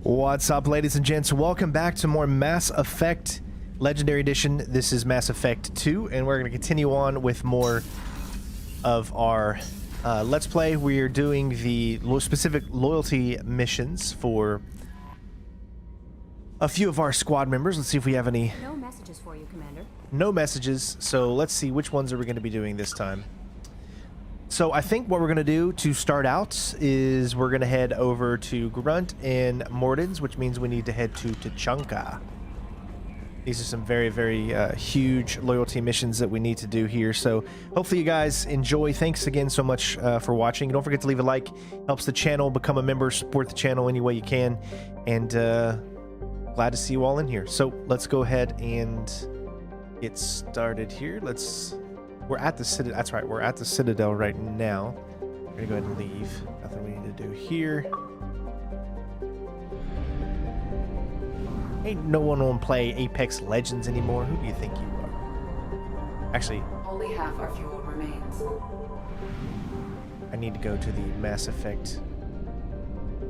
What's up, ladies and gents? Welcome back to more Mass Effect Legendary Edition. This is Mass Effect 2, and we're going to continue on with more of our Let's Play. We are doing the specific loyalty missions for a few of our squad members. Let's see if we have any... No messages for you, Commander. No messages, so let's see which ones are we going to be doing this time. So I think what we're going to do to start out is we're going to head over to Grunt and Mordin's, which means we need to head to Tuchanka. These are some very, very huge loyalty missions that we need to do here. So hopefully you guys enjoy. Thanks again so much for watching. Don't forget to leave a like. Helps the channel. Become a member. Support the channel any way you can. And glad to see you all in here. So let's go ahead and get started here. We're at the Citadel. That's right. We're at the Citadel right now. We're going to go ahead and leave. Nothing we need to do here. Ain't no one want to play Apex Legends anymore. Who do you think you are? Actually, only half our fuel remains. I need to go to the Mass Effect.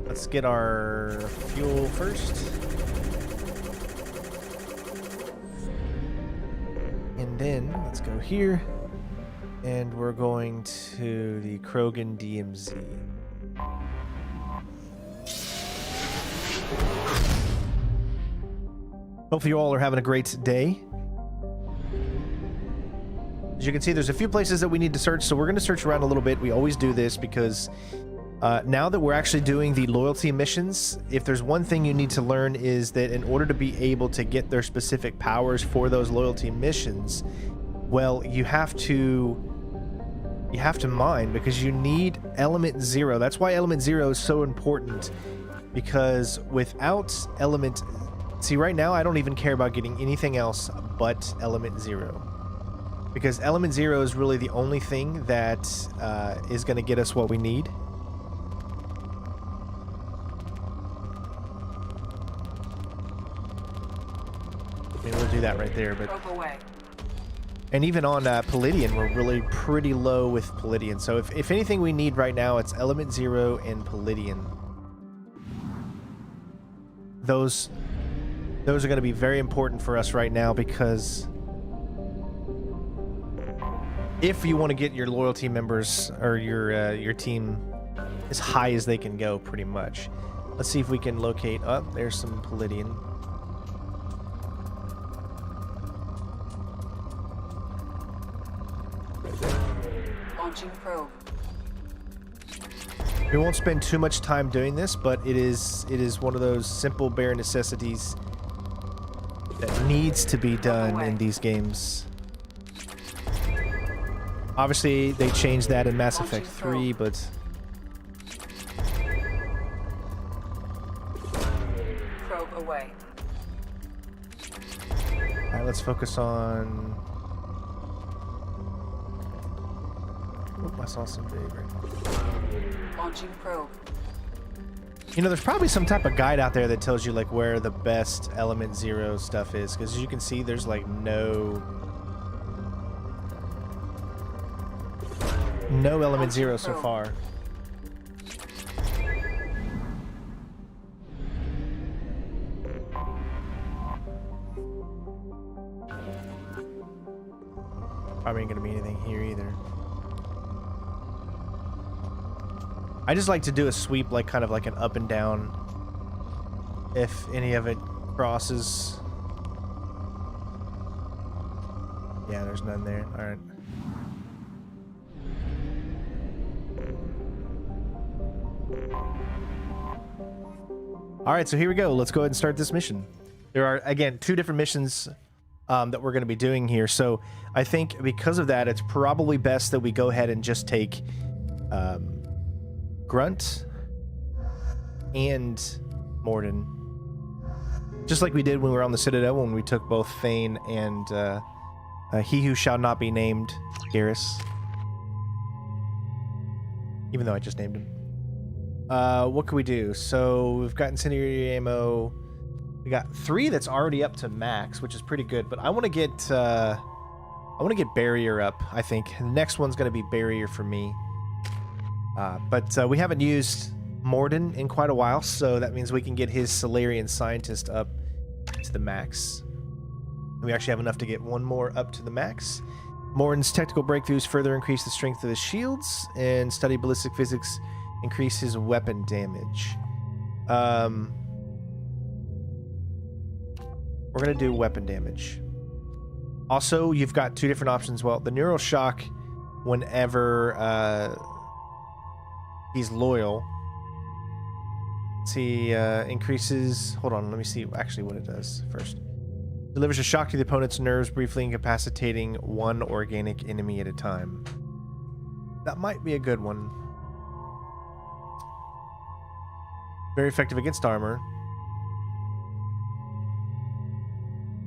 Let's get our fuel first. And then let's go here. And we're going to the Krogan DMZ. Hopefully you all are having a great day. As you can see, there's a few places that we need to search, so we're going to search around a little bit. We always do this because now that we're actually doing the loyalty missions, if there's one thing you need to learn is that in order to be able to get their specific powers for those loyalty missions, well, you have to mine, because you need element 0. That's why element 0 is so important, because without element... See, right now I don't even care about getting anything else but element 0, because element 0 is really the only thing that is going to get us what we need. I mean, we'll do that right there, but... And even on Palladian, we're really pretty low with Palladian. So if anything we need right now, it's element 0 and Palladian. Those are going to be very important for us right now, because if you want to get your loyalty members or your team as high as they can go, pretty much. Let's see if we can locate... Oh, there's some Palladian. Launching probe. We won't spend too much time doing this, but it is one of those simple bare necessities that needs to be done in these games. Obviously, they changed that in Mass Effect 3, but... Probe away. Alright, let's focus on... Oh, I saw some big right now. Launching probe. You know, there's probably some type of guide out there that tells you like where the best element 0 stuff is, because as you can see, there's like no element 0 so far. Probably ain't gonna be anything here either. I just like to do a sweep, like kind of like an up and down, if any of it crosses. Yeah, there's none there. All right. All right, so here we go. Let's go ahead and start this mission. There are, again, 2 different missions that we're going to be doing here. So I think because of that, it's probably best that we go ahead and just take... Grunt and Mordin, just like we did when we were on the Citadel, when we took both Thane and he who shall not be named, Garrus, even though I just named him. What can we do? So we've got incendiary ammo. We got 3 that's already up to max, which is pretty good, but I want to get barrier up. I think the next one's going to be barrier for me. But we haven't used Morden in quite a while, so that means we can get his Solarian Scientist up to the max. We actually have enough to get one more up to the max. Morden's technical breakthroughs further increase the strength of his shields, and study ballistic physics increase his weapon damage. We're going to do weapon damage. Also, you've got two different options. Well, the Neural Shock, whenever he's loyal, see, increases... Hold on, let me see actually what it does first. Delivers a shock to the opponent's nerves, briefly incapacitating one organic enemy at a time. That might be a good one. Very effective against armor.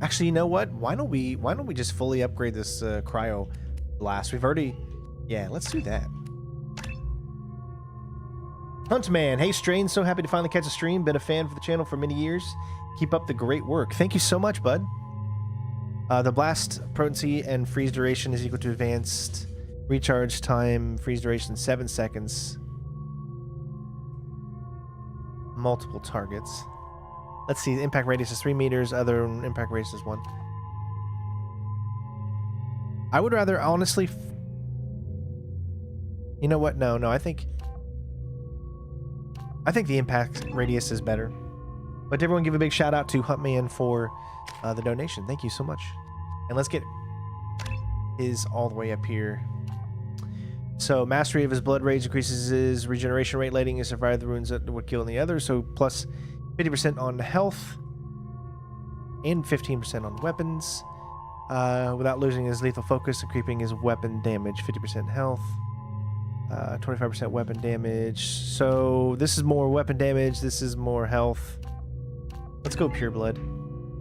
Actually, you know what? Why don't we just fully upgrade this cryo blast? We've already... Yeah, let's do that. Huntman, hey Strain, so happy to finally catch a stream. Been a fan for the channel for many years. Keep up the great work. Thank you so much, bud. The blast potency and freeze duration is equal to advanced recharge time. Freeze duration 7 seconds. Multiple targets. Let's see. The impact radius is 3 meters. Other impact radius is 1. I would rather honestly. You know what? No. I think the impact radius is better. But everyone give a big shout out to Huntman for the donation. Thank you so much. And let's get his all the way up here. So mastery of his blood rage increases his regeneration rate, letting him survive the wounds that would kill the other. So plus 50% on health and 15% on weapons. Without losing his lethal focus and creeping his weapon damage. 50% health. 25% weapon damage. So this is more weapon damage. This is more health. Let's go pure blood. I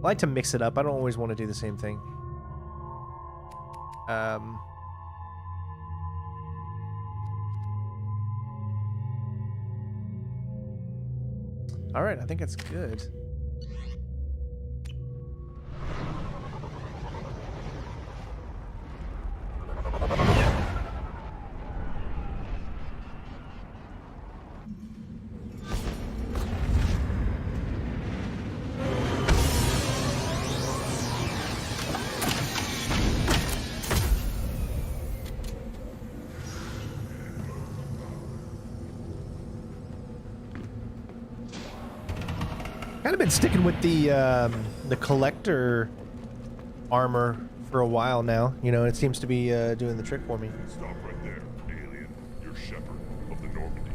like to mix it up. I don't always want to do the same thing. All right, I think that's good. Kind of been sticking with the collector armor for a while now. You know, it seems to be doing the trick for me. Stop right there, alien. You're shepherd of the Normandy.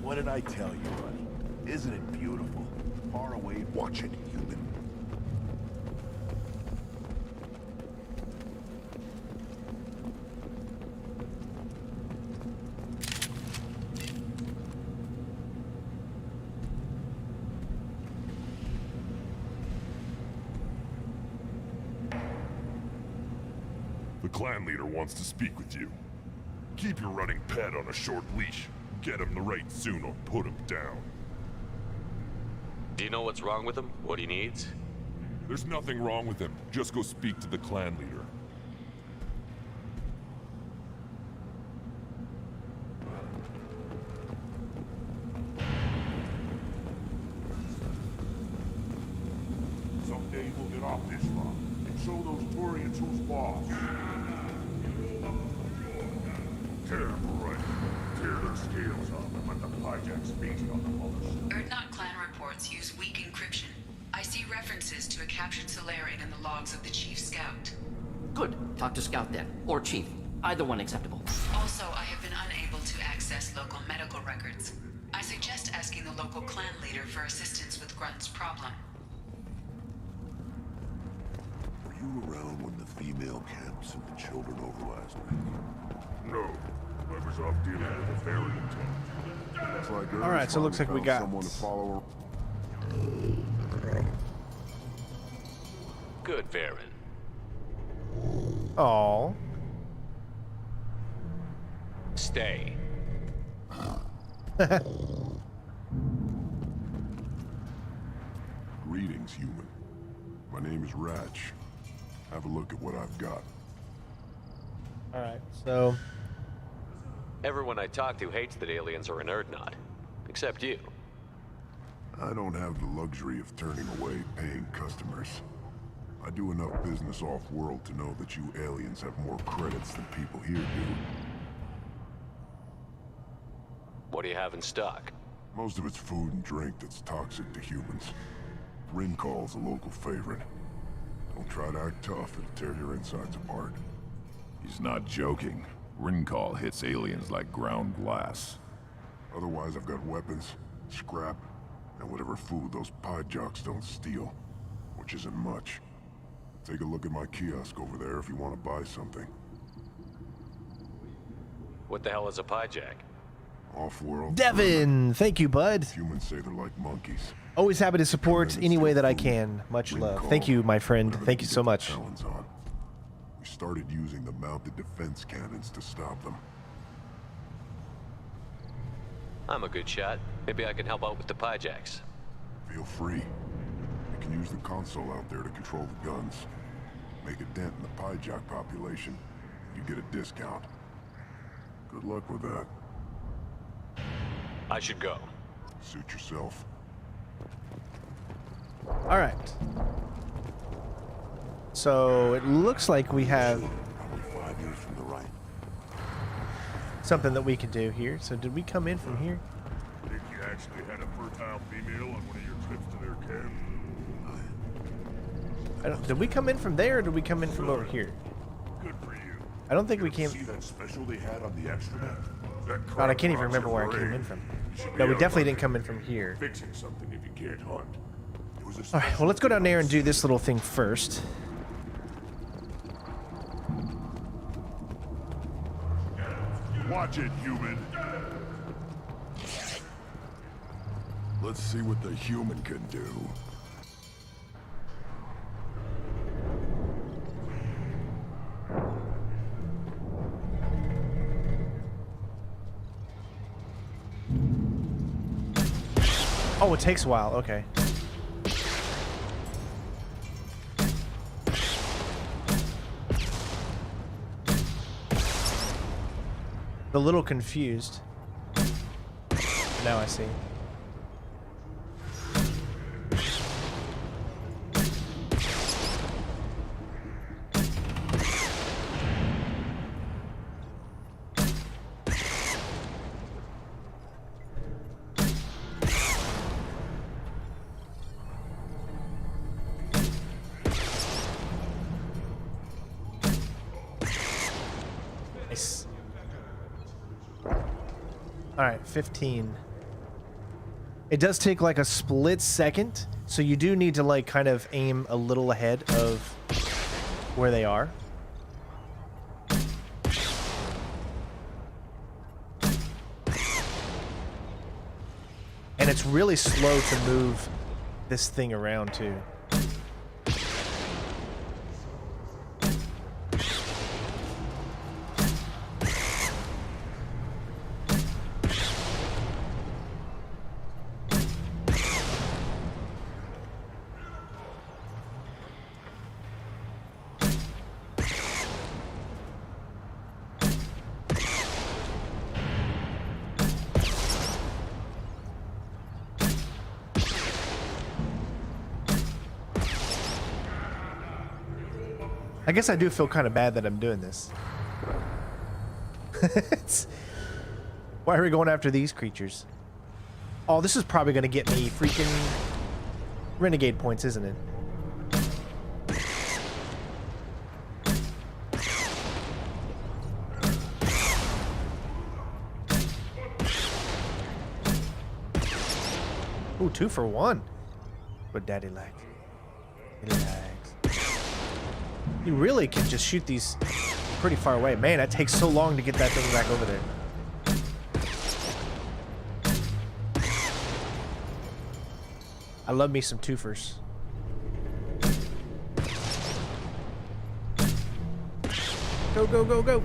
What did I tell you, buddy? Isn't it beautiful? Far away, watch it, human. The clan leader wants to speak with you. Keep your running pet on a short leash. Get him the right soon or put him down. Do you know what's wrong with him? What he needs? There's nothing wrong with him. Just go speak to the clan leader. Someday we'll get off this rock and show those Turians who's boss. Tear them right. Tear their scales off and let the hijack speak on the others. Erdnot clan reports use weak encryption. I see references to a captured Solarian in the logs of the Chief Scout. Good. Talk to Scout then. Or Chief. Either one acceptable. Also, I have been unable to access local medical records. I suggest asking the local clan leader for assistance with Grunt's problem. Were you around when the female camp sent the children over last week? No. I was off dealing with a Varan intelligence. It's like All right, so it looks like we got someone to follow. Good, Varan. Oh. Stay. Greetings, human. My name is Ratch. Have a look at what I've got. All right, so Everyone I talk to hates that aliens are an Erdnot. Except you. I don't have the luxury of turning away paying customers. I do enough business off-world to know that you aliens have more credits than people here do. What do you have in stock? Most of it's food and drink that's toxic to humans. Rincall's a local favorite. Don't try to act tough, it'll tear your insides apart. He's not joking. Rincall hits aliens like ground glass. Otherwise, I've got weapons, scrap, and whatever food those pie jocks don't steal. Which isn't much. Take a look at my kiosk over there if you want to buy something. What the hell is a piejack? Off-world. Devin, thank you, bud. Humans say they're like monkeys. Always happy to support any way that I can. Much love. Thank you, my friend. Thank you so much. We started using the mounted defense cannons to stop them. I'm a good shot. Maybe I can help out with the piejacks. Feel free. You can use the console out there to control the guns. Make a dent in the piejack population. You get a discount. Good luck with that. I should go. Suit yourself. All right. So it looks like we have Probably 5 years from the right. something that we can do here. So did we come in from here? Think you actually had a fertile female on one of your trips to their camp? Did we come in from there or did we come in from over here? Good for you. I don't think we came. See that special they had on the extranet? God, I can't even remember where I came in from. No, we definitely didn't come in from here. Fixing something if you can't hunt. It was a All right, well, let's go down there and do this little thing first. Watch it, human. Let's see what the human can do. Oh, it takes a while. Okay. A little confused. Now I see. Nice. All right, 15. It does take like a split second, so you do need to like kind of aim a little ahead of where they are. And it's really slow to move this thing around too. I guess I do feel kind of bad that I'm doing this. Why are we going after these creatures? Oh, this is probably going to get me freaking renegade points, isn't it? Ooh, 2 for 1. What daddy likes. He likes. You really can just shoot these pretty far away. Man, that takes so long to get that thing back over there. I love me some twofers. Go, go, go, go.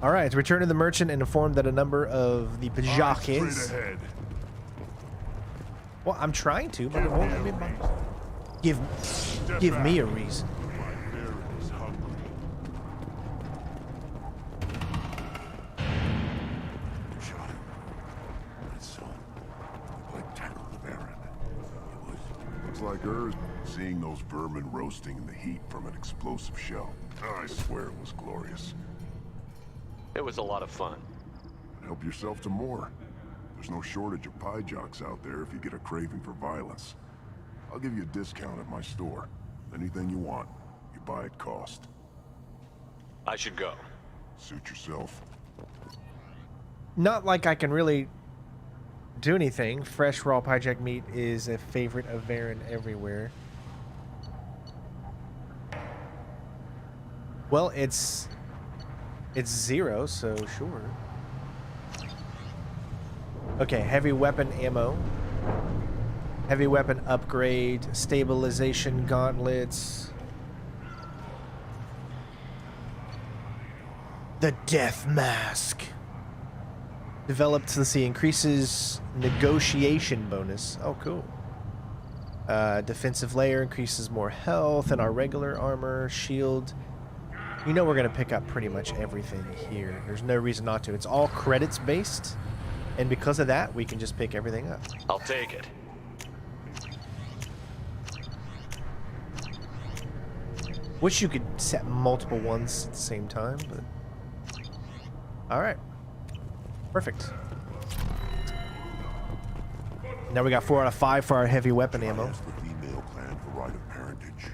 All right, return to the merchant and inform that a number of the Straight Pajakis. ahead. Well, I'm trying to, but it won't let me. Give me a reason. My bear is hungry. Shot him. My son. I tackled the Varan. It was... Looks like her seeing those vermin roasting in the heat from an explosive shell. I swear it was glorious. It was a lot of fun. Help yourself to more. There's no shortage of pie jocks out there if you get a craving for violence. I'll give you a discount at my store. Anything you want, you buy at cost. I should go. Suit yourself. Not like I can really do anything. Fresh raw pajak meat is a favorite of Varan everywhere. Well, it's 0, so sure. Okay, heavy weapon ammo. Heavy weapon upgrade, stabilization gauntlets. The death mask. Developed, let's see, increases negotiation bonus. Oh, cool. Defensive layer increases more health than our regular armor. Shield. You know we're going to pick up pretty much everything here. There's no reason not to. It's all credits based. And because of that, we can just pick everything up. I'll take it. Wish you could set multiple ones at the same time, but... Alright. Perfect. Now we got 4 out of 5 for our heavy weapon ammo. Ask the female clan for rite of parentage.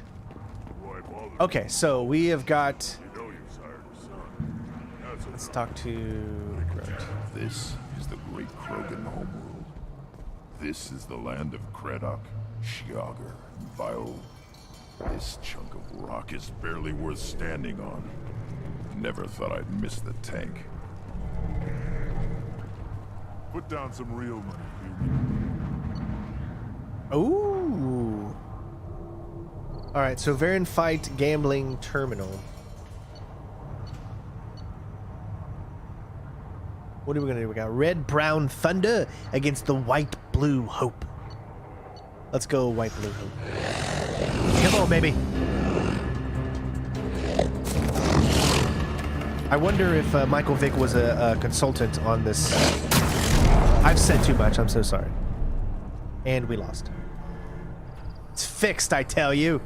Okay, so we have got... You know you sired a son. That's a Let's talk to Grunt. This is the great Krogan homeworld. This is the land of Kredok, Shiagar, and Vile. This chunk of rock is barely worth standing on. Never thought I'd miss the tank. Put down some real money, human. Ooh. Alright, so Varan fight gambling terminal. What are we gonna do? We got red, brown thunder against the white, blue hope. Let's go white, blue hope. Come on, baby. I wonder if Michael Vick was a consultant on this. I've said too much. I'm so sorry. And we lost. It's fixed, I tell you.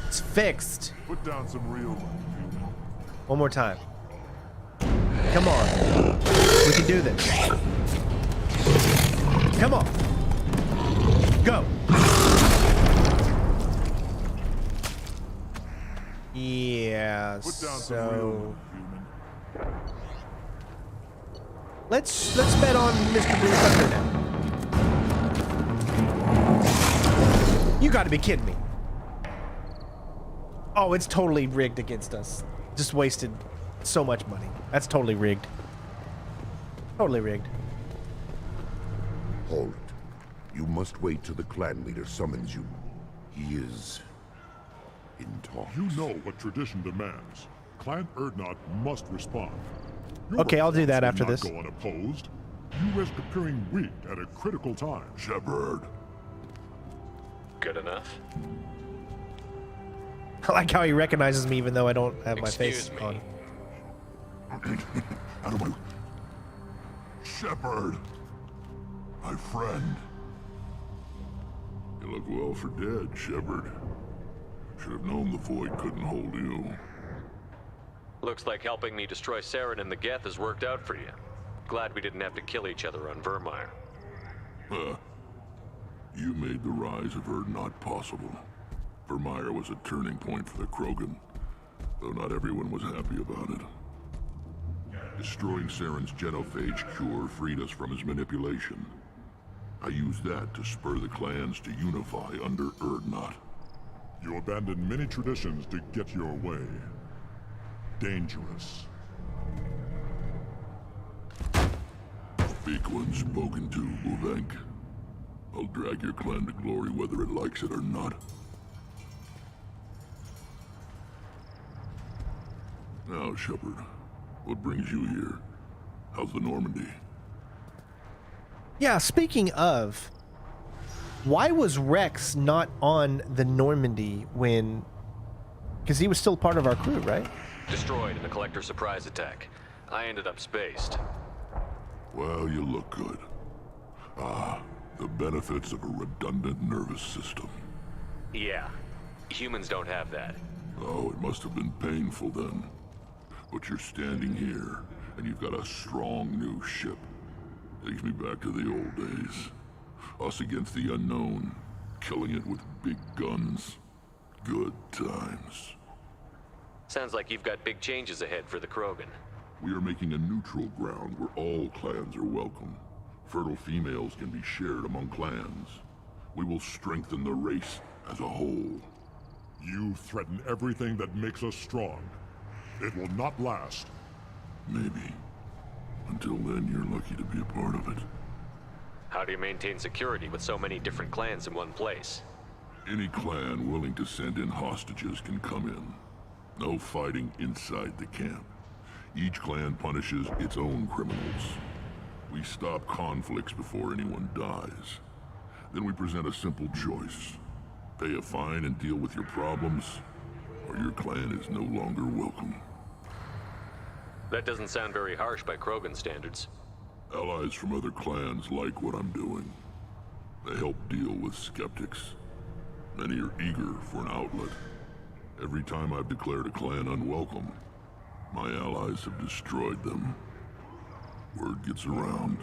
It's fixed. Put down some real money, human. One more time. Come on. We can do this. Come on. Go. Yeah, Put down some real so money, human. let's bet on Mr. Blue Thunder now. You got to be kidding me. Oh, it's totally rigged against us. Just wasted so much money. That's totally rigged. Totally rigged. Hold it. You must wait till the clan leader summons you. He is in talks. You know what tradition demands. Clan Urdnot must respond. Your Okay, I'll do that response after will this. not go unopposed. You risk appearing weak at a critical time. Shepard. Good enough. I like how he recognizes me even though I don't have my Excuse face me. on. Out of my... Shepard. My friend. You look well for dead, Shepard. Should have known the void couldn't hold you. Looks like helping me destroy Saren and the Geth has worked out for you. Glad we didn't have to kill each other on Vermeer. Huh. You made the rise of Urdnot possible. Vermeer was a turning point for the Krogan, though not everyone was happy about it. Destroying Saren's genophage cure freed us from his manipulation. I used that to spur the clans to unify under Urdnot. You abandoned many traditions to get your way. Dangerous. Speak when spoken to, Uvenk. I'll drag your clan to glory whether it likes it or not. Now, Shepard, What brings you here? How's the Normandy? Yeah, speaking of, why was Rex not on the Normandy when... Because he was still part of our crew, right? Destroyed in the Collector surprise attack. I ended up spaced. Well, you look good. Ah, the benefits of a redundant nervous system. Yeah. Humans don't have that. Oh, it must have been painful then. But you're standing here, and you've got a strong new ship. Takes me back to the old days. Us against the unknown, killing it with big guns. Good times. Sounds like you've got big changes ahead for the Krogan. We are making a neutral ground where all clans are welcome. Fertile females can be shared among clans. We will strengthen the race as a whole. You threaten everything that makes us strong. It will not last. Maybe. Until then, you're lucky to be a part of it. How do you maintain security with so many different clans in one place? Any clan willing to send in hostages can come in. No fighting inside the camp. Each clan punishes its own criminals. We stop conflicts before anyone dies. Then we present a simple choice. Pay a fine and deal with your problems, or your clan is no longer welcome. That doesn't sound very harsh by Krogan standards. Allies from other clans like what I'm doing. They help deal with skeptics. Many are eager for an outlet. Every time I've declared a clan unwelcome, my allies have destroyed them. Word gets around.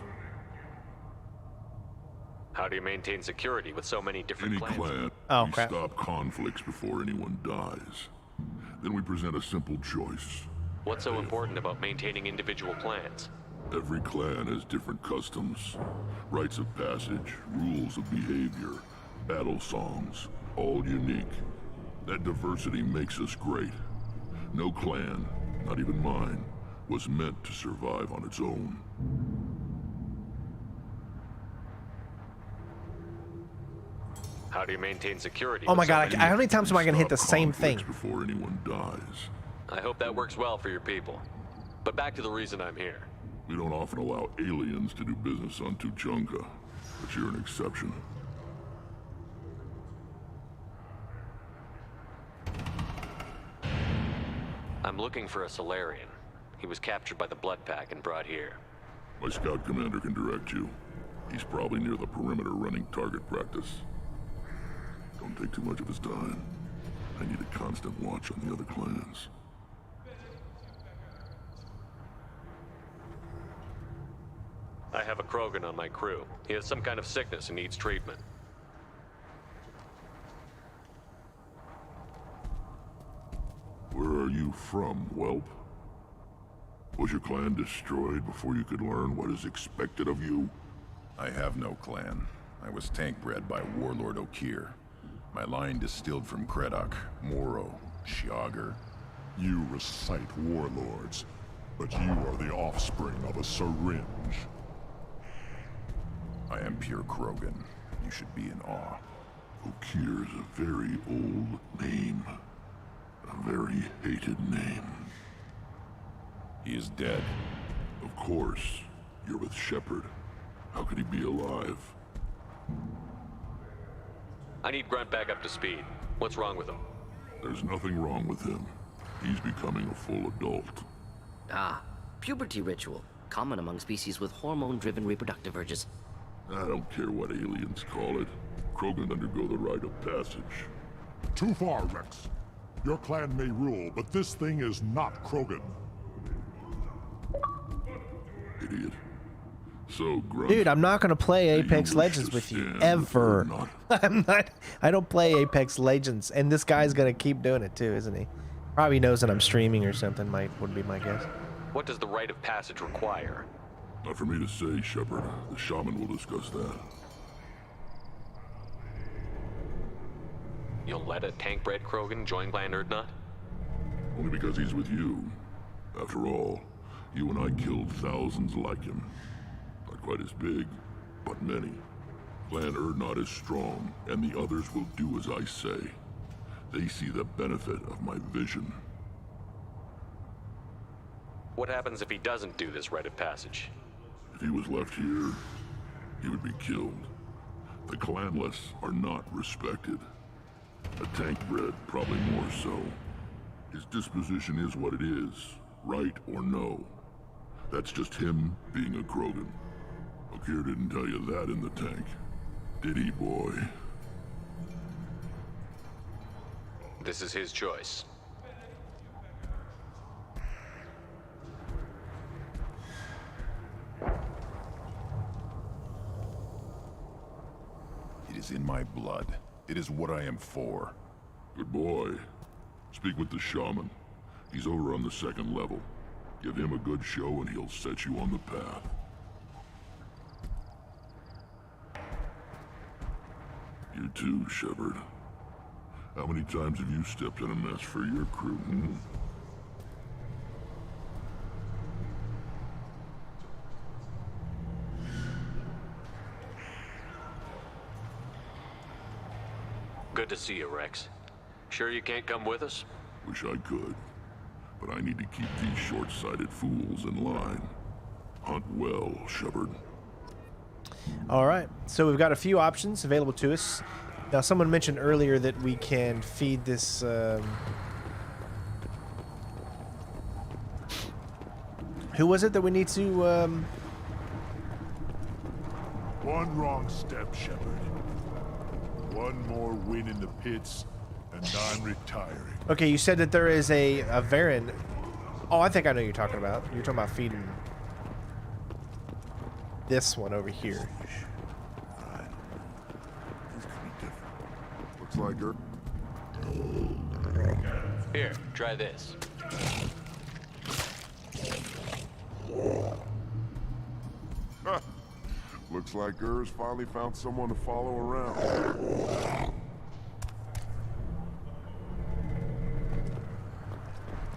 How do you maintain security with so many different Any clans? clan, Oh, we crap. stop conflicts before anyone dies. Then we present a simple choice. What's so important about maintaining individual clans? Every clan has different customs, rites of passage, rules of behavior, battle songs, all unique. That diversity makes us great. No clan, not even mine, was meant to survive on its own. How do you maintain security? Oh my with so god, many- how many times am I going to hit the Stop same thing? conflicts before anyone dies. I hope that works well for your people. But back to the reason I'm here. We don't often allow aliens to do business on Tuchanka, but you're an exception. I'm looking for a Solarian. He was captured by the Blood Pack and brought here. My scout commander can direct you. He's probably near the perimeter running target practice. Don't take too much of his time. I need a constant watch on the other clans. I have a Krogan on my crew. He has some kind of sickness and needs treatment. Where are you from, whelp? Was your clan destroyed before you could learn what is expected of you? I have no clan. I was tank bred by Warlord Okir. My line distilled from Kredok, Moro, Shiagar. You recite warlords, but you are the offspring of a syringe. I am pure Krogan. You should be in awe. Okir is a very old name. A very hated name. He is dead. Of course. You're with Shepard. How could he be alive? I need Grunt back up to speed. What's wrong with him? There's nothing wrong with him. He's becoming a full adult. Ah, puberty ritual. Common among species with hormone-driven reproductive urges. I don't care what aliens call it. Krogan undergo the rite of passage. Too far, Rex. Your clan may rule, but this thing is not Krogan. Idiot. So, Grunt, Dude, I'm not going to play do you Apex wish Legends to with you, stand ever. or not? I'm not, I don't play Apex Legends, and this guy's going to keep doing it too, isn't he? Probably knows that I'm streaming or something, would be my guess. What does the rite of passage require? Not for me to say, Shepard. The shaman will discuss that. You'll let a tank-bred Krogan join Clan Urdnot? Only because he's with you. After all, you and I killed thousands like him. Not quite as big, but many. Clan Urdnot is strong, and the others will do as I say. They see the benefit of my vision. What happens if he doesn't do this rite of passage? If he was left here, he would be killed. The clanless are not respected. A tank bred, probably more so. His disposition is what it is, right or no. That's just him being a Krogan. Okir didn't tell you that in the tank, did he, boy? This is his choice. It is in my blood. It is what I am for. Good boy. Speak with the shaman. He's over on the second level. Give him a good show and he'll set you on the path. You too, Shepard. How many times have you stepped in a mess for your crew, hmm? Good to see you, Rex. Sure you can't come with us? Wish I could. But I need to keep these short-sighted fools in line. Hunt well, Shepard. All right, so we've got a few options available to us. Now, someone mentioned earlier that we can feed this... Who was it that we need to... One wrong step, Shepard. One more win in the pits, and I'm retiring. Okay, you said that there is a Varan. Oh, I think I know what you're talking about. You're talking about feeding this one over here. Looks like her. Here, try this. Looks like Gur's finally found someone to follow around.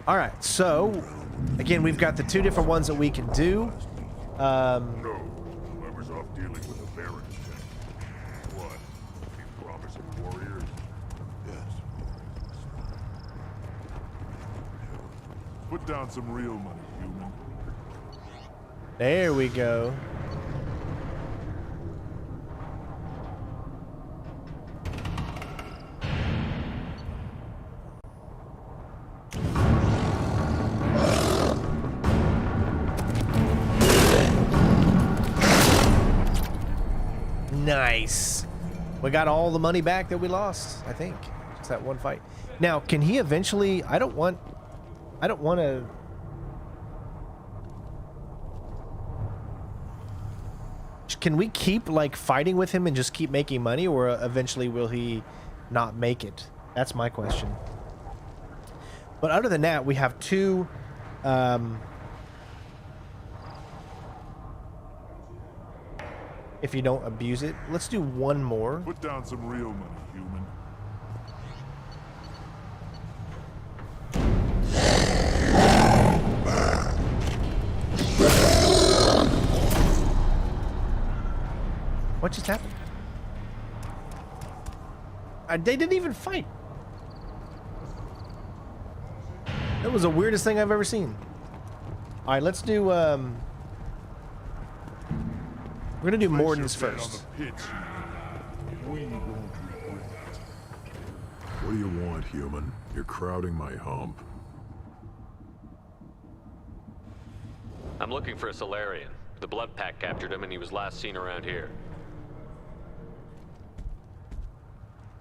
All right, so again, we've got the two different ones that we can do. No, whoever's off dealing with the Varan attack. What? These promising warriors? Yes. Put down some real money, human. There we go. Nice. We got all the money back that we lost, I think. Just that one fight. Now, can he eventually... I don't want to... Can we keep, like, fighting with him and just keep making money, or eventually will he not make it? That's my question. But other than that, we have two... if you don't abuse it. Let's do one more. Put down some real money, human. What just happened? They didn't even fight. That was the weirdest thing I've ever seen. All right, let's do... We're gonna do Morden's first. What do you want, human? You're crowding my hump. I'm looking for a Solarian. The blood pack captured him and he was last seen around here.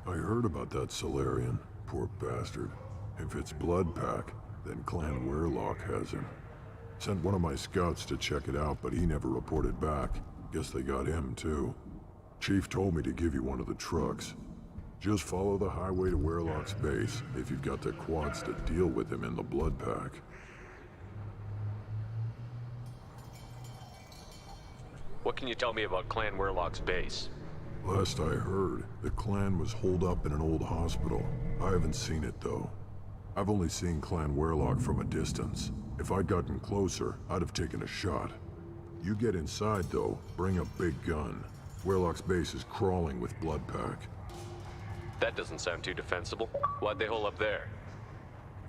I heard about that Solarian. Poor bastard. If it's blood pack, then Clan Werlock has him. Sent one of my scouts to check it out, but he never reported back. Guess they got him, too. Chief told me to give you one of the trucks. Just follow the highway to Werlock's base if you've got the quads to deal with him in the blood pack. What can you tell me about Clan Werlock's base? Last I heard, the clan was holed up in an old hospital. I haven't seen it, though. I've only seen Clan Werlock from a distance. If I'd gotten closer, I'd have taken a shot. You get inside, though, bring a big gun. Werlock's base is crawling with blood pack. That doesn't sound too defensible. Why'd they hole up there?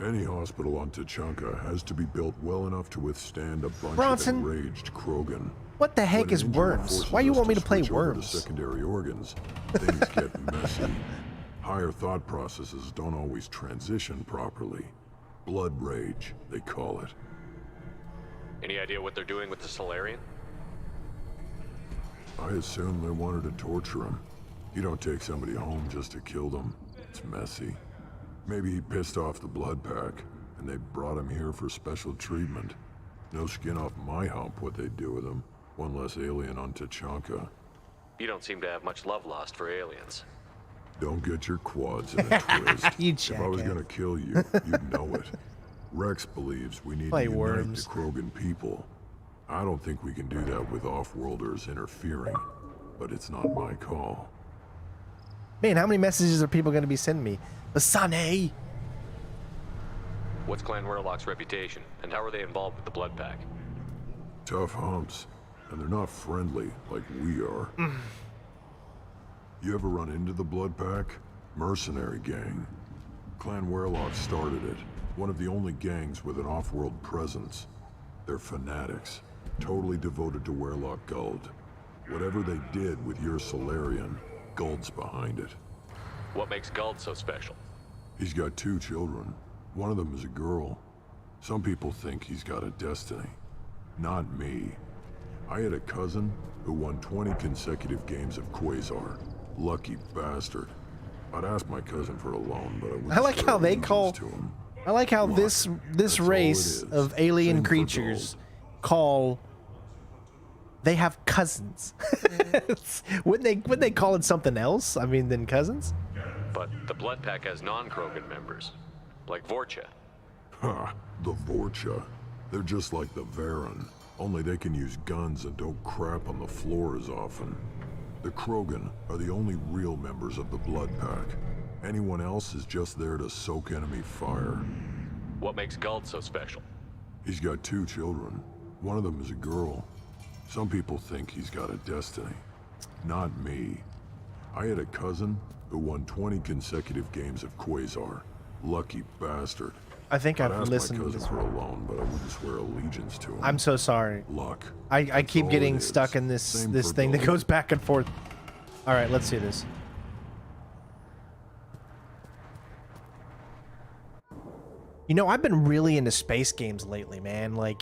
Any hospital on Tuchanka has to be built well enough to withstand a bunch Bronson? of enraged Krogan. What the heck When is an injury worms? forces Why you us want me to play switch over to worms? secondary organs, things get messy. Higher thought processes don't always transition properly. Blood rage, they call it. Any idea what they're doing with the Solarian? I assume they wanted to torture him. You don't take somebody home just to kill them. It's messy. Maybe he pissed off the blood pack, and they brought him here for special treatment. No skin off my hump what they'd do with him. One less alien on Tuchanka. You don't seem to have much love lost for aliens. Don't get your quads in a twist. You If I was jackass. gonna kill you, you'd know it. Rex believes we need Play to unite worms. the Krogan people. I don't think we can do that with off-worlders interfering, but it's not my call. Man, how many messages are people going to be sending me? Basane! What's Clan Werlock's reputation, and how are they involved with the Blood Pack? Tough humps, and they're not friendly like we are. You ever run into the Blood Pack? Mercenary gang. Clan Werlock started it. One of the only gangs with an off-world presence. They're fanatics, totally devoted to Werlock Guld. Whatever they did with your Solarian, Guld's behind it. What makes Guld so special? He's got 2 children. One of them is a girl. Some people think he's got a destiny. Not me. I had a cousin who won 20 consecutive games of Quasar. Lucky bastard. I'd ask my cousin for a loan, but I wouldn't I like swear how they allegiance call... to him. I like how Luck. this That's all it race is. of alien Same for creatures Guld. call... They have cousins. Wouldn't they call it something else? I mean, than cousins? But the Blood Pack has non-Krogan members, like Vorcha. Ha! The Vorcha. They're just like the Varan, only they can use guns and don't crap on the floor as often. The Krogan are the only real members of the Blood Pack. Anyone else is just there to soak enemy fire. What makes Guld so special? He's got 2 children. One of them is a girl. Some people think he's got a destiny. Not me. I had a cousin who won 20 consecutive games of Quasar. Lucky bastard. I think I'd I've ask listened my to cousin this for one. a loan, but I wouldn't swear allegiance to him. I'm so sorry. Luck. I That's keep all getting it is. stuck in this Same this for thing that Guld. goes back and forth. All right, let's see this. You know, I've been really into space games lately, man. Like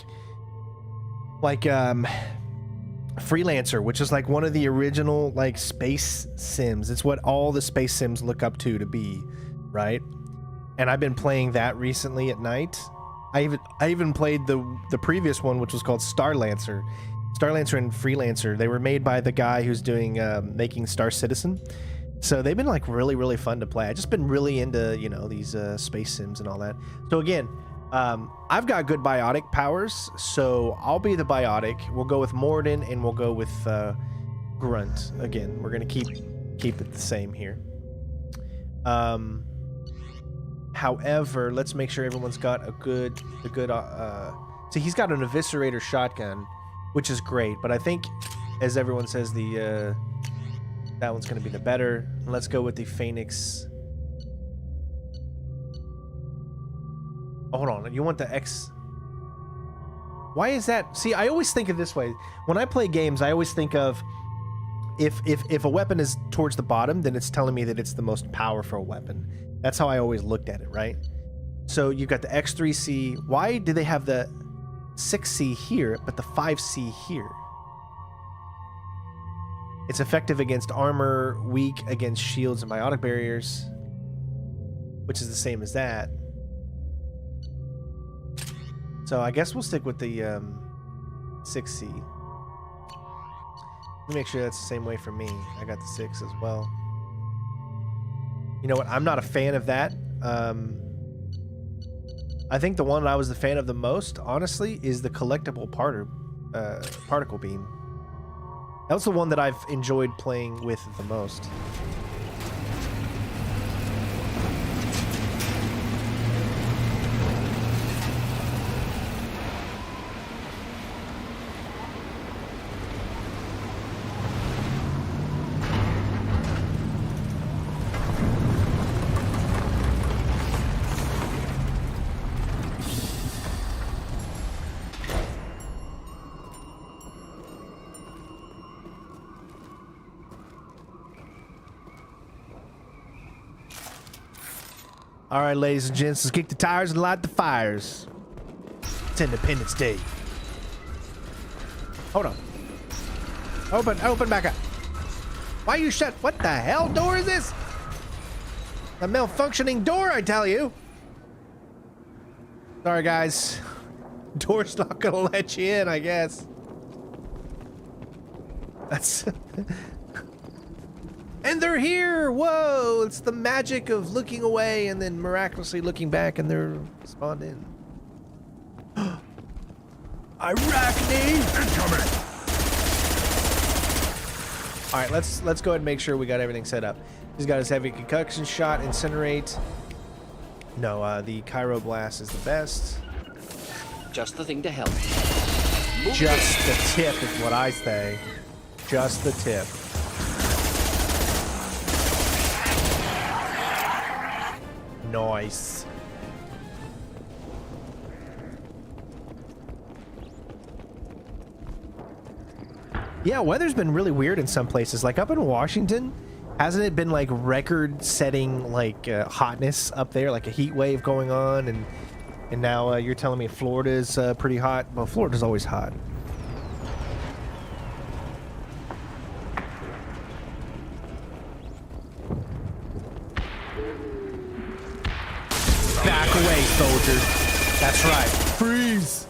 Freelancer, which is like one of the original like space sims. It's what all the space sims look up to be, right? And I've been playing that recently at night. I even played the previous one, which was called Starlancer. Starlancer and Freelancer. They were made by the guy who's doing making Star Citizen. So they've been like really fun to play. I've just been really into, you know, these space sims and all that. So again, I've got good biotic powers, so I'll be the biotic. We'll go with Morden and we'll go with Grunt. Again, we're gonna keep it the same here. However, let's make sure everyone's got a good. See, he's got an eviscerator shotgun, which is great. But I think, as everyone says, that one's gonna be the better. Let's go with the Phoenix. Oh, hold on, you want the X? Why is that? See, I always think of this way. When I play games, I always think of if a weapon is towards the bottom, then it's telling me that it's the most powerful weapon. That's how I always looked at it, right? So you've got the X3C. Why do they have the 6C here, but the 5C here? It's effective against armor, weak against shields and biotic barriers, which is the same as that. So I guess we'll stick with the 6C. Let me make sure that's the same way for me. I got the 6 as well. You know what? I'm not a fan of that. I think the one that I was the fan of the most, honestly, is the collectible particle beam. That was the one that I've enjoyed playing with the most. All right, ladies and gents, let's kick the tires and light the fires. It's Independence Day. Hold on. Open back up. Why you shut? What the hell door is this? A malfunctioning door, I tell you. Sorry, guys. Door's not gonna let you in, I guess. That's... And they're here! Whoa! It's the magic of looking away and then miraculously looking back and they're spawned in. Arachne! Incoming! Alright, let's go ahead and make sure we got everything set up. He's got his heavy concussion shot, incinerate. No, the Cairo blast is the best. Just the thing to help. Just the tip is what I say. Just the tip. Nice. Yeah, weather's been really weird in some places. Like up in Washington, hasn't it been like record-setting like hotness up there, like a heat wave going on, and now you're telling me Florida's pretty hot? Well, Florida's always hot. Back away, soldier. That's right. Freeze.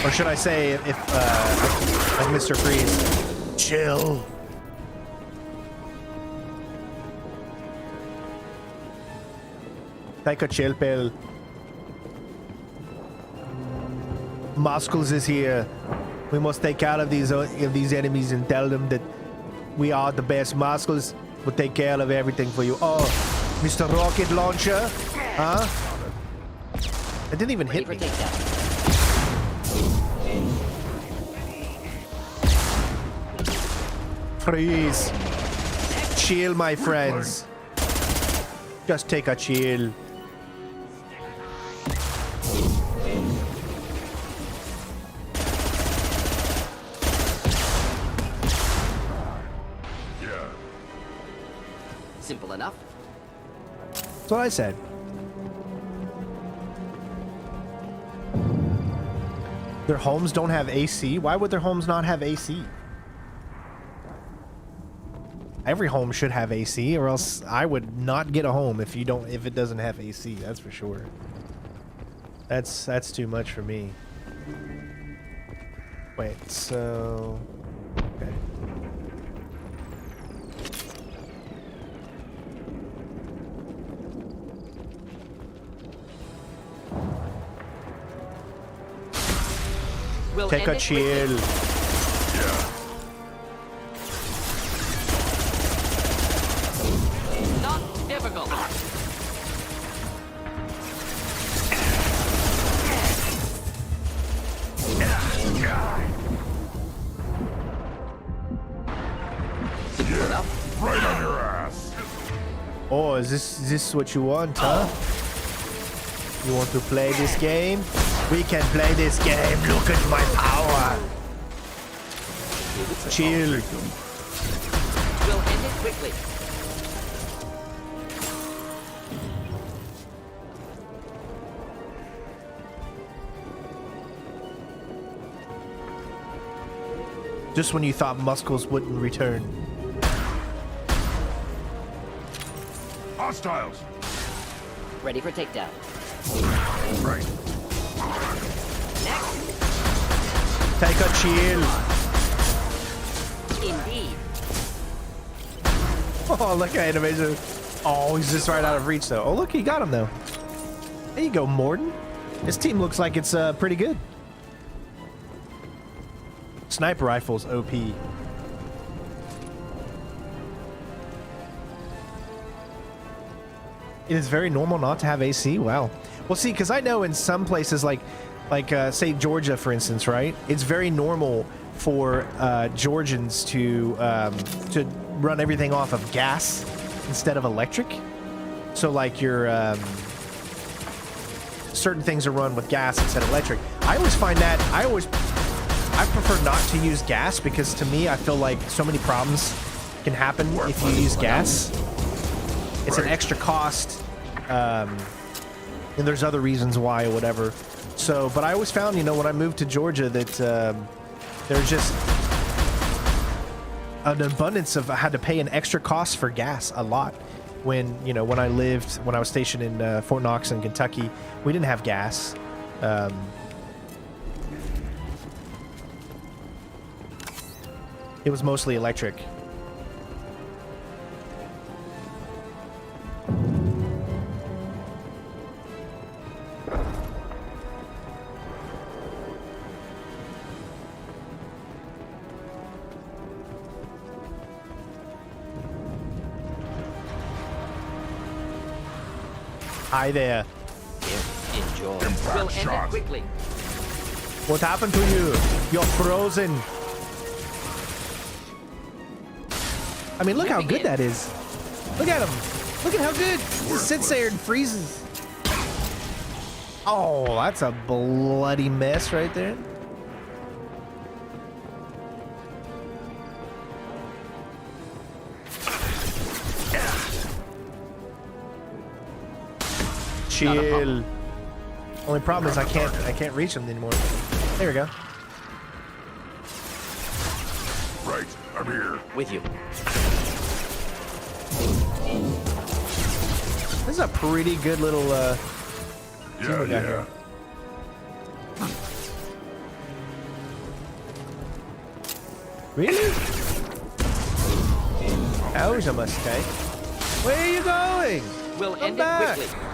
Or should I say, if like Mr. Freeze, chill. Take a chill pill. Muscles is here. We must take care of these enemies and tell them that we are the best. Muscles will take care of everything for you. Oh, Mr. Rocket Launcher, huh? It didn't even hit me. Please, chill, my friends. Just take a chill. Simple enough. That's what I said. Their homes don't have AC? Why would their homes not have AC? Every home should have AC, or else I would not get a home if it doesn't have AC, that's for sure. That's too much for me. Wait, so okay. We'll Take a chill. Not difficult. Simple enough. Right on your ass. Oh, is this what you want, huh? You want to play this game? We can play this game. Look at my power. Chill. We'll end it quickly. Just when you thought Muscles wouldn't return. Hostiles. Ready for takedown. Right. Next. Take a chill. Indeed. Oh, look at animation. Oh, he's just right out of reach, though. Oh, look, he got him, though. There you go, Morden. His team looks like it's pretty good. Sniper rifles, OP. It is very normal not to have AC. Wow. Well, see, because I know in some places, like say Georgia, for instance, right? It's very normal for Georgians to run everything off of gas instead of electric. So, like your certain things are run with gas instead of electric. I always find that I prefer not to use gas because to me, I feel like so many problems can happen if you use gas. It's an extra cost, and there's other reasons why or whatever. So, but I always found, you know, when I moved to Georgia that there's just an abundance of, I had to pay an extra cost for gas a lot. When, you know, when I was stationed in Fort Knox in Kentucky, we didn't have gas. It was mostly electric. Hi there. Enjoy. We'll end it quickly. What happened to you? You're frozen. I mean, look how good that is. Look at him. Look at how good. He sits there and freezes. Oh, that's a bloody mess right there. Chill. Only problem is I can't reach him anymore. There we go. Right, I'm here. With you. This is a pretty good little team we got here. Really? That was a mistake. Where are you going? We'll Come end back. it quickly.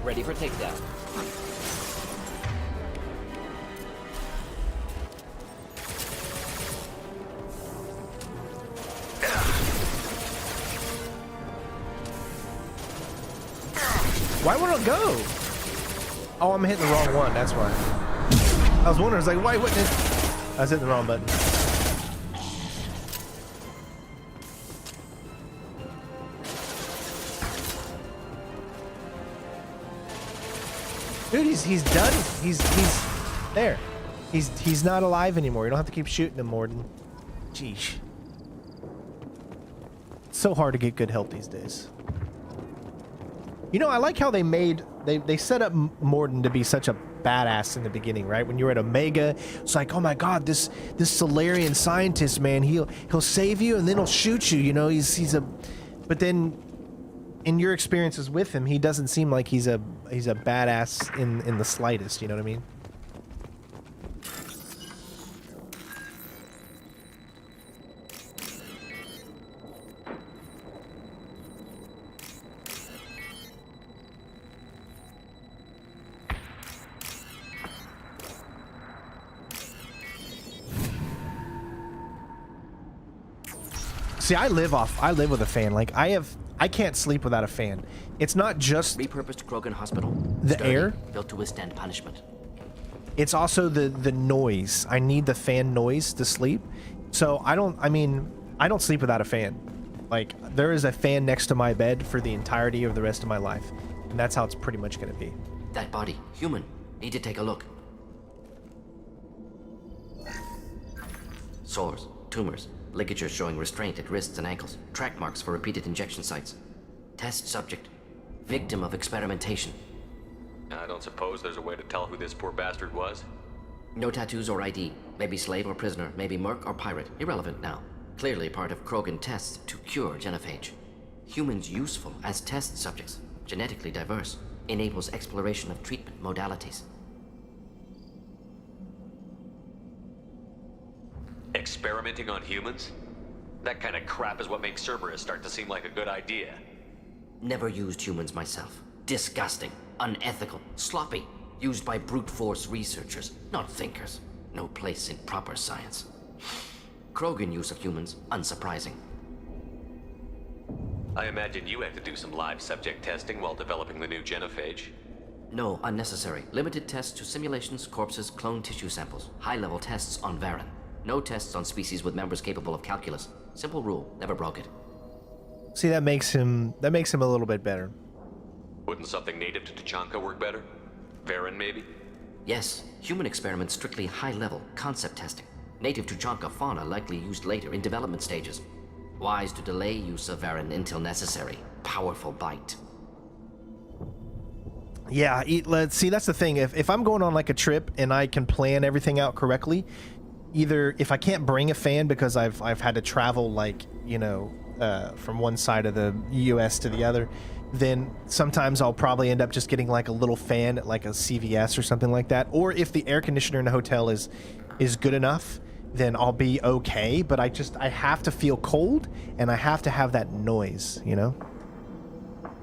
Ready for takedown. Why won't it go? Oh, I'm hitting the wrong one. That's why. I was wondering, I was like, why wouldn't it? I was hitting the wrong button. Dude, he's done. He's there. He's not alive anymore. You don't have to keep shooting him, Morden. Jeez. It's so hard to get good health these days. You know, I like how they set up Morden to be such a badass in the beginning, right? When you were at Omega, it's like, oh my god, this Solarian scientist, man, he'll save you and then he'll shoot you, you know, he's a, but then in your experiences with him, he doesn't seem like he's a badass in the slightest, you know what I mean? See, I live with a fan. Like I can't sleep without a fan. It's not just Repurposed Krogan Hospital. the Sturdy, air. built to withstand punishment. It's also the noise. I need the fan noise to sleep. So I don't sleep without a fan. Like, there is a fan next to my bed for the entirety of the rest of my life. And that's how it's pretty much going to be. That body, human. Need to take a look. Sores, tumors, ligatures showing restraint at wrists and ankles, track marks for repeated injection sites. Test subject, victim of experimentation. I don't suppose there's a way to tell who this poor bastard was? No tattoos or ID. Maybe slave or prisoner, maybe merc or pirate. Irrelevant now. Clearly part of Krogan tests to cure genophage. Humans useful as test subjects. Genetically diverse. Enables exploration of treatment modalities. Experimenting on humans? That kind of crap is what makes Cerberus start to seem like a good idea. Never used humans myself. Disgusting, unethical, sloppy. Used by brute force researchers, not thinkers. No place in proper science. Krogan use of humans, unsurprising. I imagine you had to do some live subject testing while developing the new genophage. No, unnecessary. Limited tests to simulations, corpses, cloned tissue samples. High-level tests on Varan. No tests on species with members capable of calculus. Simple rule, never broke it. See, that makes him a little bit better. Wouldn't something native to Tuchanka work better? Varan, maybe? Yes, human experiments strictly high-level, concept testing. Native Tuchanka fauna likely used later in development stages. Wise to delay use of Varan until necessary. Powerful bite. Yeah, let's see, that's the thing. If I'm going on like a trip and I can plan everything out correctly, either if I can't bring a fan because I've had to travel like, you know, from one side of the US to the other, then sometimes I'll probably end up just getting like a little fan at like a CVS or something like that. Or if the air conditioner in the hotel is good enough, then I'll be okay. But I have to feel cold and I have to have that noise, you know?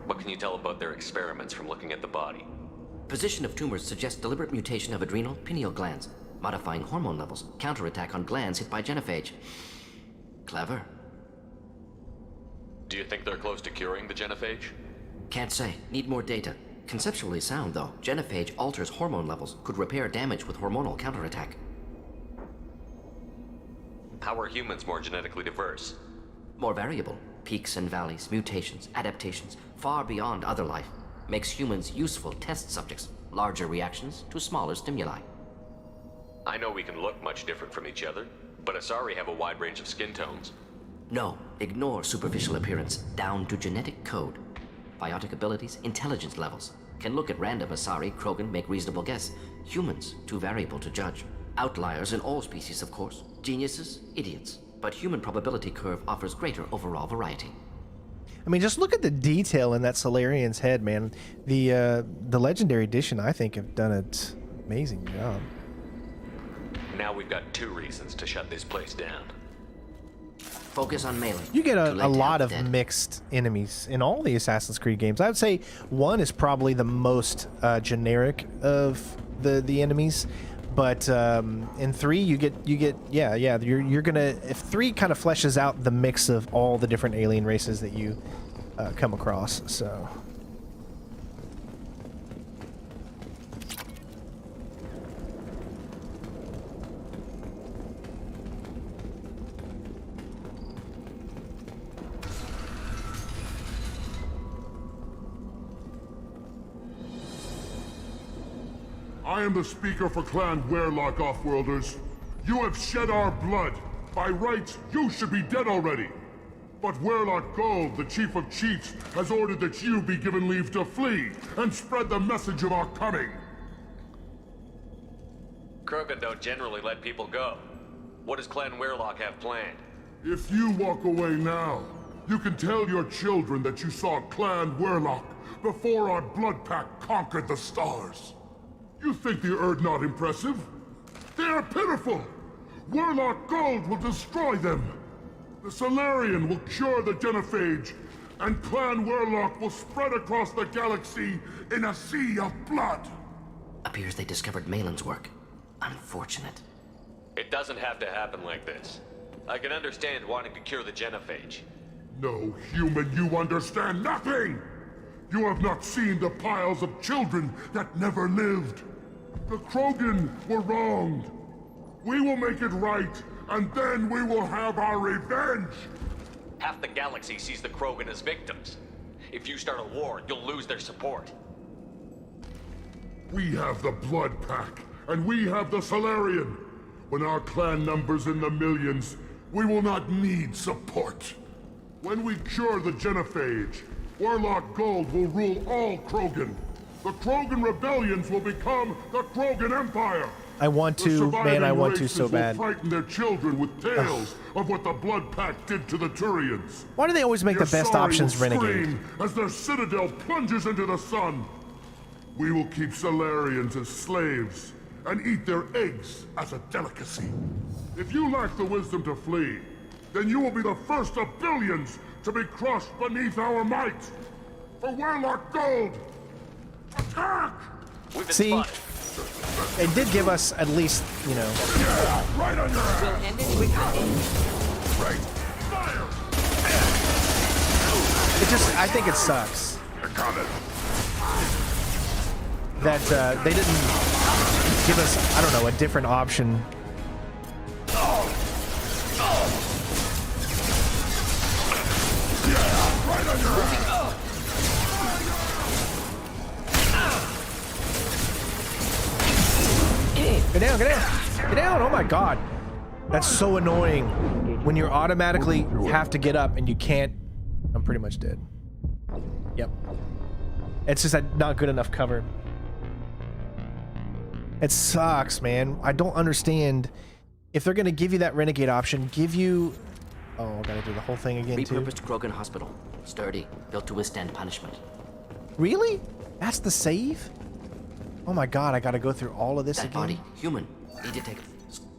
What can you tell about their experiments from looking at the body? Position of tumors suggests deliberate mutation of adrenal, pineal glands, modifying hormone levels, counterattack on glands hit by genophage. Clever. Do you think they're close to curing the genophage? Can't say. Need more data. Conceptually sound, though. Genophage alters hormone levels, could repair damage with hormonal counterattack. How are humans more genetically diverse? More variable. Peaks and valleys, mutations, adaptations, far beyond other life. Makes humans useful test subjects. Larger reactions to smaller stimuli. I know we can look much different from each other, but Asari have a wide range of skin tones. No, ignore superficial appearance, down to genetic code. Biotic abilities, intelligence levels. Can look at random Asari, Krogan, make reasonable guess. Humans, too variable to judge. Outliers in all species, of course. Geniuses, idiots. But human probability curve offers greater overall variety. I mean, just look at the detail in that Solarian's head, man. The Legendary Edition, I think, have done an amazing job. Now we've got 2 reasons to shut this place down. Focus on Maelon. You get a lot of mixed enemies in all the Assassin's Creed games. I would say 1 is probably the most generic of the enemies, but in 3 you get you're gonna, if 3 kind of fleshes out the mix of all the different alien races that you come across. So. I am the speaker for Clan Werlock, Offworlders. You have shed our blood. By rights, you should be dead already. But Werlock Gold, the Chief of Chiefs, has ordered that you be given leave to flee and spread the message of our coming. Krogan don't generally let people go. What does Clan Werlock have planned? If you walk away now, you can tell your children that you saw Clan Werlock before our blood pact conquered the stars. You think the Erd not impressive? They are pitiful! Werlock Gold will destroy them! The Solarian will cure the genophage, and Clan Werlock will spread across the galaxy in a sea of blood! Appears they discovered Maelon's work. Unfortunate. It doesn't have to happen like this. I can understand wanting to cure the genophage. No, human, you understand nothing! You have not seen the piles of children that never lived. The Krogan were wronged. We will make it right, and then we will have our revenge! Half the galaxy sees the Krogan as victims. If you start a war, you'll lose their support. We have the Blood Pack, and we have the Solarian. When our clan numbers in the millions, we will not need support. When we cure the genophage, Werlock Gold will rule all Krogan. The Krogan rebellions will become the Krogan Empire. I want to, man, I want to so bad. Will frighten their children with tales of what the Blood Pact did to the Turians. Why do they always make the best options renegade? As their citadel plunges into the sun. We will keep Solarians as slaves and eat their eggs as a delicacy. If you lack the wisdom to flee, then you will be the first of billions to be crushed beneath our might. For Werlock Gold, attack! See, it did give us at least, you know. Yeah, right on your ass. We'll end it quickly. Right. Fire! It just, I think it sucks that they didn't give us, I don't know, a different option. Get down, get down, get down. Oh my god. That's so annoying when you automatically have to get up and you can't. I'm pretty much dead. Yep. It's just not good enough cover. It sucks, man. I don't understand. If they're gonna give you that renegade option, give you... Oh, I gotta do the whole thing again too. Repurposed Krogan hospital. Sturdy, built to withstand punishment. Really? That's the save? Oh my god, I gotta go through all of this That again? body, human. Detective.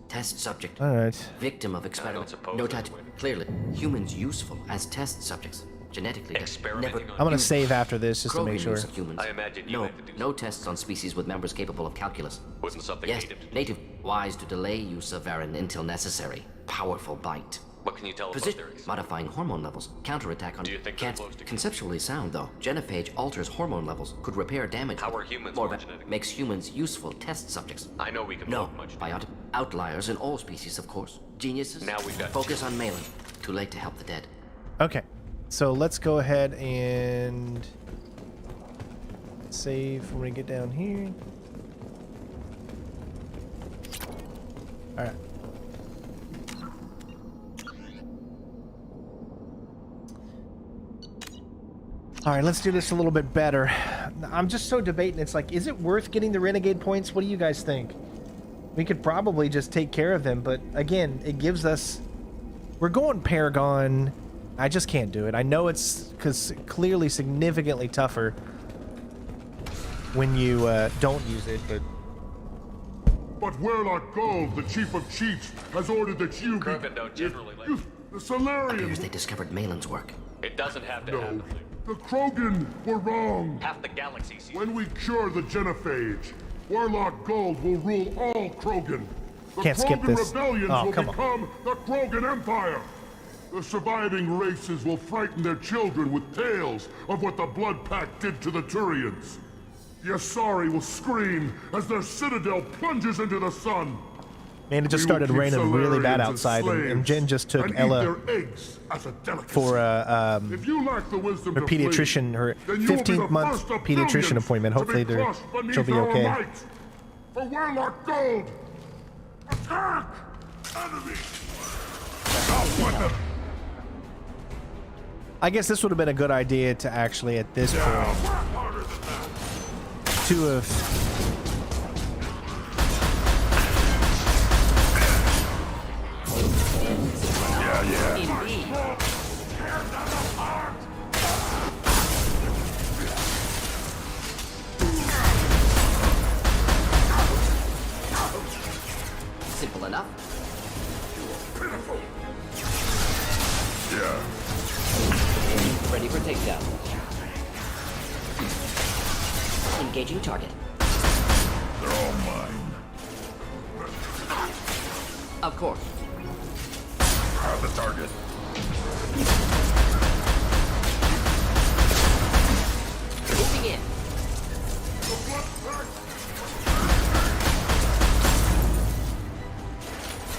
Test subject. Alright. Victim of experiment. suppose No that's touch. what- Clearly, humans useful as test subjects. Genetically Experimenting never on I'm gonna used. save after this just to make Krogan sure. use of humans. I imagine you no, had to do no tests on species with members capable of calculus. Wasn't something Yes, native to native. Wise to delay use of Varan until necessary. Powerful bite. What can you tell us about Position, their ex- modifying hormone levels. Counterattack on Do you think they're cancer. close to- Conceptually sound though. Genophage alters hormone levels. Could repair damage. How are humans More more va- genetic? makes humans useful test subjects. I know we can No, block much. outliers in all species, of course. Geniuses. Now we've got focus on Maelon. Too late to help the dead. Okay. So let's go ahead and save when we get down here. Alright. Alright, let's do this a little bit better. I'm just so debating. It's like, is it worth getting the renegade points? What do you guys think? We could probably just take care of them, but again, it gives us... We're going Paragon. I just can't do it. I know it's clearly significantly tougher when you don't use it, but... But Werlock Gold, the chief of chiefs, has ordered that you be... Krogan don't generally like You, the Solarian... Appears they discovered Maelon's work. It doesn't have to No, happen. the Krogan were wrong. Half the galaxy sees When we cure the Genophage, Werlock Gold will rule all Krogan. The Can't skip Krogan this. rebellions Oh, will come on. become the Krogan Empire. The surviving races will frighten their children with tales of what the Blood Pact did to the Turians. Yasari will scream as their citadel plunges into the sun. Man, it just We will started keep raining really bad Solarians as outside, and slaves Jen just took and eat Ella their eggs as a delicacy. for If you lack the wisdom her to flee, pediatrician, her then you will be the 15th month first of pediatrician billions appointment. to Hopefully be crushed beneath she'll be our okay. might. For Werlock Gold! Attack! Enemy! I guess this would have been a good idea to actually, at this point, to have... Simple enough. Ready for takedown. Engaging target. They're all mine. Of course. Have the target. Moving in.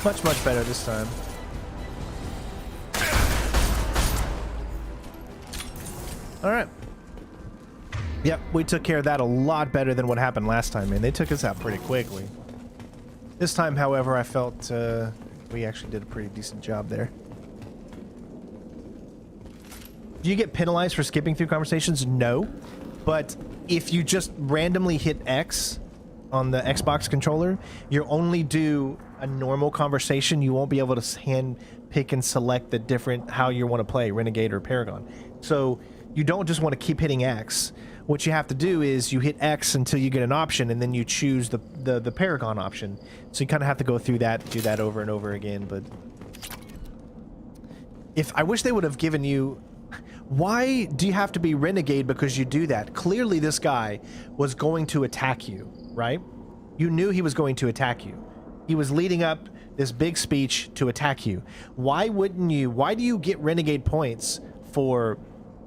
Much, much better this time. Alright. Yep, we took care of that a lot better than what happened last time, man. They took us out pretty quickly. This time, however, I felt we actually did a pretty decent job there. Do you get penalized for skipping through conversations? No. But if you just randomly hit X on the Xbox controller, you only do a normal conversation. You won't be able to hand pick and select the different how you want to play, Renegade or Paragon. So you don't just want to keep hitting X. What you have to do is you hit X until you get an option, and then you choose the Paragon option. So you kind of have to go through that, do that over and over again. But if I wish they would have given you... Why do you have to be Renegade because you do that? Clearly this guy was going to attack you, right? You knew he was going to attack you. He was leading up this big speech to attack you. Why wouldn't you? Why do you get Renegade points for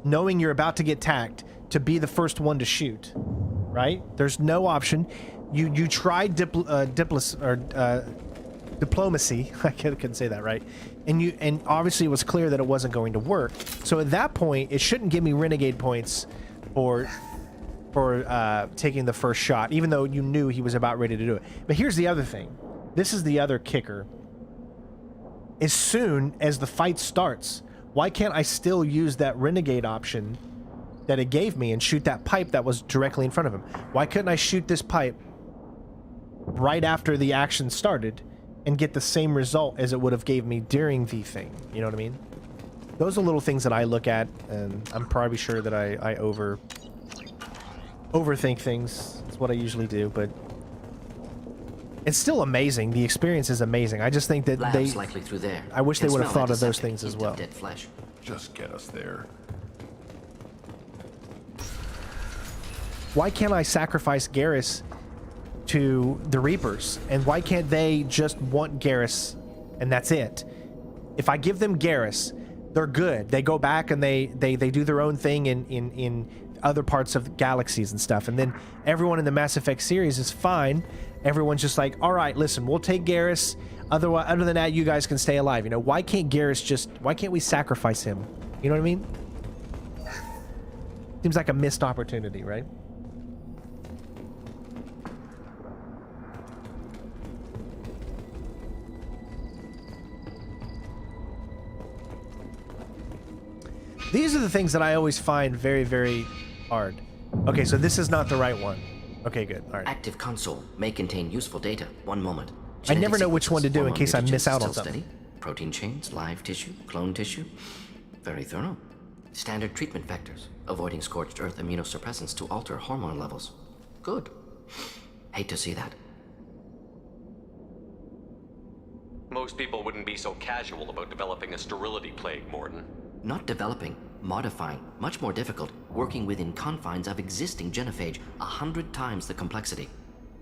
knowing you're about to get attacked to be the first one to shoot, right? There's no option. You tried diplomacy. I couldn't say that right. And obviously it was clear that it wasn't going to work. So at that point, it shouldn't give me Renegade points for for taking the first shot, even though you knew he was about ready to do it. But here's the other thing. This is the other kicker. As soon as the fight starts, why can't I still use that renegade option that it gave me and shoot that pipe that was directly in front of him? Why couldn't I shoot this pipe right after the action started and get the same result as it would have gave me during the thing? You know what I mean? Those are little things that I look at, and I'm probably sure that I overthink things. That's what I usually do, but it's still amazing. The experience is amazing. I just think that Labs likely through there. I wish they would have thought of those things as well. Dead flesh. Just get us there. Why can't I sacrifice Garrus to the Reapers? And why can't they just want Garrus and that's it? If I give them Garrus, they're good. They go back and they do their own thing in other parts of galaxies and stuff. And then everyone in the Mass Effect series is fine. Everyone's just like, all right, listen, we'll take Garrus. Other than that, you guys can stay alive. You know, why can't we sacrifice him? You know what I mean? Seems like a missed opportunity, right? These are the things that I always find very, very hard. Okay, so this is not the right one. Okay, good. All right. Active console may contain useful data. One moment. I never know which one to do in case I miss out on something. Protein chains, live tissue, clone tissue. Very thorough. Standard treatment vectors, avoiding scorched earth immunosuppressants to alter hormone levels. Good. Hate to see that. Most people wouldn't be so casual about developing a sterility plague, Morton. Not developing, modifying, much more difficult, working within confines of existing genophage, 100 times the complexity.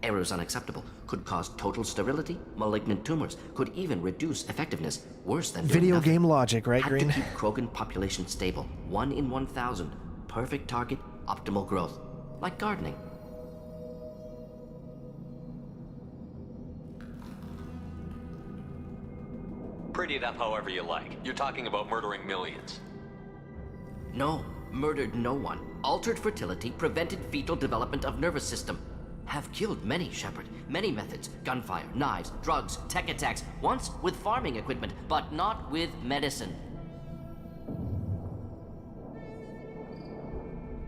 Errors unacceptable, could cause total sterility, malignant tumors, could even reduce effectiveness, worse than doing video nothing. Game logic, right, Had Green? to keep Krogan population stable, 1 in 1,000, perfect target, optimal growth, like gardening. Pretty it up however you like. You're talking about murdering millions. No, murdered no one. Altered fertility, prevented fetal development of nervous system. Have killed many, Shepard. Many methods. Gunfire, knives, drugs, tech attacks. Once with farming equipment, but not with medicine.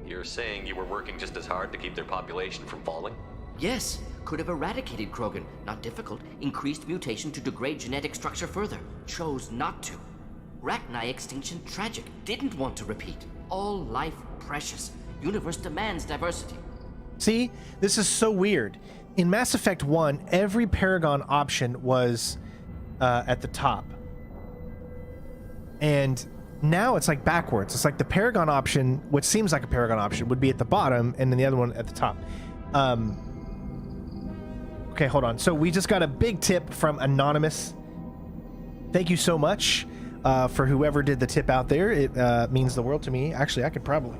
You're saying you were working just as hard to keep their population from falling? Yes, could have eradicated Krogan. Not difficult. Increased mutation to degrade genetic structure further. Chose not to. Rachni extinction tragic. Didn't want to repeat. All life precious. Universe demands diversity. See, this is so weird. In Mass Effect 1, every Paragon option was at the top. And now it's like backwards. It's like the Paragon option, which seems like a Paragon option, would be at the bottom, and then the other one at the top. Okay, hold on. So we just got a big tip from Anonymous. Thank you so much for whoever did the tip out there. It means the world to me. Actually, I could probably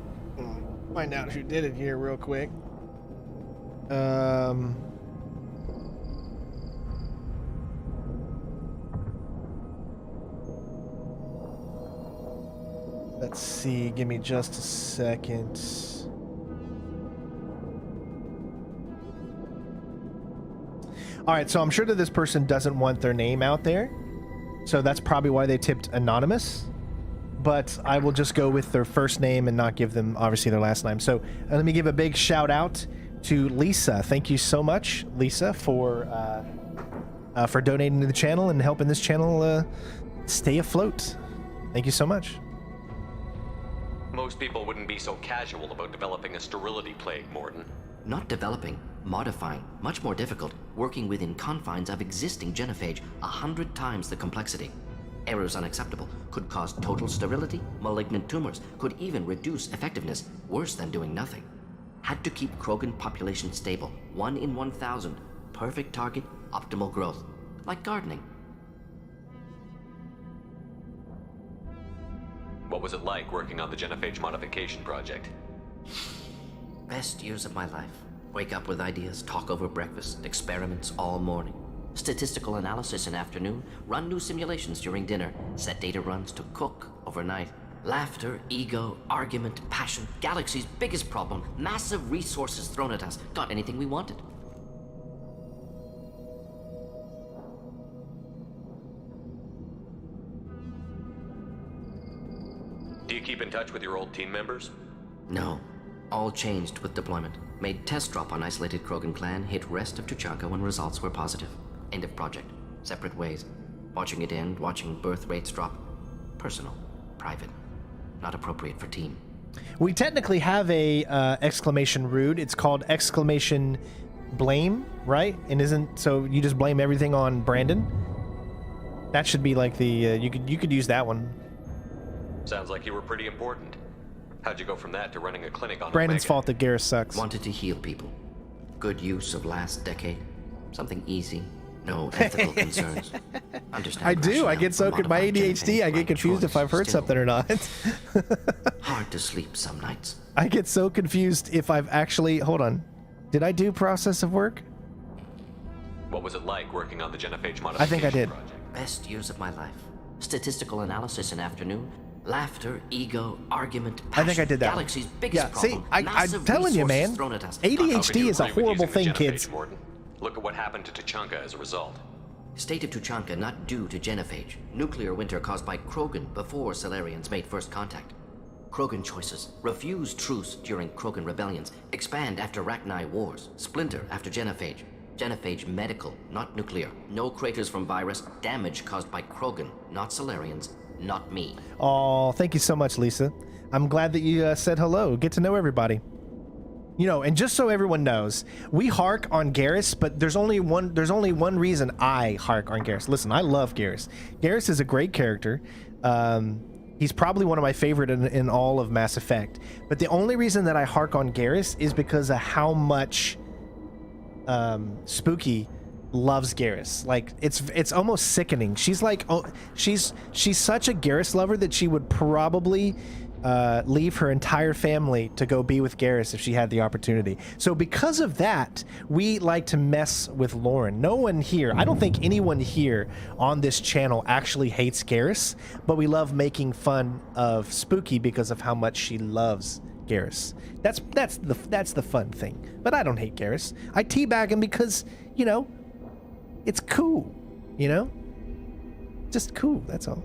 find out who did it here real quick. Let's see. Give me just a second. All right, so I'm sure that this person doesn't want their name out there, so that's probably why they tipped anonymous. But I will just go with their first name and not give them, obviously, their last name. So let me give a big shout out to Lisa. Thank you so much, Lisa, for donating to the channel and helping this channel stay afloat. Thank you so much. Most people wouldn't be so casual about developing a sterility plague, Morton. Not developing, modifying, much more difficult, working within confines of existing genophage, 100 times the complexity. Errors unacceptable, could cause total sterility, malignant tumors, could even reduce effectiveness, worse than doing nothing. Had to keep Krogan population stable, 1 in 1,000, perfect target, optimal growth, like gardening. What was it like working on the genophage modification project? Best years of my life. Wake up with ideas, talk over breakfast, experiments all morning. Statistical analysis in afternoon, run new simulations during dinner, set data runs to cook overnight. Laughter, ego, argument, passion, galaxy's biggest problem, massive resources thrown at us. Got anything we wanted. Do you keep in touch with your old team members? No. All changed with deployment. Made test drop on isolated Krogan clan, hit rest of Tuchanka when results were positive. End of project. Separate ways. Watching it end, watching birth rates drop. Personal. Private. Not appropriate for team. We technically have a exclamation rude. It's called exclamation blame, right? And isn't so you just blame everything on Brandon? That should be like the you could use that one. Sounds like you were pretty important. How'd you go from that to running a clinic on Brandon's Omega? fault that Garrus sucks. Wanted to heal people. Good use of last decade. Something easy. No ethical concerns. Understand. I do. I get so my ADHD. Anything, I get right confused choice, if I've heard still something or not. hard to sleep some nights. I get so confused if I've actually. Hold on. Did I do process of work? What was it like working on the genophage modification I think I did. project? Best years of my life. Statistical analysis in afternoon. Laughter, ego, argument, passion. I think I did that. Galaxy's biggest Yeah, see, problem. I'm Massive telling you, resources man. thrown at us. How can ADHD you is a agree with horrible using the thing, genophage, kids. Morden? Look at what happened to Tuchanka as a result. State of Tuchanka not due to genophage. Nuclear winter caused by Krogan before Solarians made first contact. Krogan choices. Refuse truce during Krogan rebellions. Expand after Rachni wars. Splinter after genophage. Genophage medical, not nuclear. No craters from virus. Damage caused by Krogan, not Solarians, not me. Oh, thank you so much, Lisa. I'm glad that you said hello. Get to know everybody. You know, and just so everyone knows, we hark on Garrus, but there's only one reason I hark on Garrus. Listen, I love Garrus. Garrus is a great character. He's probably one of my favorite in all of Mass Effect. But the only reason that I hark on Garrus is because of how much Spooky loves Garrus. Like it's almost sickening. She's like, oh, she's such a Garrus lover that she would probably leave her entire family to go be with Garrus if she had the opportunity. So because of that, we like to mess with Lauren. No one here, I don't think anyone here on this channel actually hates Garrus, but we love making fun of Spooky because of how much she loves Garrus. That's the fun thing. But I don't hate Garrus. I teabag him because, you know, it's cool, you know? Just cool, that's all.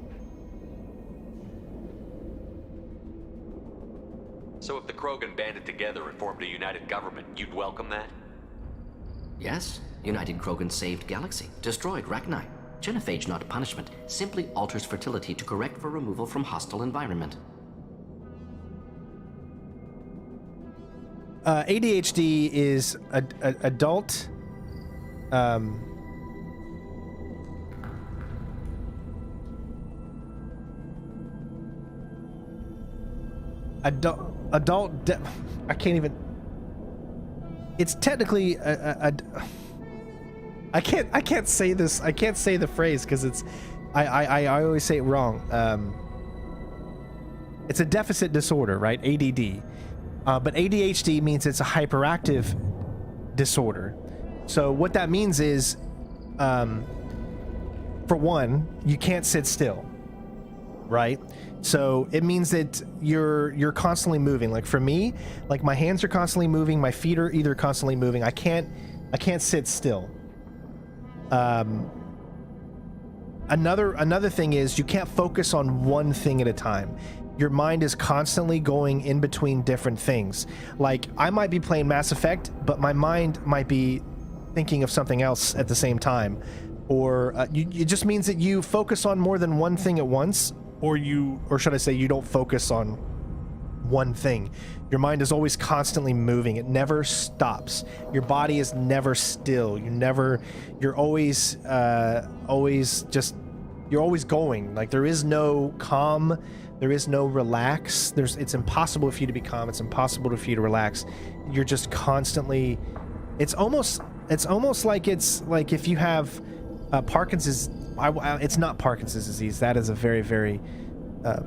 So if the Krogan banded together and formed a united government, you'd welcome that? Yes, United Krogan saved Galaxy, destroyed Rachni. Genophage not punishment, simply alters fertility to correct for removal from hostile environment. ADHD is adult. I can't even. It's technically I can't say this. I can't say the phrase because it's. I always say it wrong. It's a deficit disorder, right? ADD. But ADHD means it's a hyperactive disorder. So what that means is, for one, you can't sit still, right? So it means that you're constantly moving. Like for me, like my hands are constantly moving, my feet are either constantly moving. I can't sit still. Another thing is you can't focus on one thing at a time. Your mind is constantly going in between different things. Like I might be playing Mass Effect, but my mind might be thinking of something else at the same time. Or it just means that you focus on more than one thing at once, or should I say you don't focus on one thing. Your mind is always constantly moving. It never stops. Your body is never still. You're always going. Like there is no calm. There is no relax. It's impossible for you to be calm. It's impossible for you to relax. You're just constantly. It's almost like it's like if you have Parkinson's. It's not Parkinson's disease. That is a very, very,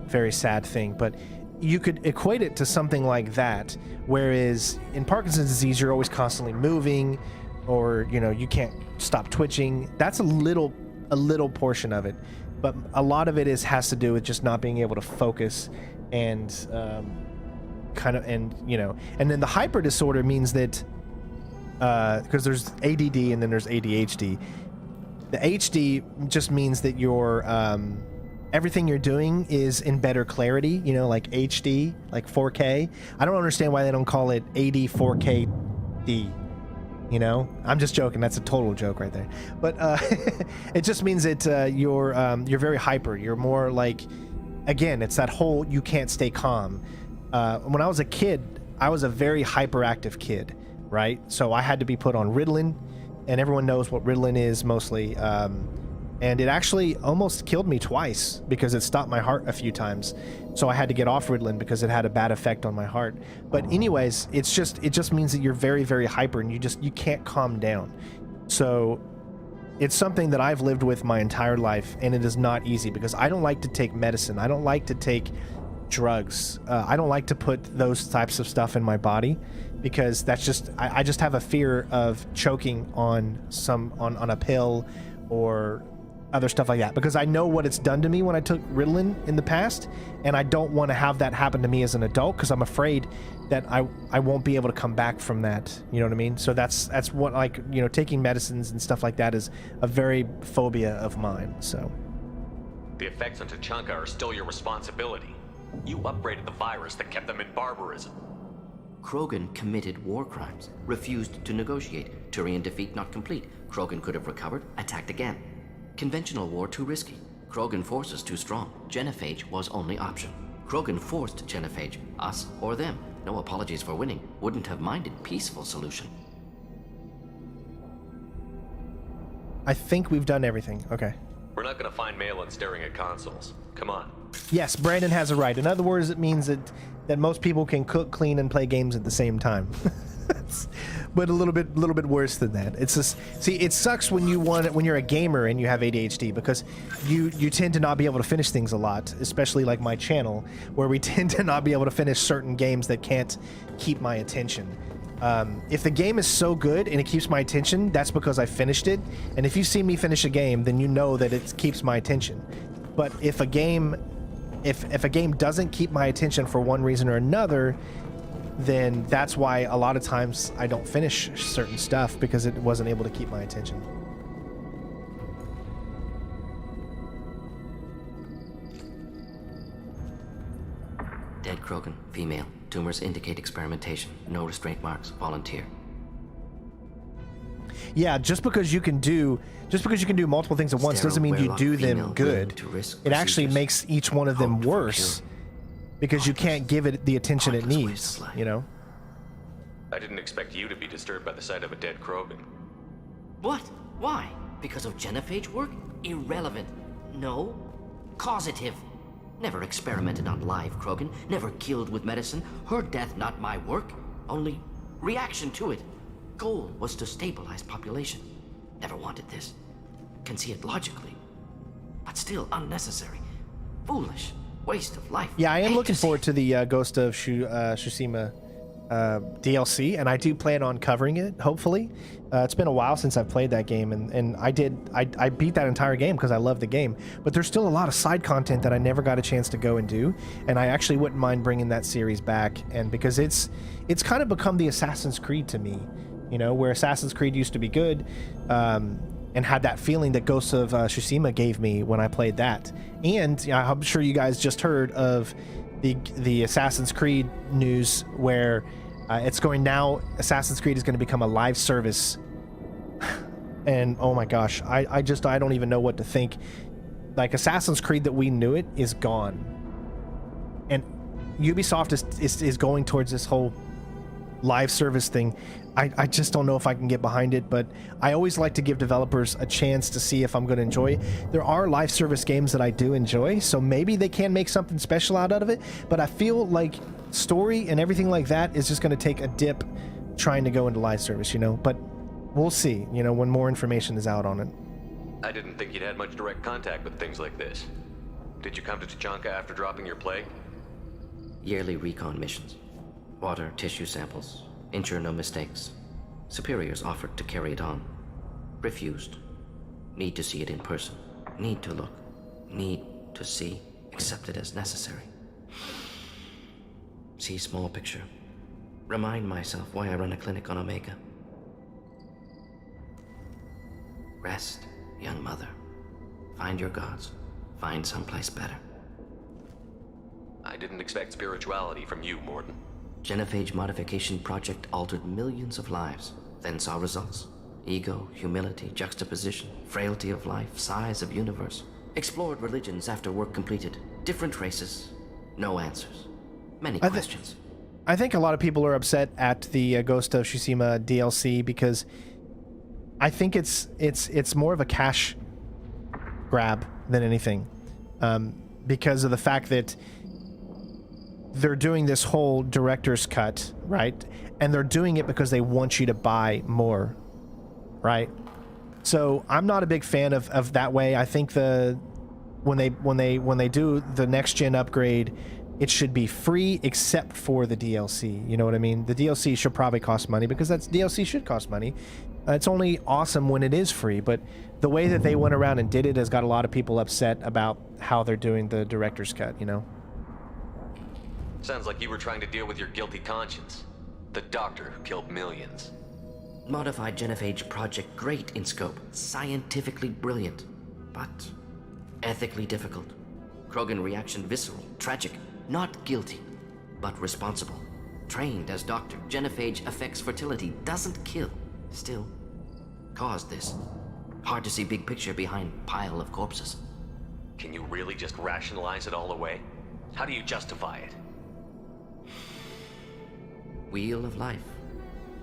very sad thing. But you could equate it to something like that. Whereas in Parkinson's disease, you're always constantly moving, or you can't stop twitching. That's a little portion of it. But a lot of it has to do with just not being able to focus and and then the hyper disorder means that because there's ADD and then there's ADHD. The HD just means that your everything you're doing is in better clarity, like HD, like 4K. I don't understand why they don't call it AD 4KD. I'm just joking. That's a total joke right there. But it just means that you're very hyper. You're more like, again, it's that whole you can't stay calm. When I was a kid, I was a very hyperactive kid, right? So I had to be put on Ritalin, and everyone knows what Ritalin is mostly. And it actually almost killed me twice because it stopped my heart a few times. So I had to get off Ritalin because it had a bad effect on my heart. But anyways, it just means that you're very, very hyper and you can't calm down. So it's something that I've lived with my entire life, and it is not easy because I don't like to take medicine. I don't like to take drugs. I don't like to put those types of stuff in my body because that's just, I just have a fear of choking on a pill or other stuff like that, because I know what it's done to me when I took Ritalin in the past, and I don't want to have that happen to me as an adult because I'm afraid that I won't be able to come back from that. You know what I mean? So that's what, like, taking medicines and stuff like that is a very phobia of mine. So the effects on Tuchanka are still your responsibility. You upgraded the virus that kept them in barbarism. Krogan committed war crimes, refused to negotiate. Turian defeat not complete. Krogan could have recovered, attacked again. Conventional war too risky. Krogan forces too strong. Genophage was only option. Krogan forced Genophage, us or them. No apologies for winning. Wouldn't have minded peaceful solution. I think we've done everything. Okay. We're not gonna find Maelon staring at consoles. Come on. Yes, Brandon has a right. In other words, it means that most people can cook, clean, and play games at the same time. But a little bit worse than that. It's just, see, it sucks when you're a gamer and you have ADHD, because you tend to not be able to finish things a lot, especially like my channel, where we tend to not be able to finish certain games that can't keep my attention. If the game is so good and it keeps my attention, that's because I finished it. And if you see me finish a game, then you know that it keeps my attention. But if a game doesn't keep my attention for one reason or another, then that's why a lot of times I don't finish certain stuff, because it wasn't able to keep my attention. Dead Krogan, female. Tumors indicate experimentation. No restraint marks. Volunteer. Yeah, just because you can do multiple things at once doesn't mean you do them good. It actually makes each one of them worse, because you can't give it the attention it needs, I didn't expect you to be disturbed by the sight of a dead Krogan. What? Why? Because of Genophage work? Irrelevant. No. Causative. Never experimented on live Krogan. Never killed with medicine. Her death not my work. Only reaction to it. Goal was to stabilize population. Never wanted this. Can see it logically. But still unnecessary. Foolish. Waste of life. Yeah, I am looking forward to the Ghost of Tsushima DLC, and I do plan on covering it, hopefully. It's been a while since I've played that game, and I beat that entire game because I love the game, but there's still a lot of side content that I never got a chance to go and do, and I actually wouldn't mind bringing that series back, and because it's kind of become the Assassin's Creed to me, where Assassin's Creed used to be good, and had that feeling that Ghost of Tsushima gave me when I played that. And I'm sure you guys just heard of the Assassin's Creed news, where it's going now. Assassin's Creed is going to become a live service, and oh my gosh, I don't even know what to think. Like, Assassin's Creed that we knew it is gone, and Ubisoft is going towards this whole live service thing. I just don't know if I can get behind it, but I always like to give developers a chance to see if I'm going to enjoy it. There are live service games that I do enjoy, so maybe they can make something special out of it, but I feel like story and everything like that is just going to take a dip trying to go into live service, but we'll see, when more information is out on it. I didn't think you'd had much direct contact with things like this. Did you come to Tuchanka after dropping your plague? Yearly recon missions. Water, tissue samples. Ensure no mistakes. Superiors offered to carry it on. Refused. Need to see it in person. Need to look. Need to see. Accepted as necessary. See small picture. Remind myself why I run a clinic on Omega. Rest, young mother. Find your gods. Find someplace better. I didn't expect spirituality from you, Morden. Genophage modification project altered millions of lives, then saw results. Ego, humility, juxtaposition, frailty of life, size of universe. Explored religions after work completed. Different races. No answers. Many questions. I think a lot of people are upset at the Ghost of Tsushima DLC because I think it's more of a cash grab than anything, because of the fact that they're doing this whole director's cut, right? And they're doing it because they want you to buy more, right? So I'm not a big fan of that way. I think when they do the next gen upgrade, it should be free except for the DLC. You know what I mean? The DLC should probably cost money because DLC should cost money. It's only awesome when it is free, but the way that they went around and did it has got a lot of people upset about how they're doing the director's cut, you know? Sounds like you were trying to deal with your guilty conscience. The doctor who killed millions. Modified genophage project great in scope, scientifically brilliant, but ethically difficult. Krogan reaction visceral, tragic, not guilty, but responsible. Trained as doctor, genophage affects fertility, doesn't kill, still caused this. Hard to see big picture behind pile of corpses. Can you really just rationalize it all away? How do you justify it? Wheel of life.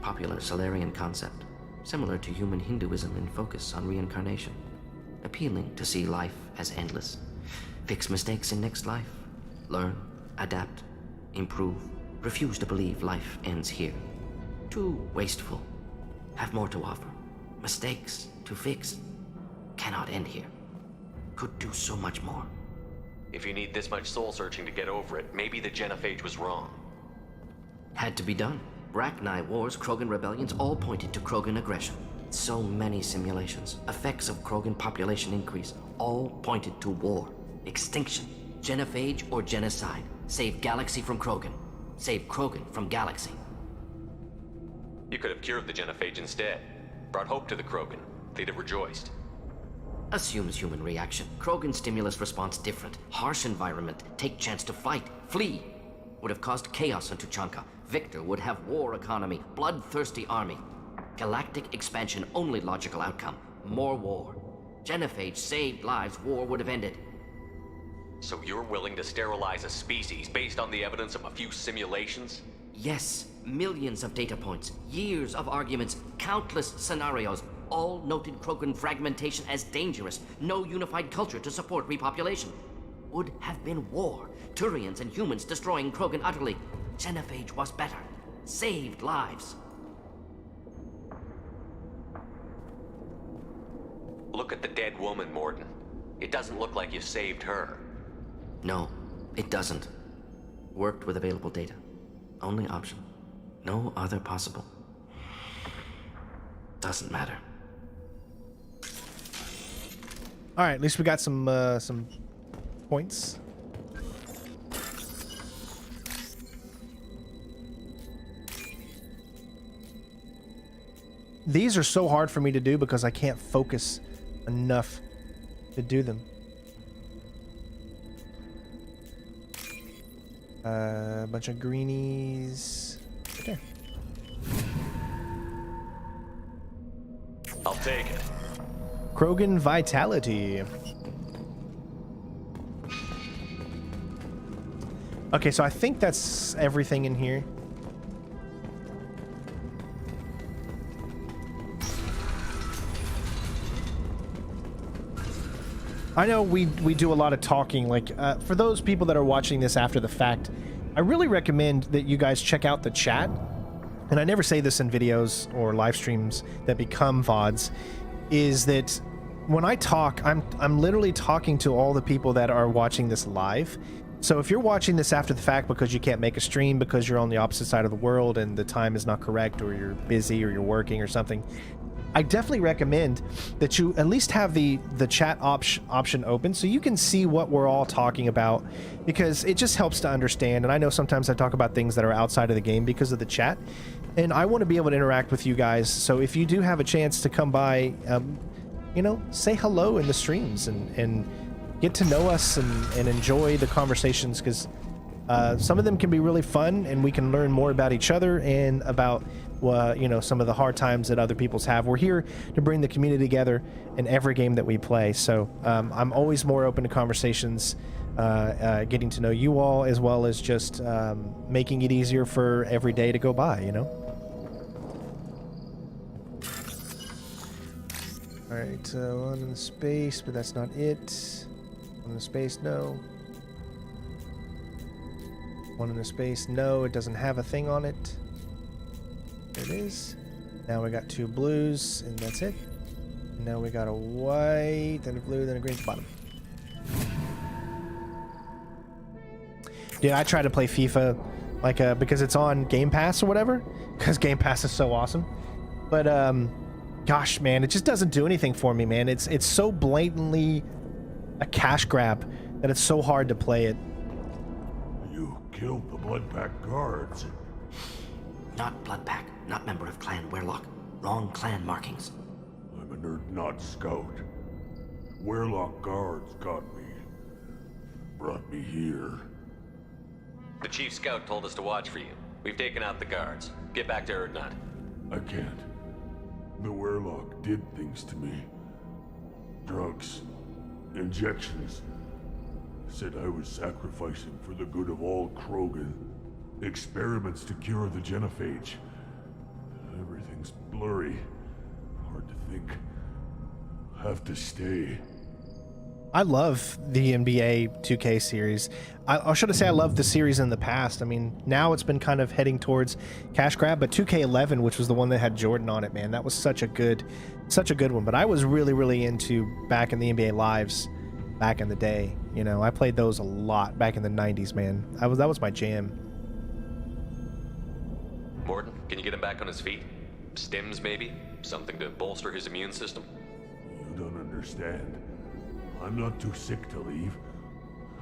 Popular Solarian concept. Similar to human Hinduism in focus on reincarnation. Appealing to see life as endless. Fix mistakes in next life. Learn, adapt, improve. Refuse to believe life ends here. Too wasteful. Have more to offer. Mistakes to fix. Cannot end here. Could do so much more. If you need this much soul searching to get over it, maybe the genophage was wrong. Had to be done. Rachni wars, Krogan rebellions, all pointed to Krogan aggression. So many simulations, effects of Krogan population increase, all pointed to war, extinction, genophage or genocide. Save galaxy from Krogan. Save Krogan from galaxy. You could have cured the genophage instead. Brought hope to the Krogan. They'd have rejoiced. Assumes human reaction. Krogan stimulus response different. Harsh environment. Take chance to fight. Flee. Would have caused chaos on Tuchanka. Victor would have war economy. Bloodthirsty army. Galactic expansion only logical outcome. More war. Genophage saved lives. War would have ended. So you're willing to sterilize a species based on the evidence of a few simulations? Yes. Millions of data points. Years of arguments. Countless scenarios. All noted Krogan fragmentation as dangerous. No unified culture to support repopulation. Would have been war. Turians and humans destroying Krogan utterly. Genophage was better. Saved lives. Look at the dead woman, Morden. It doesn't look like you saved her. No, it doesn't. Worked with available data. Only option. No other possible. Doesn't matter. All right, at least we got some points. These are so hard for me to do because I can't focus enough to do them. A bunch of greenies. Right there. I'll take it. Krogan Vitality. Okay, so I think that's everything in here. I know we do a lot of talking, like, for those people that are watching this after the fact, I really recommend that you guys check out the chat. And I never say this in videos or live streams that become VODs, is that when I talk, I'm literally talking to all the people that are watching this live. So if you're watching this after the fact because you can't make a stream because you're on the opposite side of the world and the time is not correct, or you're busy or you're working or something, I definitely recommend that you at least have the chat option open so you can see what we're all talking about, because it just helps to understand. And I know sometimes I talk about things that are outside of the game because of the chat, and I want to be able to interact with you guys. So if you do have a chance to come by, you know, say hello in the streams and get to know us and enjoy the conversations, because some of them can be really fun, and we can learn more about each other and about you know, some of the hard times that other people's have. We're here to bring the community together in every game that we play. So I'm always more open to conversations, getting to know you all, as well as just making it easier for every day to go by, you know? All right, one in the space, but that's not it. One in the space, no. One in the space, no, it doesn't have a thing on it. There it is. Now we got 2 blues, and that's it. And now we got a white, then a blue, then a green at the bottom. Yeah, I try to play FIFA, like, because it's on Game Pass or whatever, because Game Pass is so awesome. But, gosh, man, it just doesn't do anything for me, man. It's so blatantly a cash grab that it's so hard to play it. You killed the Bloodpack guards. Not Bloodpack, not member of Clan Werlock. Wrong clan markings. I'm a nerd, not scout. Werlock guards got me. Brought me here. The chief scout told us to watch for you. We've taken out the guards. Get back to Erdnot. I can't. The Werlock did things to me. Drugs. Injections. Said I was sacrificing for the good of all Krogan. Experiments to cure the genophage. Everything's blurry. Hard to think. Have to stay. I love the NBA 2K series. I should say I love the series in the past. I mean, now it's been kind of heading towards cash grab, but 2K11, which was the one that had Jordan on it, man, that was such a good one. But I was really into back in the NBA Lives back in the day. You know, I played those a lot back in the 90s, man. That was my jam. Morden, can you get him back on his feet? Stims, maybe? Something to bolster his immune system? You don't understand. I'm not too sick to leave.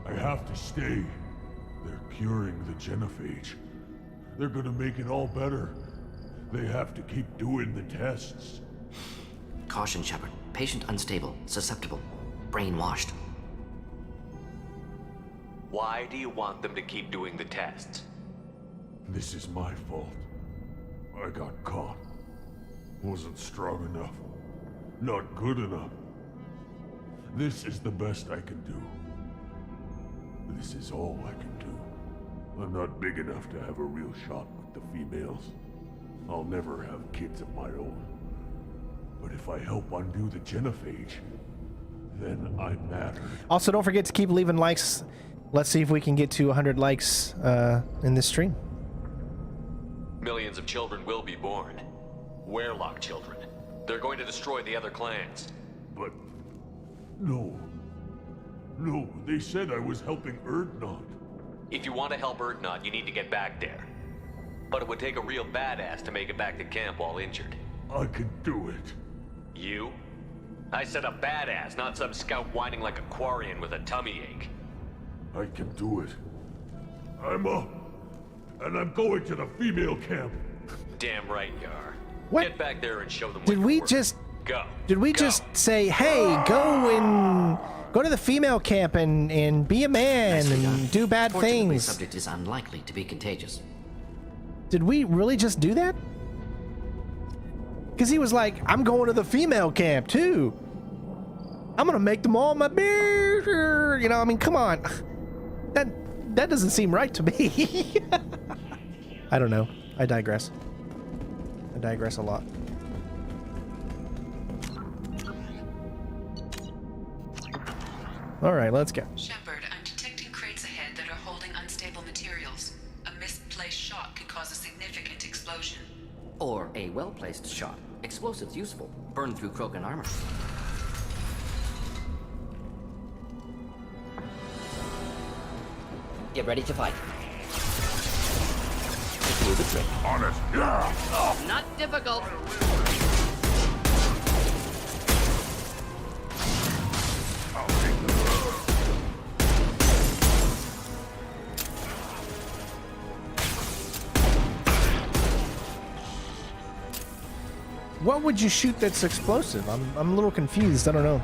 I have to stay. They're curing the genophage. They're gonna make it all better. They have to keep doing the tests. Caution, Shepard. Patient unstable, susceptible, brainwashed. Why do you want them to keep doing the tests? This is my fault. I got caught. Wasn't strong enough. Not good enough. This is the best I can do. This is all I can do. I'm not big enough to have a real shot with the females. I'll never have kids of my own. But if I help undo the genophage, then I matter. Also, don't forget to keep leaving likes. Let's see if we can get to 100 likes in this stream. Millions of children will be born. Werlock children. They're going to destroy the other clans. But... No. No, they said I was helping Erdnot. If you want to help Erdnot, you need to get back there. But it would take a real badass to make it back to camp all injured. I could do it. You? I said a badass, not some scout whining like a Quarian with a tummy ache. I can do it. I'm up. And I'm going to the female camp. Damn right you are. What? Get back there and show them Did what we you're worth. just... Go. Did we Go. just say, hey, go to the female camp and be a man and do bad Fortunately, the things? subject is unlikely to be contagious. Did we really just do that? Because he was like, I'm going to the female camp too. I'm gonna make them all my beer. You know, I mean, come on. That doesn't seem right to me. I don't know. I digress. I digress a lot. All right, let's go. Shepard, I'm detecting crates ahead that are holding unstable materials. A misplaced shot could cause a significant explosion. Or a well-placed shot. Explosives useful. Burn through Krogan armor. Get ready to fight. Do the trick. On it. Yeah. Not difficult. What would you shoot that's explosive? I'm a little confused. I don't know.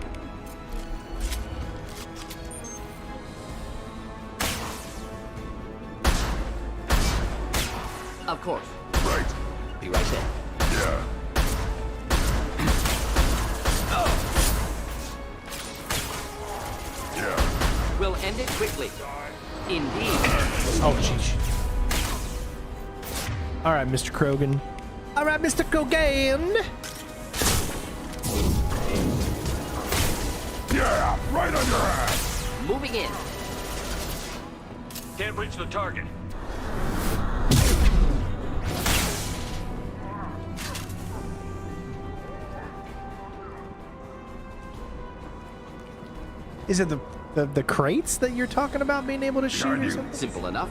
Of course. Right. Be right there. Yeah. Yeah. We'll end it quickly. Indeed. Oh, jeez. All right, Mr. Krogan. All right, Mr. Krogan. Yeah, right on your ass. Moving in. Can't reach the target. Is it the crates that you're talking about being able to shoot or something? Simple enough.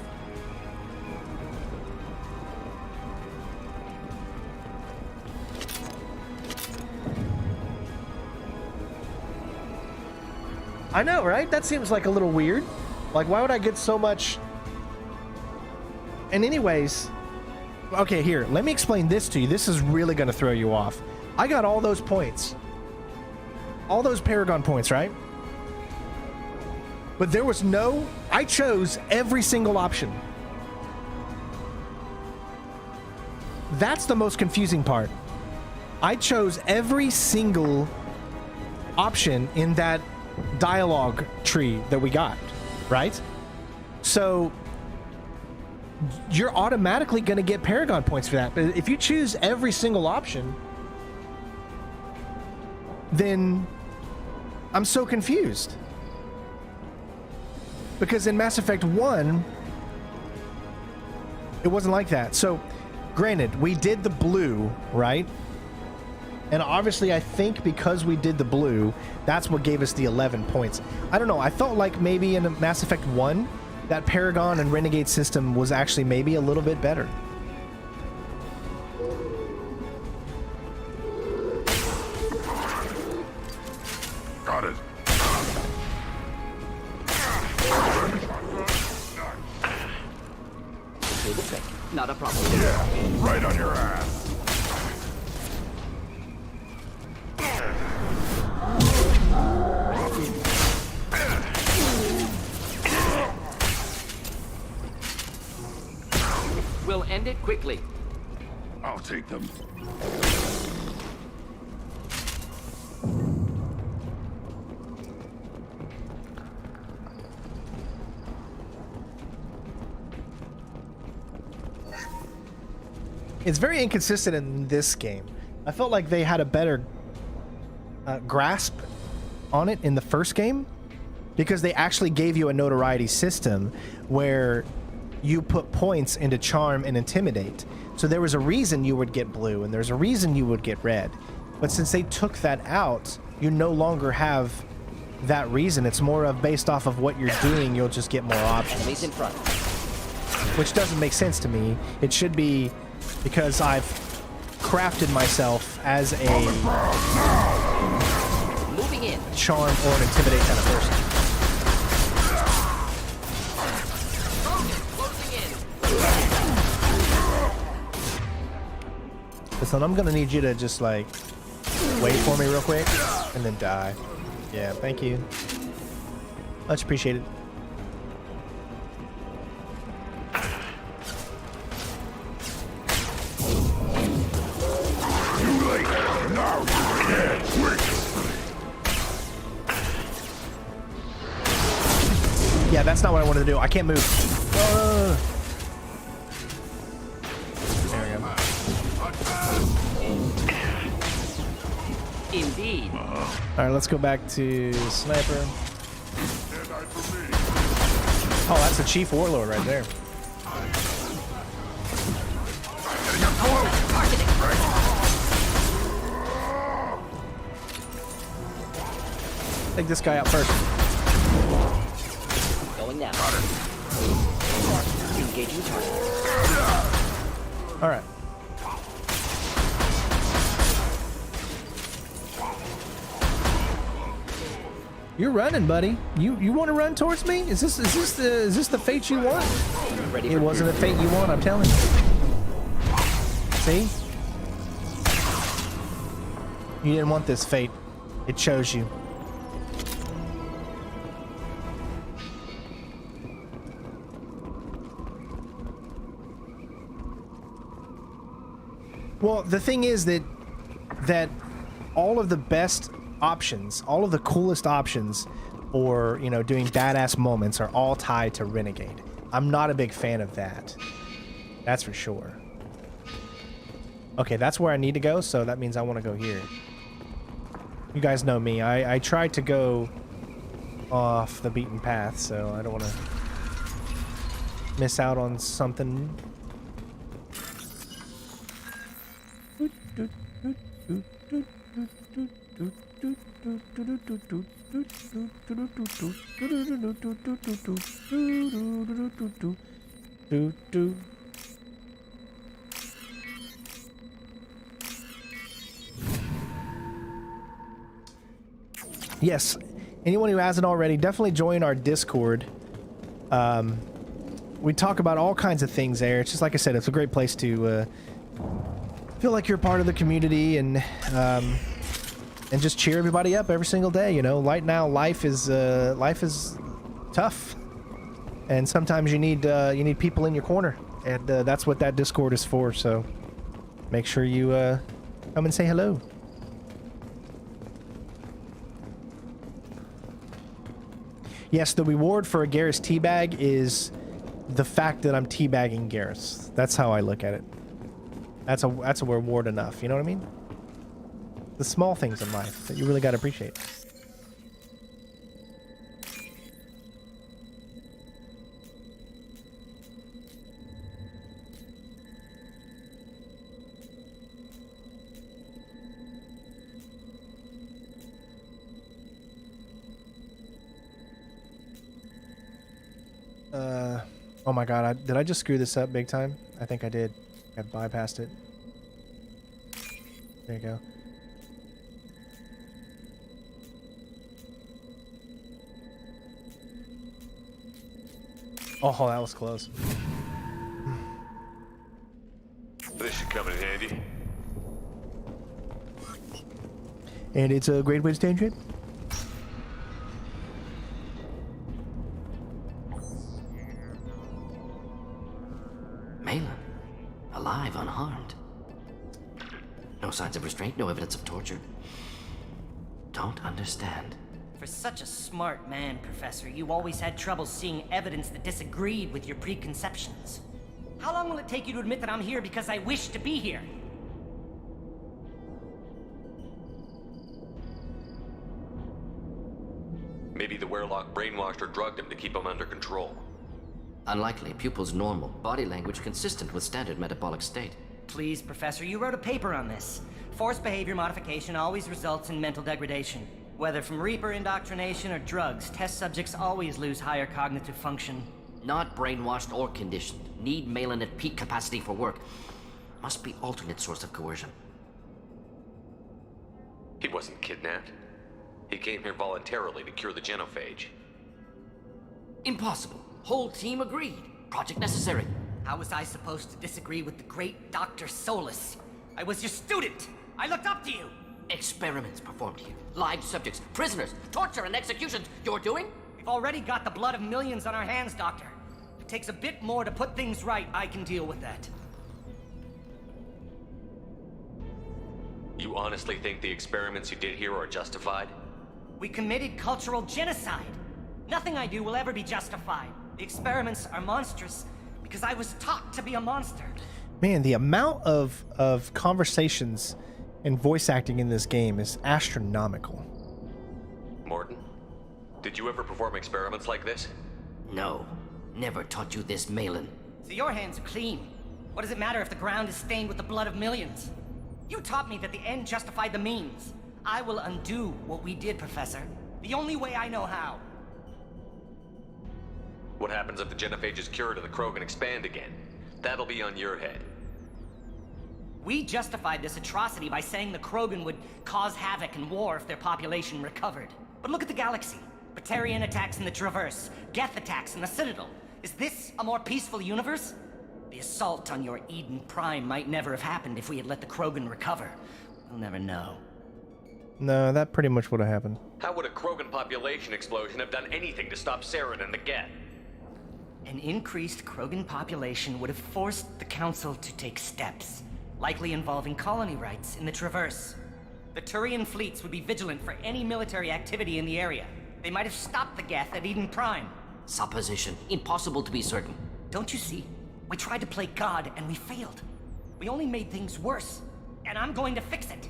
I know, right? That seems like a little weird. Like, why would I get so much? And anyways, okay, here, let me explain this to you. This is really going to throw you off. I got all those points. All those Paragon points, right? But there was no... I chose every single option. That's the most confusing part. I chose every single option in that dialogue tree that we got, right? So you're automatically going to get Paragon points for that. But if you choose every single option, then I'm so confused. Because in Mass Effect 1, it wasn't like that. So, granted, we did the blue, right? And obviously, I think because we did the blue, that's what gave us the 11 points. I don't know. I felt like maybe in Mass Effect 1, that Paragon and Renegade system was actually maybe a little bit better. Got it. Do the trick. Not a problem. Yeah, right on your ass. We'll end it quickly. I'll take them. It's very inconsistent in this game. I felt like they had a better grasp on it in the first game because they actually gave you a notoriety system where you put points into charm and intimidate. So there was a reason you would get blue and there's a reason you would get red. But since they took that out, you no longer have that reason. It's more of based off of what you're doing, you'll just get more options. Enemies in front. Which doesn't make sense to me. It should be because I've crafted myself as a Moving in. charm or an intimidate kind of person. Listen, I'm gonna need you to just like wait for me real quick and then die. Yeah, thank you. Much appreciated. Yeah, that's not what I wanted to do. I can't move. There we go. Indeed. All right, let's go back to sniper. Oh, that's the chief warlord right there. Take this guy out first. Going now. Engaging target. All right. You're running, buddy. You want to run towards me? Is this the fate you want? Ready It for wasn't the fate you want, I'm telling you. See? You didn't want this, fate. It chose you. Well, the thing is that all of the best options, all of the coolest options for, you know, doing badass moments are all tied to Renegade. I'm not a big fan of that. That's for sure. Okay, that's where I need to go, so that means I want to go here. You guys know me. I tried to go off the beaten path, so I don't want to miss out on something. Yes, anyone who hasn't already, definitely join our Discord. We talk about all kinds of things there. It's just like I said, it's a great place to feel like you're part of the community and just cheer everybody up every single day. You know, right now life is tough, and sometimes you need people in your corner, and that's what that Discord is for. So make sure you come and say hello. Yes, the reward for a Garrus teabag is the fact that I'm teabagging Garrus. That's how I look at it. That's a reward enough, you know what I mean? The small things in life that you really gotta appreciate. Oh my god, did I just screw this up big time? I think I did. I bypassed it. There you go. Oh, that was close. This should come in handy. And it's a great way to stay in shape. Maelon, alive, unharmed. No signs of restraint, no evidence of torture. Don't understand. For such a smart man, Professor, you always had trouble seeing evidence that disagreed with your preconceptions. How long will it take you to admit that I'm here because I wish to be here? Maybe the Werlock brainwashed or drugged him to keep him under control. Unlikely. Pupil's normal. Body language consistent with standard metabolic state. Please, Professor, you wrote a paper on this. Forced behavior modification always results in mental degradation. Whether from Reaper indoctrination or drugs, test subjects always lose higher cognitive function. Not brainwashed or conditioned. Need Maelon at peak capacity for work. Must be alternate source of coercion. He wasn't kidnapped. He came here voluntarily to cure the genophage. Impossible. Whole team agreed. Project necessary. How was I supposed to disagree with the great Dr. Solus? I was your student! I looked up to you! Experiments performed here. Live subjects, prisoners, torture and executions. You're doing? We've already got the blood of millions on our hands, Doctor. If it takes a bit more to put things right, I can deal with that. You honestly think the experiments you did here are justified? We committed cultural genocide. Nothing I do will ever be justified. The experiments are monstrous because I was taught to be a monster. Man, the amount of conversations and voice acting in this game is astronomical. Morton, did you ever perform experiments like this? No. Never taught you this, Maelon. So your hands are clean. What does it matter if the ground is stained with the blood of millions? You taught me that the end justified the means. I will undo what we did, Professor. The only way I know how. What happens if the genophage is cured and the Krogan expand again? That'll be on your head. We justified this atrocity by saying the Krogan would cause havoc and war if their population recovered. But look at the galaxy. Batarian attacks in the Traverse, Geth attacks in the Citadel. Is this a more peaceful universe? The assault on your Eden Prime might never have happened if we had let the Krogan recover. We'll never know. No, that pretty much would have happened. How would a Krogan population explosion have done anything to stop Saren and the Geth? An increased Krogan population would have forced the Council to take steps, likely involving colony rights in the Traverse. The Turian fleets would be vigilant for any military activity in the area. They might have stopped the Geth at Eden Prime. Supposition. Impossible to be certain. Don't you see? We tried to play God and we failed. We only made things worse, and I'm going to fix it.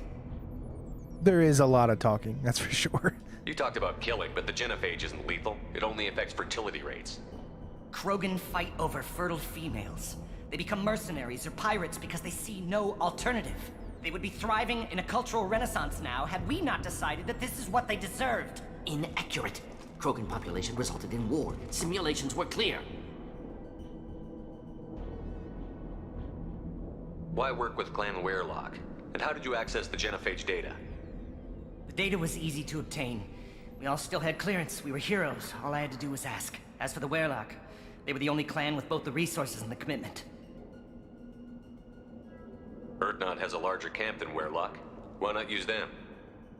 There is a lot of talking, that's for sure. You talked about killing, but the genophage isn't lethal. It only affects fertility rates. Krogan fight over fertile females. They become mercenaries or pirates because they see no alternative. They would be thriving in a cultural renaissance now had we not decided that this is what they deserved. Inaccurate. Krogan population resulted in war. Simulations were clear. Why work with Clan Werlock? And how did you access the genophage data? The data was easy to obtain. We all still had clearance. We were heroes. All I had to do was ask. As for the Werlock, they were the only clan with both the resources and the commitment. Urdnot has a larger camp than Werlock. Why not use them?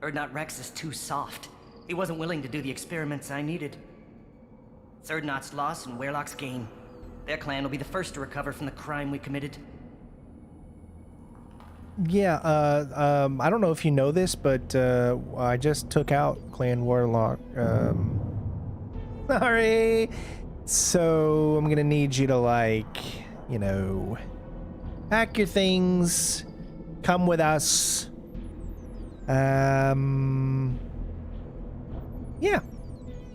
Urdnot Rex is too soft. He wasn't willing to do the experiments I needed. It's Urdnot's loss and Werlock's gain. Their clan will be the first to recover from the crime we committed. Yeah, I don't know if you know this, but I just took out Clan Werlock. Sorry. So I'm gonna need you to, like, you know, pack your things, come with us. Yeah.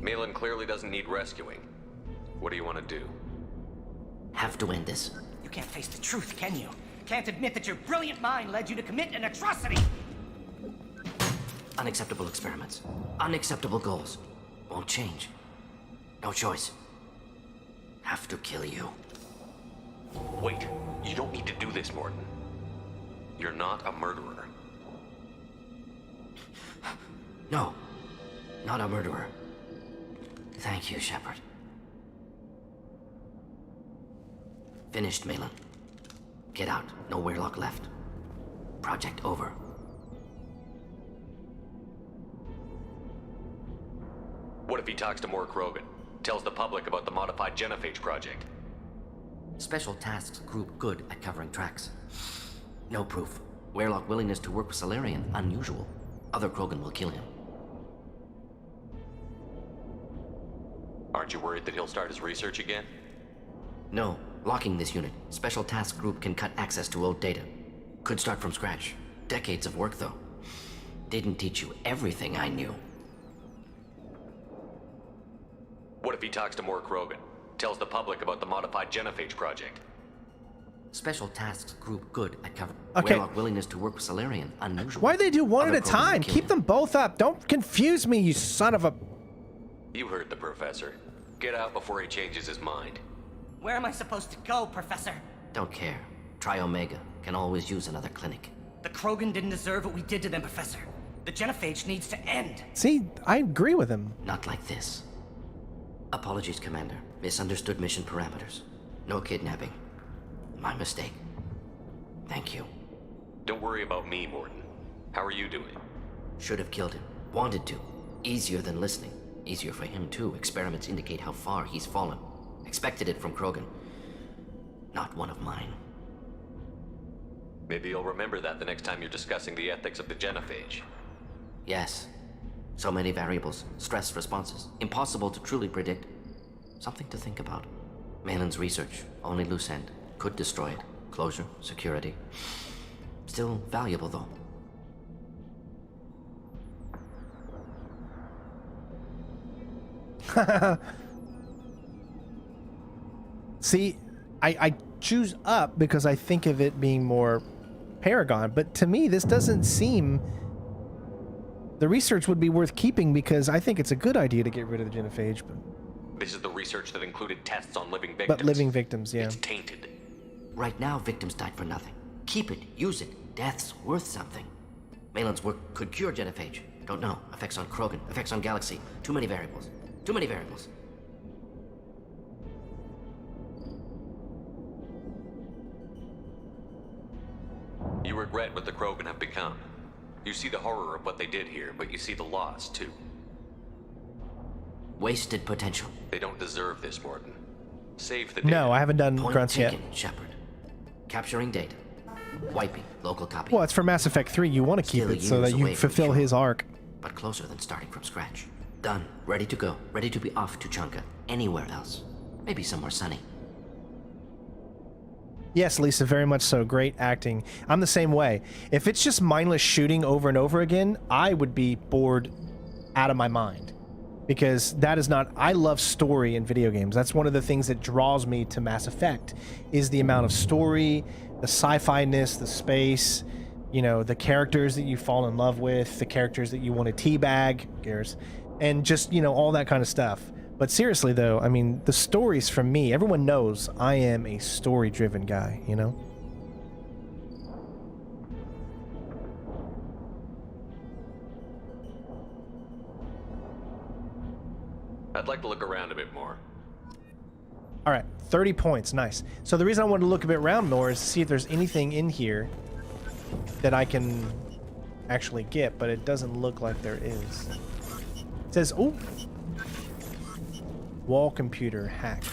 Maelon clearly doesn't need rescuing. What do you want to do? Have to end this. You can't face the truth, can you? Can't admit that your brilliant mind led you to commit an atrocity! Unacceptable experiments. Unacceptable goals. Won't change. No choice. Have to kill you. Wait, you don't need to do this, Morton. You're not a murderer. No. Not a murderer. Thank you, Shepard. Finished, Maelon. Get out. No Werlock left. Project over. What if he talks to more Krogan? Tells the public about the modified genophage project? Special Tasks Group good at covering tracks. No proof. Werlock willingness to work with Salarian unusual. Other Krogan will kill him. Aren't you worried that he'll start his research again? No. Locking this unit. Special Task Group can cut access to old data. Could start from scratch. Decades of work, though. Didn't teach you everything I knew. What if he talks to more Krogan? Tells the public about the modified genophage project? Special Tasks Group good at cover. Okay. Werlock willingness to work with Salarian unusual. Why they do one Other at a Krogan time? will kill Keep him. them both up. Don't confuse me, you son of a... You heard the professor. Get out before he changes his mind. Where am I supposed to go, Professor? Don't care. Try Omega. Can always use another clinic. The Krogan didn't deserve what we did to them, Professor. The genophage needs to end. See, I agree with him. Not like this. Apologies, Commander. Misunderstood mission parameters. No kidnapping. My mistake. Thank you. Don't worry about me, Morton. How are you doing? Should have killed him. Wanted to. Easier than listening. Easier for him, too. Experiments indicate how far he's fallen. Expected it from Krogan. Not one of mine. Maybe you'll remember that the next time you're discussing the ethics of the genophage. Yes. So many variables. Stress responses. Impossible to truly predict. Something to think about. Maelon's research. Only loose end. Could destroy it. Closure. Security. Still valuable, though. See, I choose up because I think of it being more Paragon, but to me this doesn't seem... The research would be worth keeping because I think it's a good idea to get rid of the genophage, but... This is the research that included tests on living victims. But living victims, yeah. It's tainted. Right now, victims died for nothing. Keep it. Use it. Death's worth something. Maelon's work could cure genophage. Don't know. Effects on Krogan. Effects on Galaxy. Too many variables. Too many variables. You regret what the Krogan have become. You see the horror of what they did here, but you see the loss, too. Wasted potential. They don't deserve this, Morden. Save the data. No, I haven't done Point grunts yet. taken, Shepard. Capturing data. Wiping local copy. Well, it's for Mass Effect 3. You want to keep Still it so that years you away from fulfill shore, his arc. but closer than starting from scratch. Done. Ready to go. Ready to be off Tuchanka. Anywhere else. Maybe somewhere sunny. Yes, Lisa, very much so. Great acting. I'm the same way. If it's just mindless shooting over and over again, I would be bored out of my mind. Because that is not... I love story in video games. That's one of the things that draws me to Mass Effect, is the amount of story, the sci-fi-ness, the space, you know, the characters that you fall in love with, the characters that you want to teabag, Garrus, and just, you know, all that kind of stuff. But seriously, though, I mean, the stories from me, everyone knows I am a story-driven guy, you know? I'd like to look around a bit more. All right, 30 points, nice. So the reason I wanted to look a bit around more is to see if there's anything in here that I can actually get, but it doesn't look like there is. It says, oh, wall computer hack.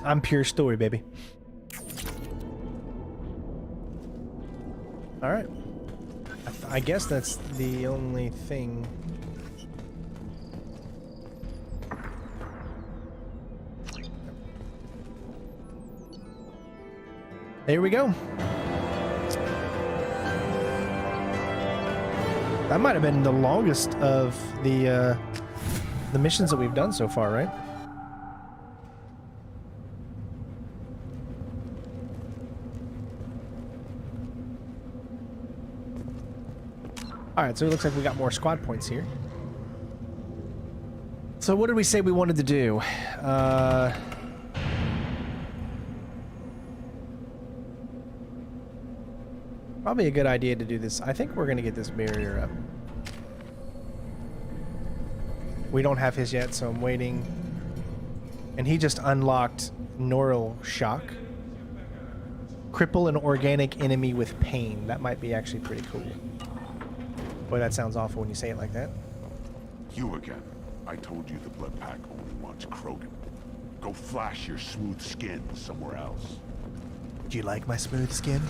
I'm pure story, baby. All right. I guess that's the only thing. There we go. That might have been the longest of the missions that we've done so far, right? Alright, so it looks like we got more squad points here. So what did we say we wanted to do? Probably a good idea to do this. I think we're going to get this barrier up. We don't have his yet, so I'm waiting. And he just unlocked Neural Shock. Cripple an organic enemy with pain. That might be actually pretty cool. Boy, that sounds awful when you say it like that. You again. I told you the Blood Pack only wants Krogan. Go flash your smooth skin somewhere else. Do you like my smooth skin?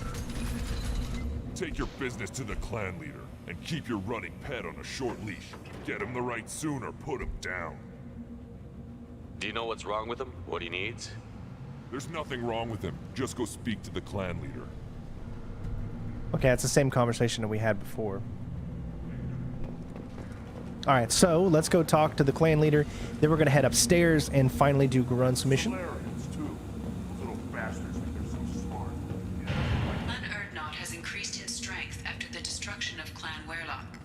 Take your business to the clan leader, and keep your running pet on a short leash. Get him the right soon or put him down. Do you know what's wrong with him? What he needs? There's nothing wrong with him. Just go speak to the clan leader. Okay, it's the same conversation that we had before. Alright, so let's go talk to the clan leader. Then we're going to head upstairs and finally do Grunt's mission. Solarians, too. Those little bastards think they're so smart. Clan Urdnot has increased in strength after the destruction of Clan Werlock.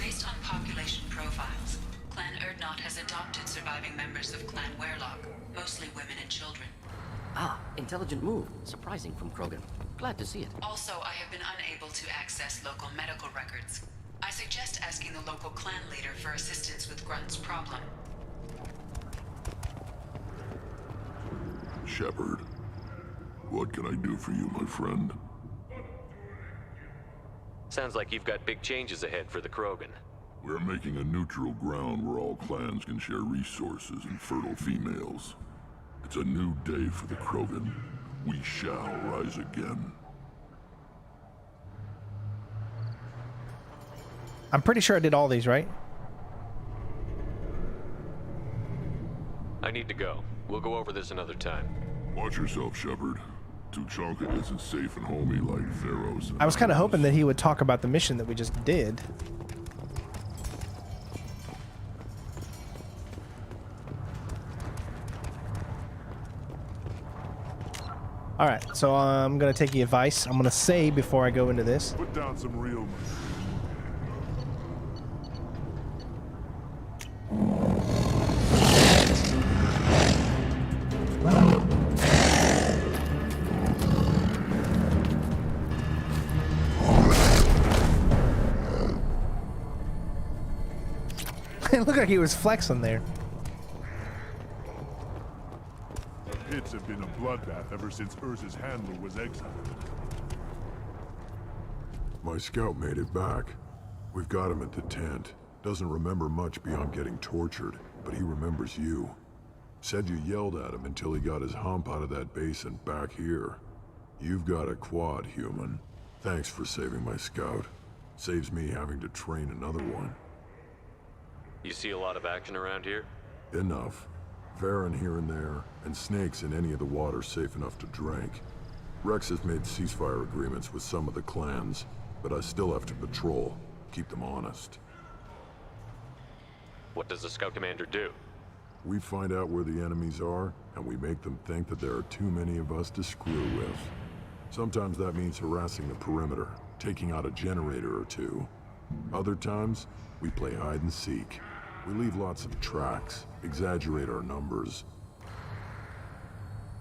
Based on population profiles, Clan Urdnot has adopted surviving members of Clan Werlock, mostly women and children. Ah, intelligent move. Surprising from Krogan. Glad to see it. Also, I have been unable to access local medical records. I suggest asking the local clan leader for assistance with Grunt's problem. Shepard, what can I do for you, my friend? Sounds like you've got big changes ahead for the Krogan. We're making a neutral ground where all clans can share resources and fertile females. It's a new day for the Krogan. We shall rise again. I'm pretty sure I did all these, right? I need to go. We'll go over this another time. Watch yourself, Shepard. Tuchanka isn't safe and homey like Pharaoh's. I was kind of hoping that he would talk about the mission that we just did. Alright, so I'm going to take the advice. I'm going to say before I go into this. Put down some real money. It looked like he was flexing there. The pits have been a bloodbath ever since Urza's handler was exiled. My scout made it back. We've got him at the tent. Doesn't remember much beyond getting tortured, but he remembers you. Said you yelled at him until he got his hump out of that basin back here. You've got a quad, human. Thanks for saving my scout. Saves me having to train another one. You see a lot of action around here? Enough. Varan here and there, and snakes in any of the water safe enough to drink. Rex has made ceasefire agreements with some of the clans, but I still have to patrol, keep them honest. What does the scout commander do? We find out where the enemies are, and we make them think that there are too many of us to screw with. Sometimes that means harassing the perimeter, taking out a generator or two. Other times, we play hide and seek. We leave lots of tracks, exaggerate our numbers.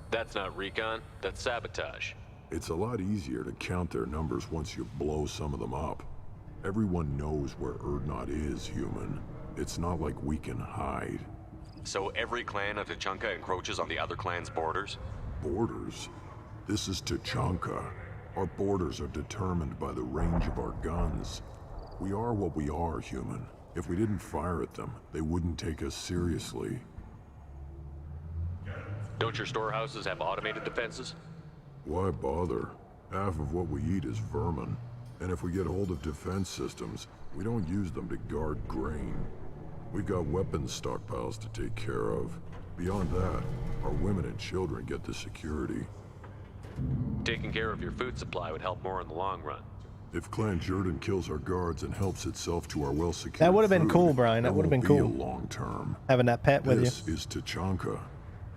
That's not recon, that's sabotage. It's a lot easier to count their numbers once you blow some of them up. Everyone knows where Urdnot is, human. It's not like we can hide. So every clan of Tuchanka encroaches on the other clan's borders? Borders? This is Tuchanka. Our borders are determined by the range of our guns. We are what we are, human. If we didn't fire at them, they wouldn't take us seriously. Don't your storehouses have automated defenses? Why bother? Half of what we eat is vermin. And if we get hold of defense systems, we don't use them to guard grain. We've got weapons stockpiles to take care of. Beyond that, our women and children get the security. Taking care of your food supply would help more in the long run. If Clan Jordan kills our guards and helps itself to our well-secured That would have been food, cool, Brian. That would have been cool. Long term. Having that pet with you. This is Tuchanka.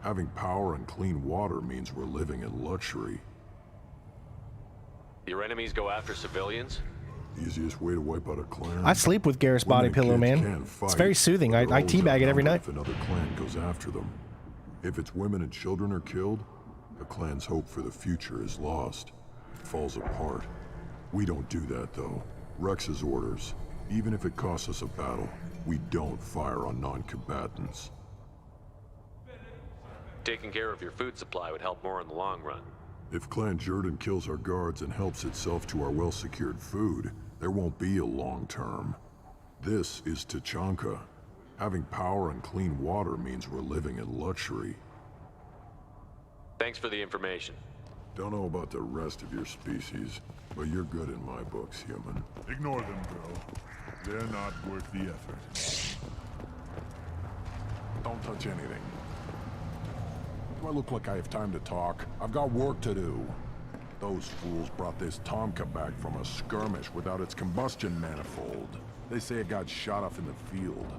Having power and clean water means we're living in luxury. Your enemies go after civilians? Easiest way to wipe out a clan. I sleep with Garrus' body pillow, man. It's very soothing. I teabag it every night. If another clan goes after them. If its women and children are killed, the clan's hope for the future is lost. It falls apart. We don't do that, though. Rex's orders. Even if it costs us a battle, we don't fire on non-combatants. Taking care of your food supply would help more in the long run. If Clan Jordan kills our guards and helps itself to our well-secured food, there won't be a long term. This is Tuchanka. Having power and clean water means we're living in luxury. Thanks for the information. Don't know about the rest of your species, but you're good in my books, human. Ignore them, bro. They're not worth the effort. Don't touch anything. Do I look like I have time to talk? I've got work to do. Those fools brought this Tomka back from a skirmish without its combustion manifold. They say it got shot off in the field.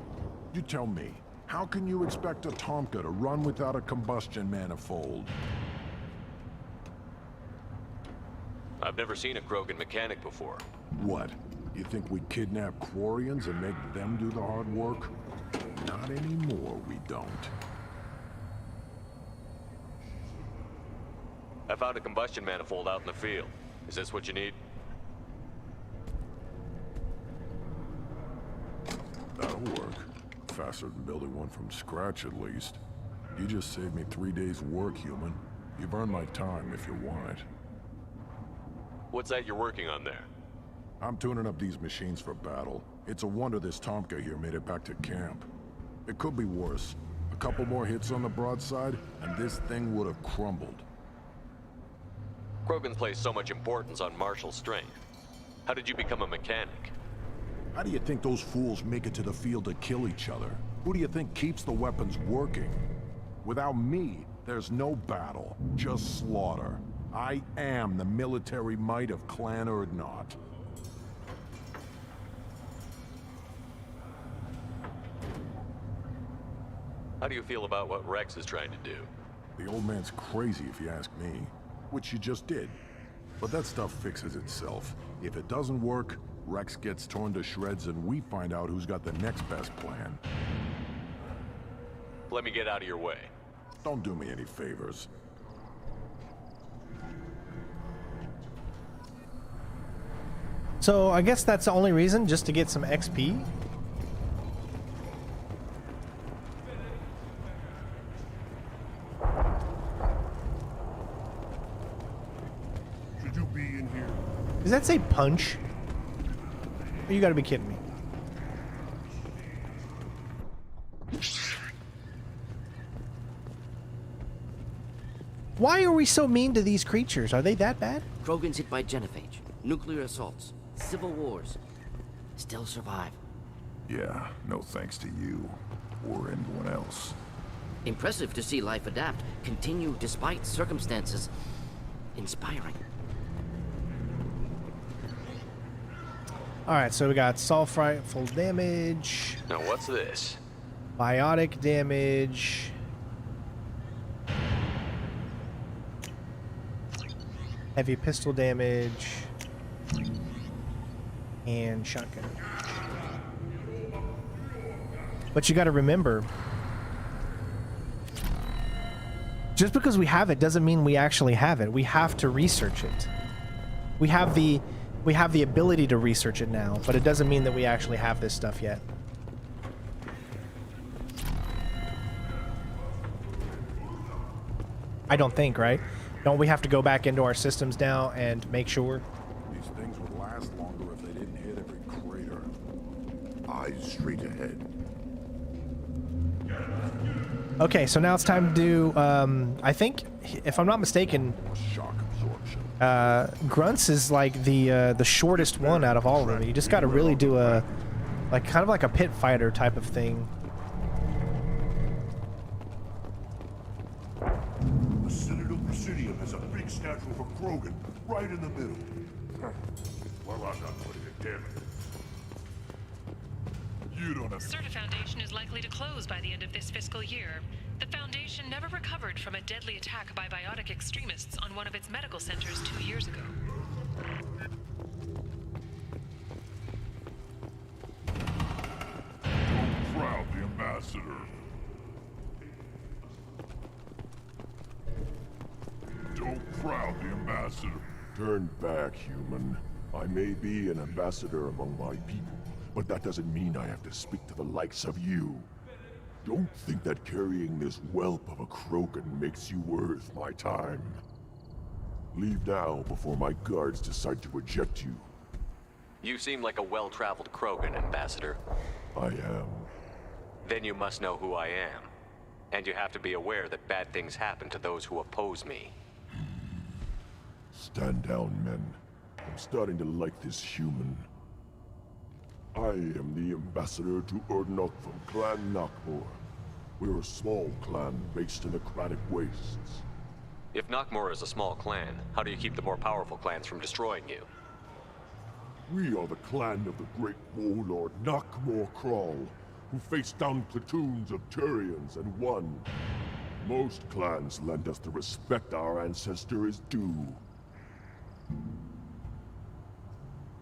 You tell me, how can you expect a Tomka to run without a combustion manifold? I've never seen a Krogan mechanic before. What? You think we kidnap Quarians and make them do the hard work? Not anymore, we don't. I found a combustion manifold out in the field. Is this what you need? That'll work. Faster than building one from scratch, at least. You just saved me 3 days' work, human. You've earned my time if you want it. What's that you're working on there? I'm tuning up these machines for battle. It's a wonder this Tomka here made it back to camp. It could be worse. A couple more hits on the broadside, and this thing would have crumbled. Krogans place so much importance on martial strength. How did you become a mechanic? How do you think those fools make it to the field to kill each other? Who do you think keeps the weapons working? Without me, there's no battle, just slaughter. I am the military might of Clan Urdnot. How do you feel about what Rex is trying to do? The old man's crazy if you ask me. Which you just did. But that stuff fixes itself. If it doesn't work, Rex gets torn to shreds and we find out who's got the next best plan. Let me get out of your way. Don't do me any favors. So I guess that's the only reason, just to get some XP. Does that say punch? You gotta be kidding me. Why are we so mean to these creatures? Are they that bad? Krogans hit by genophage, nuclear assaults, civil wars. Still survive. Yeah, no thanks to you. Or anyone else. Impressive to see life adapt, continue despite circumstances. Inspiring. Alright, so we got sulfite full damage. Now what's this? Biotic damage. Heavy pistol damage. And shotgun. But you gotta remember, just because we have it doesn't mean we actually have it. We have to research it. We have the ability to research it now, but it doesn't mean that we actually have this stuff yet. I don't think, right? Don't we have to go back into our systems now and make sure? These things would last longer if they didn't hit every crater. Eyes straight ahead. Okay, so now it's time to do, I think, if I'm not mistaken, Shock absorption. Grunts is like the shortest one out of all of them. You just got to really do a, like, kind of like a pit fighter type of thing. The Citadel Presidium has a big statue of a Krogan right in the middle. Well, I'm not putting it down. You don't have... Certa Foundation is likely to close by the end of this fiscal year. The Foundation never recovered from a deadly attack by biotic extremists on one of its medical centers 2 years ago. Don't crowd the ambassador. Don't crowd the ambassador. Turn back, human. I may be an ambassador among my people, but that doesn't mean I have to speak to the likes of you. Don't think that carrying this whelp of a Krogan makes you worth my time. Leave now before my guards decide to eject you. You seem like a well-traveled Krogan, Ambassador. I am. Then you must know who I am. And you have to be aware that bad things happen to those who oppose me. Stand down, men. I'm starting to like this human. I am the ambassador to Urdnot from Clan Nakmor. We're a small clan based in the Kratic Wastes. If Nakmor is a small clan, how do you keep the more powerful clans from destroying you? We are the clan of the great warlord Nakmor Krall, who faced down platoons of Turians and won. Most clans lend us the respect our ancestor is due.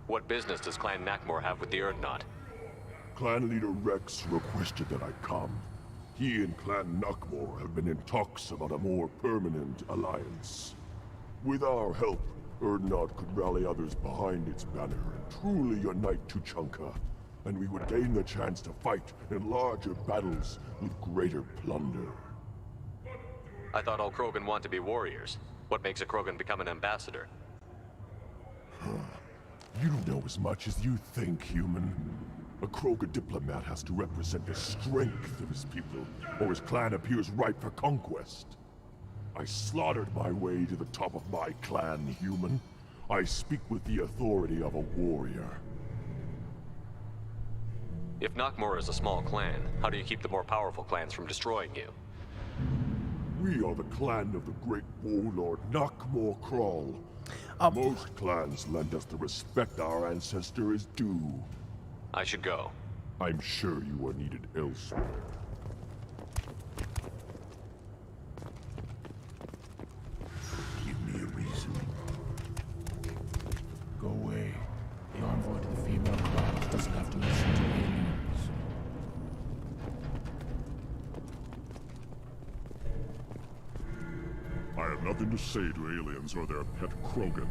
What business does Clan Nakmor have with the Urdnot? Clan leader Rex requested that I come. He and Clan Nakmor have been in talks about a more permanent alliance. With our help, Urdnot could rally others behind its banner and truly unite Tuchanka, and we would gain the chance to fight in larger battles with greater plunder. I thought all Krogan want to be warriors. What makes a Krogan become an ambassador? You don't know as much as you think, human. A Krogan diplomat has to represent the strength of his people, or his clan appears ripe for conquest. I slaughtered my way to the top of my clan, human. I speak with the authority of a warrior. If Nakmor is a small clan, how do you keep the more powerful clans from destroying you? We are the clan of the great warlord Nakmor Krall. Most clans lend us the respect our ancestor is due. I should go. I'm sure you are needed elsewhere. Give me a reason. Go away. The envoy to the female clans doesn't have to listen to aliens. I have nothing to say to aliens or their pet Krogan.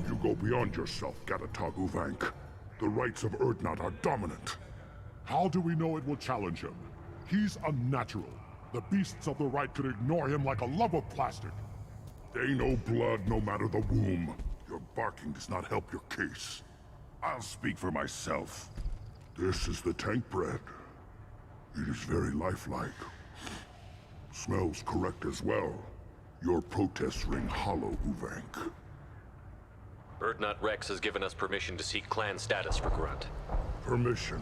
You go beyond yourself, Gatatagu Vank. The rights of Urdnot are dominant. How do we know it will challenge him? He's unnatural. The beasts of the right could ignore him like a lump of plastic. They know blood no matter the womb. Your barking does not help your case. I'll speak for myself. This is the tank bread. It is very lifelike. Smells correct as well. Your protests ring hollow, Uvank. Urdnot Rex has given us permission to seek clan status for Grunt. Permission.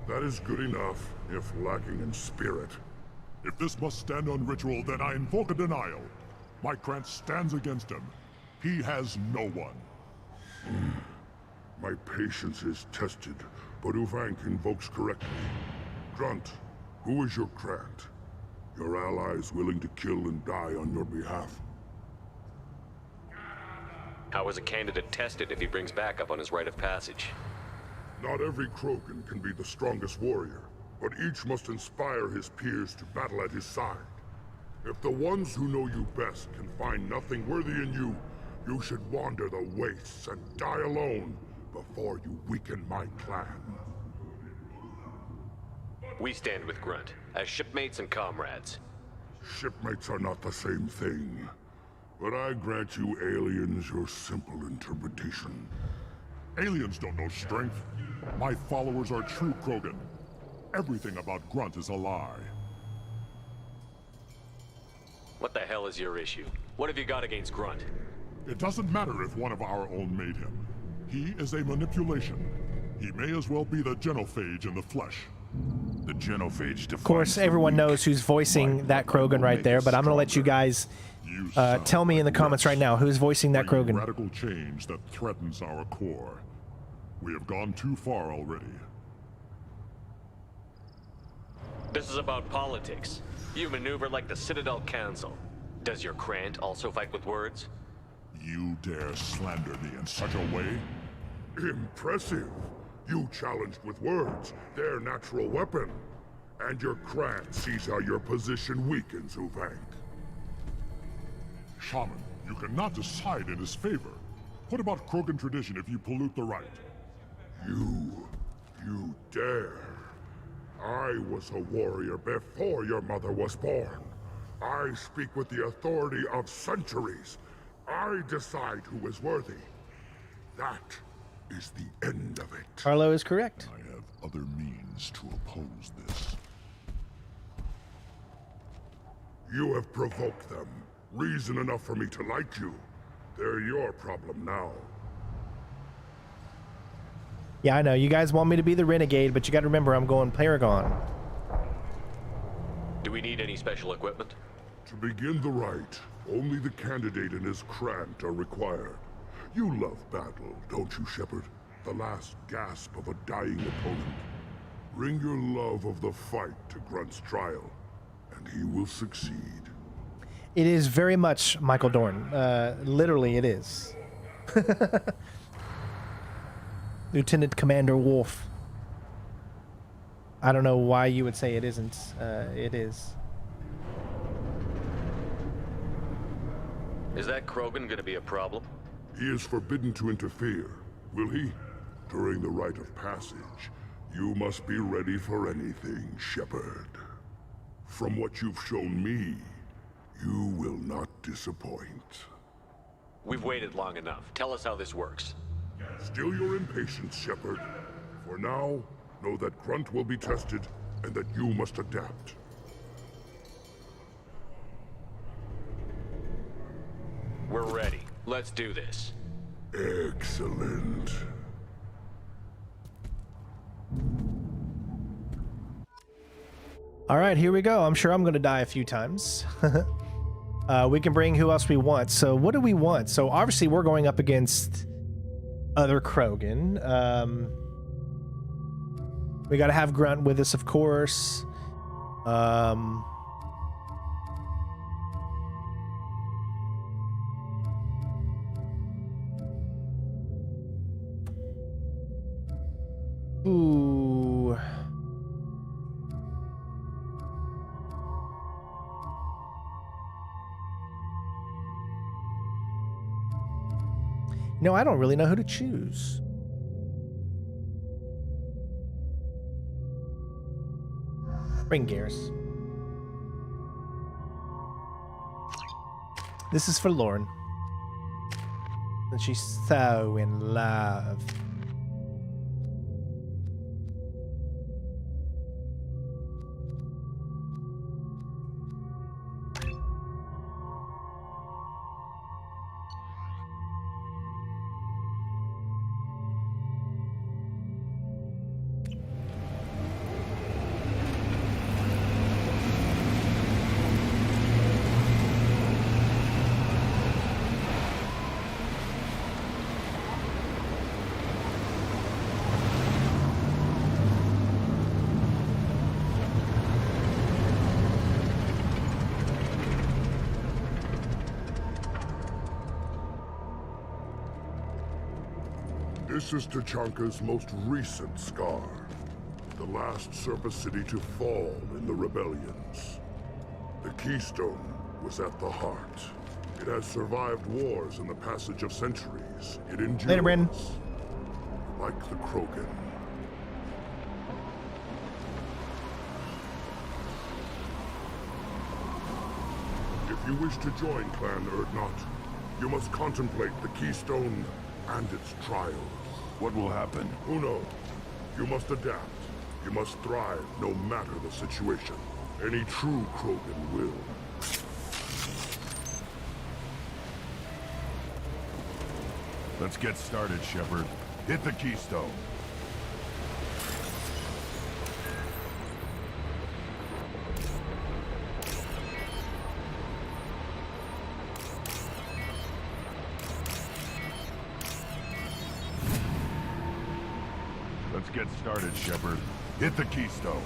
That is good enough, if lacking in spirit. If this must stand on ritual, then I invoke a denial. My Grant stands against him. He has no one. My patience is tested, but Uvank invokes correctly. Grunt, who is your Grant? Your allies willing to kill and die on your behalf? How is a candidate tested if he brings backup on his rite of passage? Not every Krogan can be the strongest warrior, but each must inspire his peers to battle at his side. If the ones who know you best can find nothing worthy in you, you should wander the wastes and die alone before you weaken my clan. We stand with Grunt, as shipmates and comrades. Shipmates are not the same thing. But I grant you aliens your simple interpretation. Aliens don't know strength. My followers are true Krogan. Everything about Grunt is a lie. What the hell is your issue? What have you got against Grunt? It doesn't matter if one of our own made him. He is a manipulation. He may as well be the genophage in the flesh. The genophage defines Of course, everyone knows who's voicing that Krogan right there, but I'm gonna let you guys tell me in the comments right now who's voicing that Krogan. Radical change that threatens our core. We have gone too far already. This is about politics. You maneuver like the Citadel Council. Does your Krant also fight with words? You dare slander me in such a way? Impressive. You challenged with words, their natural weapon. And your Krant sees how your position weakens, Uvank. Shaman, you cannot decide in his favor. What about Krogan tradition if you pollute the rite? You dare. I was a warrior before your mother was born. I speak with the authority of centuries. I decide who is worthy. That is the end of it. Carlo is correct. I have other means to oppose this. You have provoked them. Reason enough for me to like you. They're your problem now. Yeah, I know. You guys want me to be the renegade, but you gotta remember I'm going Paragon. Do we need any special equipment? To begin the rite, only the candidate and his Krant are required. You love battle, don't you, Shepard? The last gasp of a dying opponent. Bring your love of the fight to Grunt's trial, and he will succeed. It is very much Michael Dorn. Literally, it is. Lieutenant Commander Wolf. I don't know why you would say it isn't. It is. Is that Krogan gonna be a problem? He is forbidden to interfere, will he? During the rite of passage, you must be ready for anything, Shepard. From what you've shown me, you will not disappoint. We've waited long enough. Tell us how this works. Still your impatience, Shepard. For now, know that Grunt will be tested, and that you must adapt. We're ready. Let's do this. Excellent. All right, here we go. I'm sure I'm going to die a few times. We can bring who else we want. So what do we want? So obviously we're going up against other Krogan. We got to have Grunt with us, of course. Ooh. No, I don't really know who to choose. Bring Garrus. This is for Lauren. And she's so in love. This is Tuchanka's most recent scar. The last surface city to fall in the rebellions. The Keystone was at the heart. It has survived wars and the passage of centuries. It endures. Later, Brandon. Like the Krogan. If you wish to join Clan Urdnot, you must contemplate the Keystone and its trials. What will happen? Who knows? You must adapt. You must thrive no matter the situation. Any true Krogan will. Let's get started, Shepard. Hit the Keystone. Let's get started, Shepard. Hit the Keystone.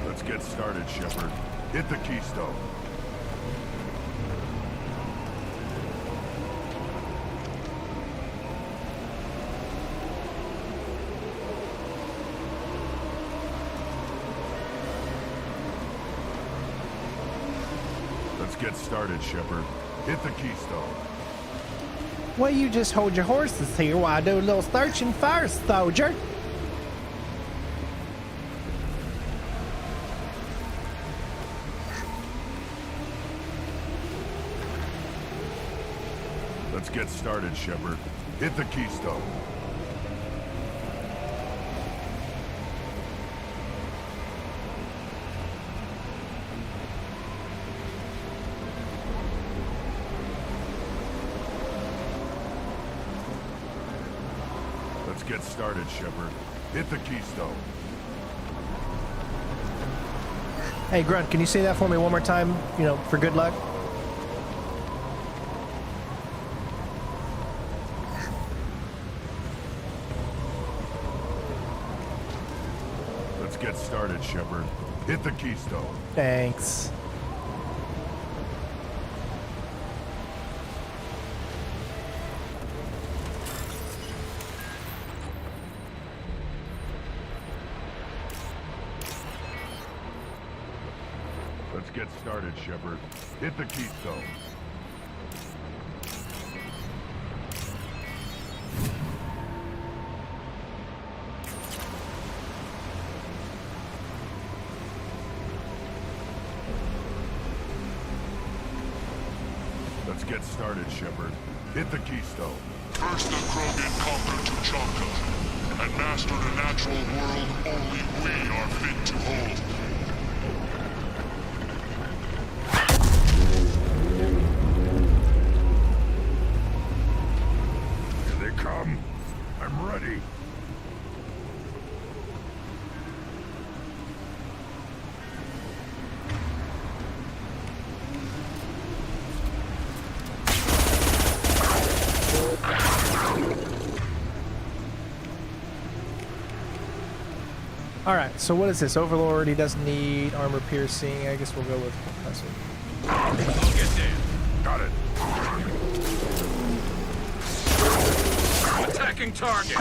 Let's get started, Shepard. Hit the Keystone. Let's get started, Shepard. Hit the Keystone. Well, you just hold your horses here while I do a little searching first, soldier. Let's get started, Shepard. Hit the Keystone. Let's get started, Shepard. Hit the Keystone. Hey, Grunt, can you say that for me one more time, you know, for good luck? Let's get started, Shepard. Hit the Keystone. Thanks. Let's get started, Shepard. Hit the Keystone. Let's get started, Shepard. Hit the Keystone. First the Krogan conquered Tuchanka, and mastered a natural world only we are fit to hold. Here they come. I'm ready. All right, so what is this? Overlord, he doesn't need armor piercing. I guess we'll go with Professor. I'll get there. Got it. Attacking target.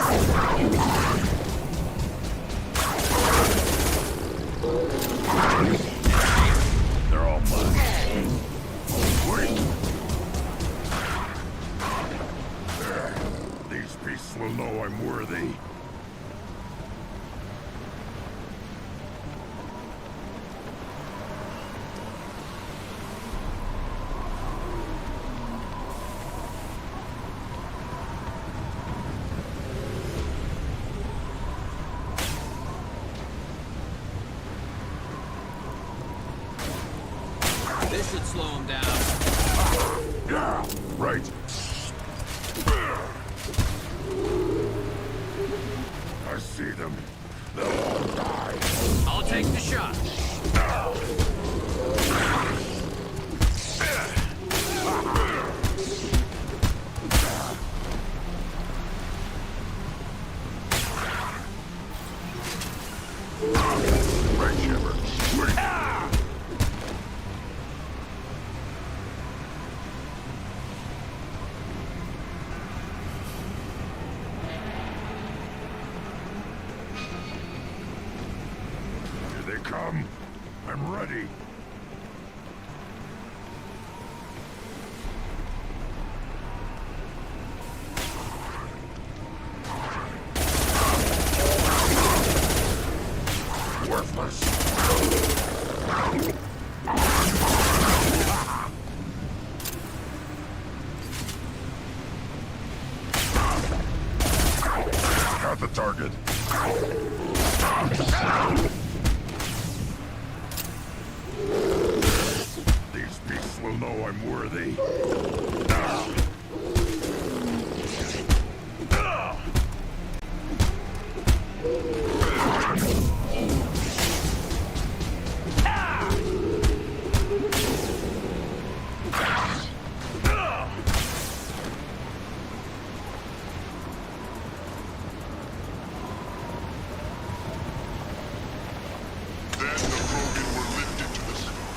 They're all mine. Wait. This should slow him down. Yeah, right. I see them. They'll all die. I'll take the shot. Right, Shepard. Here they come. I'm ready. Worthless. Got the target. These beasts will know I'm worthy. Then the Krogan were lifted to the sky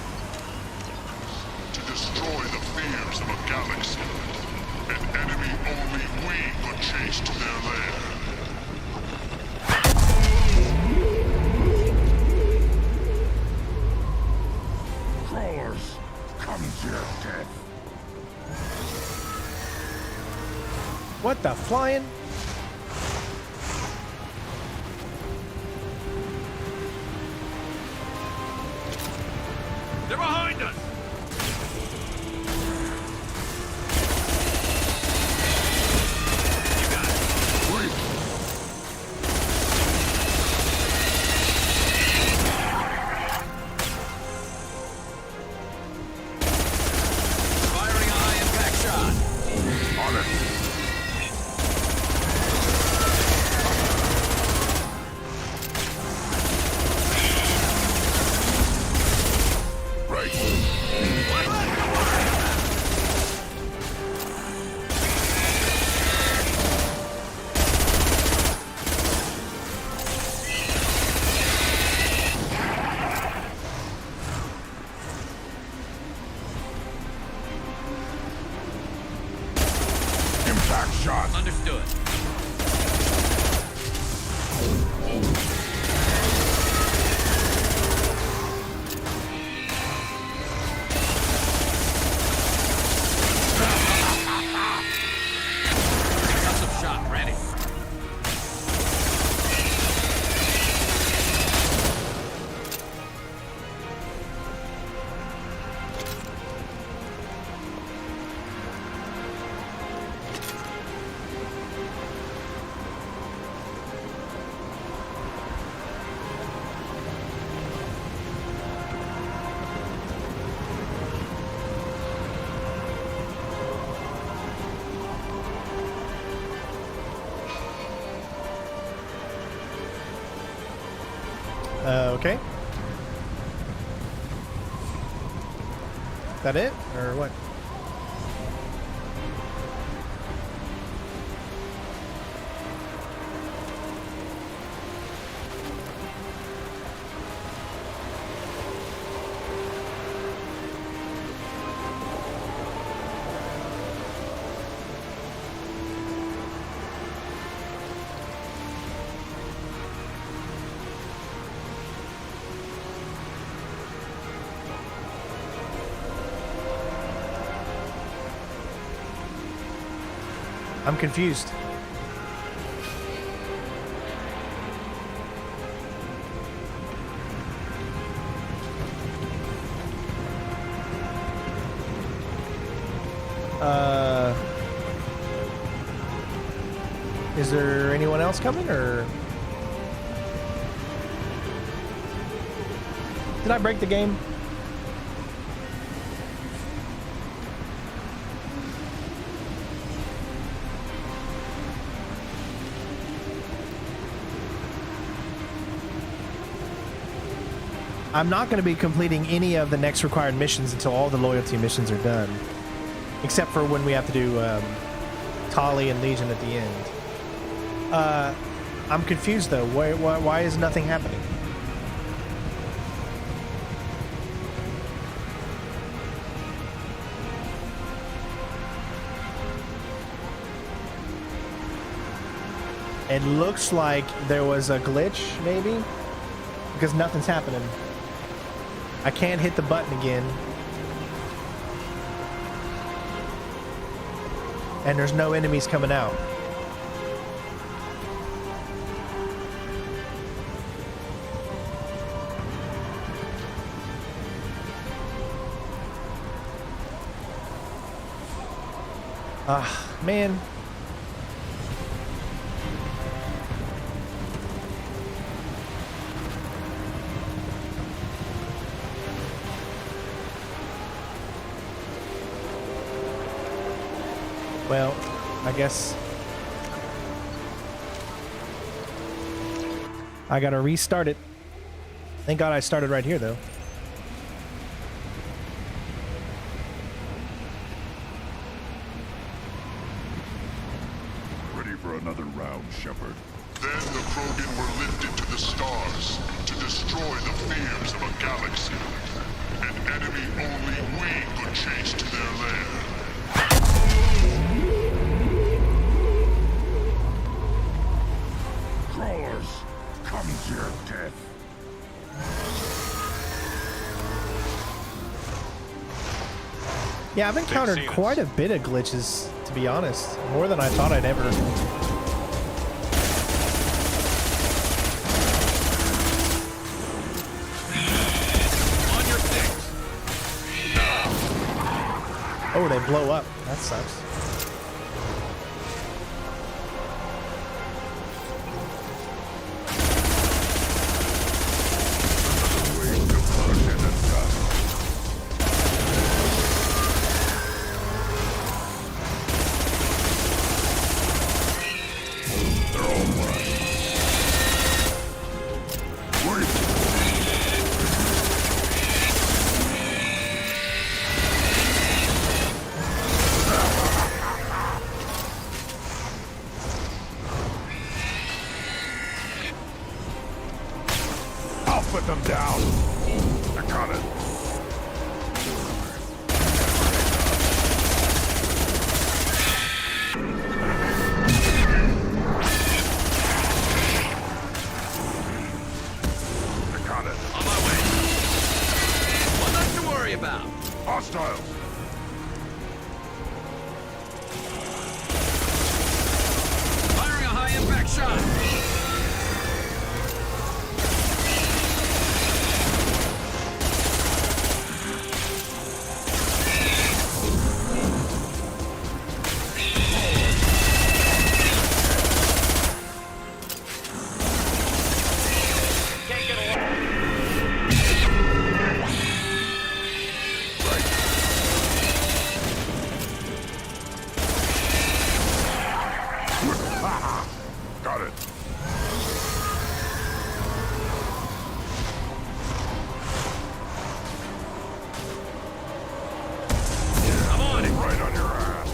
to destroy the fears of a galaxy. An enemy only we could chase to their lair. Crawlers, come to your death. What the flying? They're behind us! You got it. Firing a high-impact shot. On it. Right. Impact shot. Understood. Custom shot ready. Okay. That it? Or what? I'm confused. Is there anyone else coming, or did I break the game? I'm not going to be completing any of the next required missions until all the loyalty missions are done. Except for when we have to do Tali and Legion at the end. I'm confused though. Why is nothing happening? It looks like there was a glitch, maybe? Because nothing's happening. I can't hit the button again. And there's no enemies coming out. Ah, man. Well, I guess I gotta restart it. Thank God I started right here, though. Ready for another round, Shepard. Then the Krogan were lifted to the stars to destroy the fears of a galaxy. An enemy only we could chase to their lair. Crawlers, come to your death. Yeah, I've encountered quite a bit of glitches, to be honest. More than I thought I'd ever. On your feet. Oh, they blow up. That sucks. Put them down. I got it. I got it. On my way. One less to worry about. Hostiles. Firing a high-impact shot. Got it. I'm on it. Right on your ass.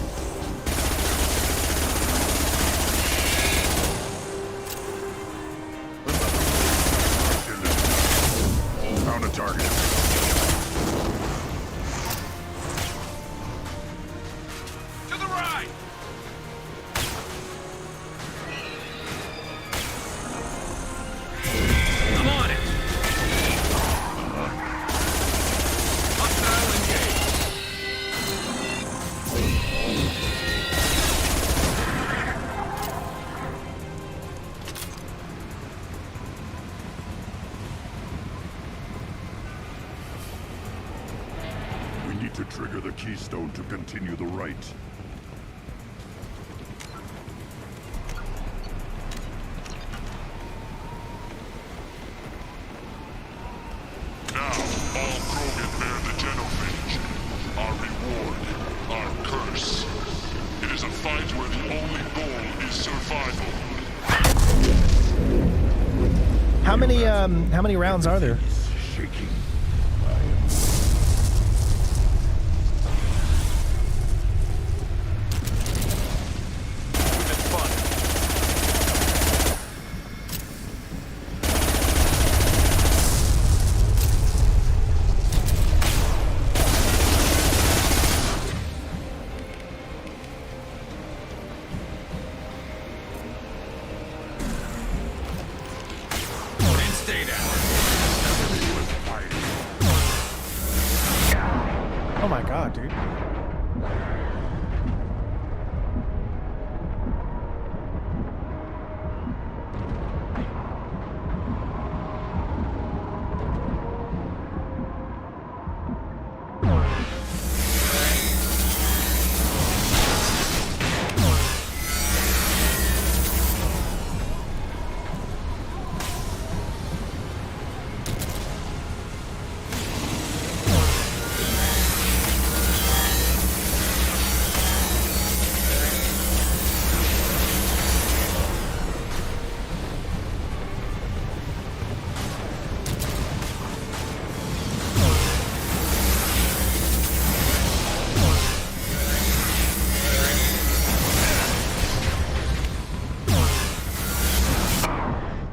Found a target. To the right. I'm on it. Hostile engaged. We need to trigger the Keystone to continue the rite. Now, all Krogan bear the genophage. Our reward, our curse. It is a fight where the only goal is survival. How many rounds are there? shaking. I am... It's fun. Stay down. Oh my god, dude.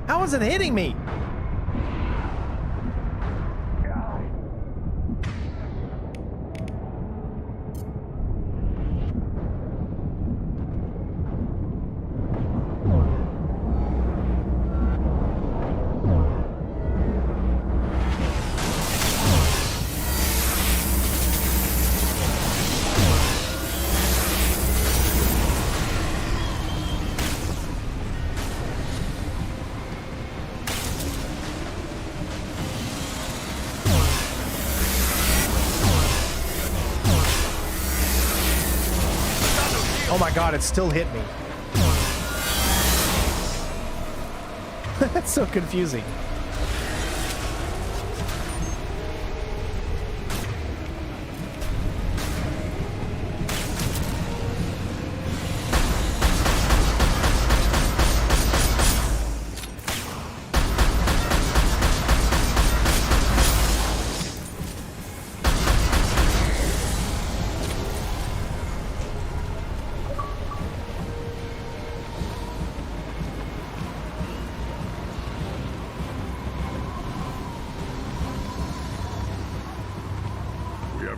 How is it hitting me? Oh my god, it still hit me. That's so confusing.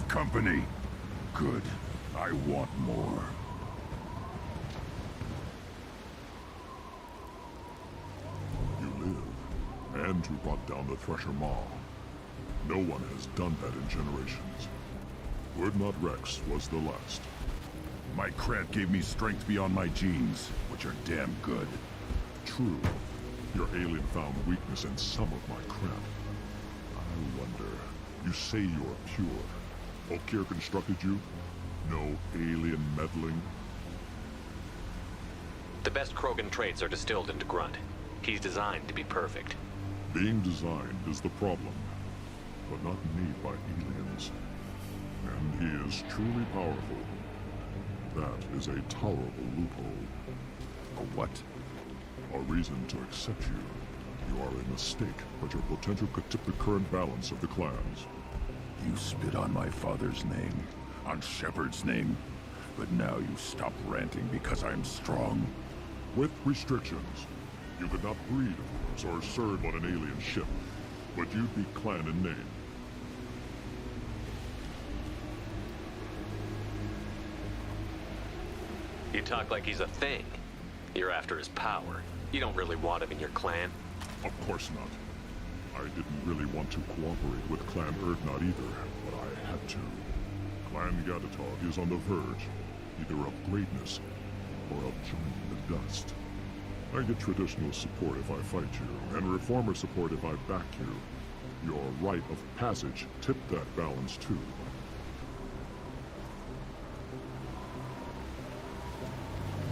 Company. Good. I want more. You live, and you brought down the Thresher Maw. No one has done that in generations. Urdnot Rex was the last. My cred gave me strength beyond my genes, which are damn good. True. Your alien found weakness in some of my cred. I wonder, you say you're pure. Okir constructed you? No alien meddling? The best Krogan traits are distilled into Grunt. He's designed to be perfect. Being designed is the problem, but not made by aliens. And he is truly powerful. That is a tolerable loophole. A what? A reason to accept you. You are a mistake, but your potential could tip the current balance of the clans. You spit on my father's name, on Shepard's name, but now you stop ranting because I'm strong. With restrictions. You could not breed, of course, or serve on an alien ship, but you'd be clan in name. You talk like he's a thing. You're after his power. You don't really want him in your clan. Of course not. I didn't really want to cooperate with Clan Urdnot either, but I had to. Clan Gatatog is on the verge, either of greatness or of joining the dust. I get traditional support if I fight you, and reformer support if I back you. Your rite of passage tipped that balance too.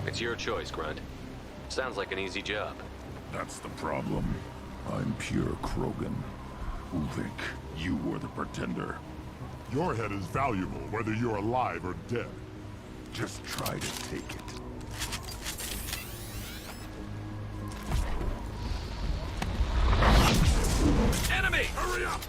It's your choice, Grunt. Sounds like an easy job. That's the problem. I'm pure Krogan. Ulvik, you were the pretender. Your head is valuable, whether you're alive or dead. Just try to take it. Enemy! Hurry up!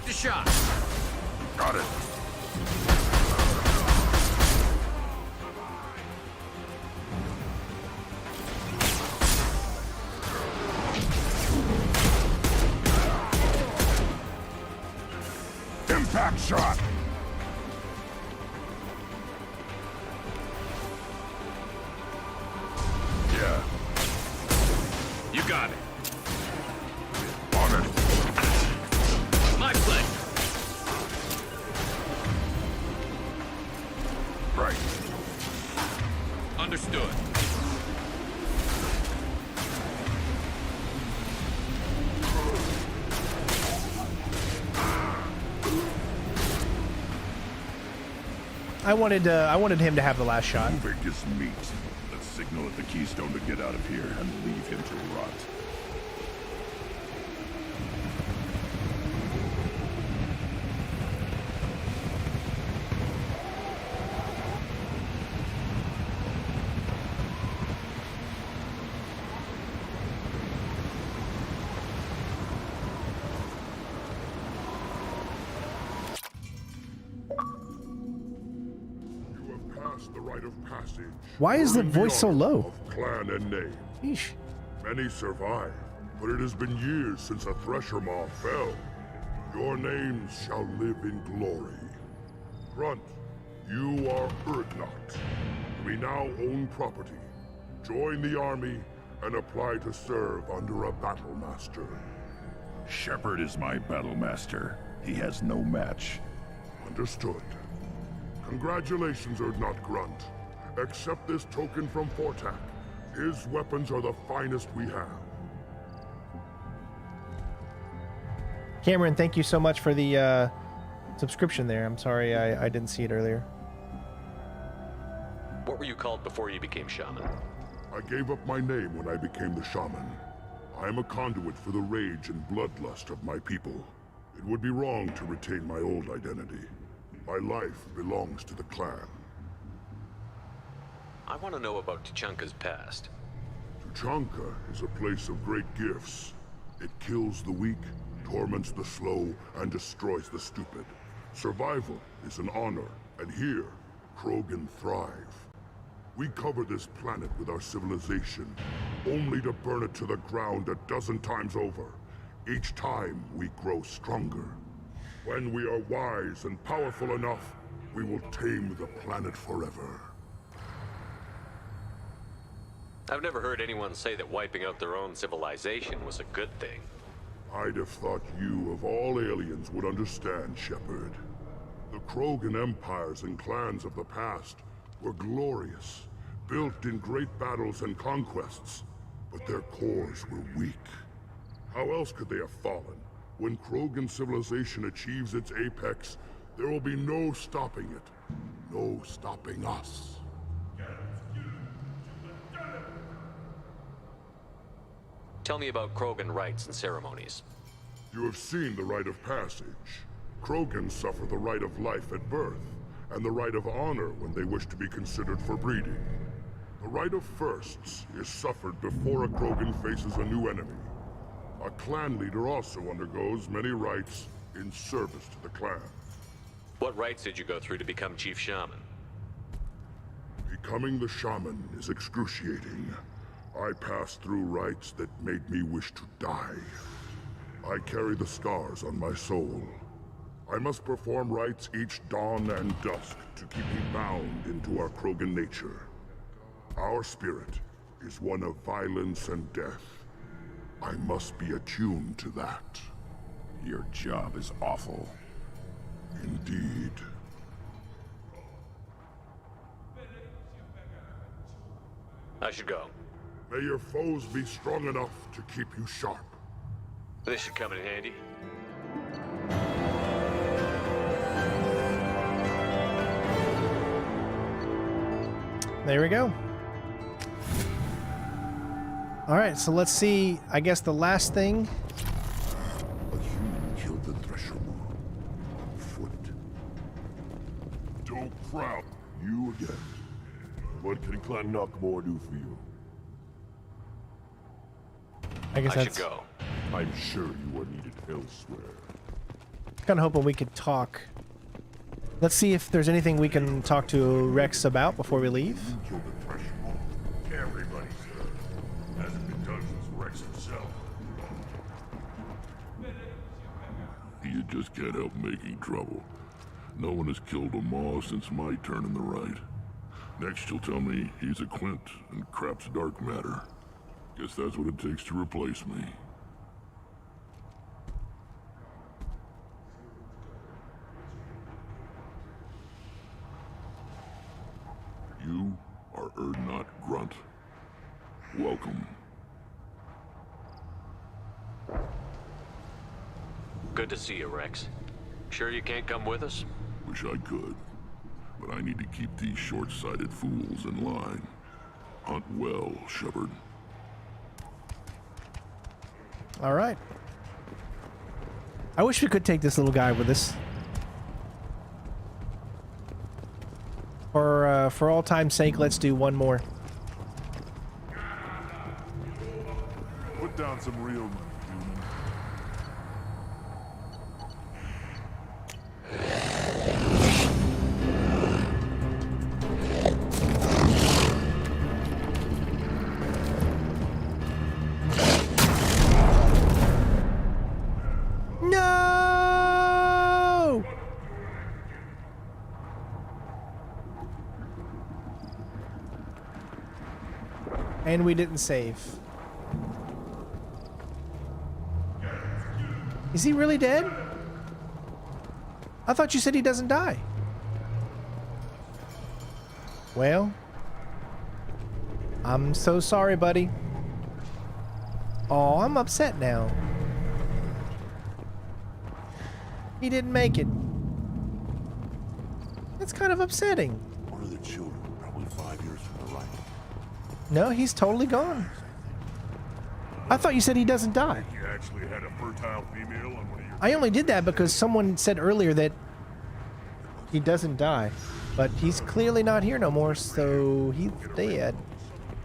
the shot. Got it. Impact shot! Yeah. You got it. On it. My pleasure. Right. Understood. I wanted him to have the last shot. Move his meat. Let's signal at the Keystone to get out of here and leave him to rot. The rite of passage. Why is the voice so low? Of clan and name. Yeesh. Many survive, but it has been years since a thresher maw fell. Your names shall live in glory. Grunt, you are Urdnot. We now own property. Join the army and apply to serve under a battle master. Shepard is my battle master. He has no match. Understood. Congratulations, Urdnot Grunt. Accept this token from Fortak. His weapons are the finest we have. Cameron, thank you so much for the subscription there. I'm sorry I didn't see it earlier. What were you called before you became shaman? I gave up my name when I became the shaman. I am a conduit for the rage and bloodlust of my people. It would be wrong to retain my old identity. My life belongs to the clan. I want to know about Tuchanka's past. Tuchanka is a place of great gifts. It kills the weak, torments the slow, and destroys the stupid. Survival is an honor, and here, Krogan thrive. We cover this planet with our civilization, only to burn it to the ground a dozen times over. Each time, we grow stronger. When we are wise and powerful enough, we will tame the planet forever. I've never heard anyone say that wiping out their own civilization was a good thing. I'd have thought you, of all aliens, would understand, Shepard. The Krogan empires and clans of the past were glorious, built in great battles and conquests, but their cores were weak. How else could they have fallen? When Krogan civilization achieves its apex, there will be no stopping it. No stopping us. Tell me about Krogan rites and ceremonies. You have seen the rite of passage. Krogan suffer the rite of life at birth, and the rite of honor when they wish to be considered for breeding. The rite of firsts is suffered before a Krogan faces a new enemy. A clan leader also undergoes many rites in service to the clan. What rites did you go through to become Chief Shaman? Becoming the shaman is excruciating. I passed through rites that made me wish to die. I carry the scars on my soul. I must perform rites each dawn and dusk to keep me bound into our Krogan nature. Our spirit is one of violence and death. I must be attuned to that. Your job is awful. Indeed. I should go. May your foes be strong enough to keep you sharp. This should come in handy. There we go. All right, so let's see. I guess the last thing. A human killed the thresher on foot. Don't crowd. You again. What can Clan Knockmore do for you? I guess I that's... should go. I'm sure you are needed elsewhere. Kind of hoping we could talk. Let's see if there's anything we can talk to Rex about before we leave. Killed the Thresher. Everybody, sir. Hasn't been done since Rex himself. You just can't help making trouble. No one has killed a Maw since my turn in the rite. Next you'll tell me he's a Quint and crap's dark matter. Guess that's what it takes to replace me. You are Urdnot Grunt. Welcome. Good to see you, Rex. Sure you can't come with us? Wish I could, but I need to keep these short-sighted fools in line. Hunt well, Shepard. All right. I wish we could take this little guy with us. For all time's sake, let's do one more. Put down some real money, human. No! And we didn't save. Is he really dead? I thought you said he doesn't die. Well, I'm so sorry, buddy. Oh, I'm upset now. He didn't make it. That's kind of upsetting. One of the children, probably 5 years from the right. No, he's totally gone. I thought you said he doesn't die. You actually had a fertile female on one of your... I only did that because someone said earlier that he doesn't die. But he's clearly not here no more, so he's dead.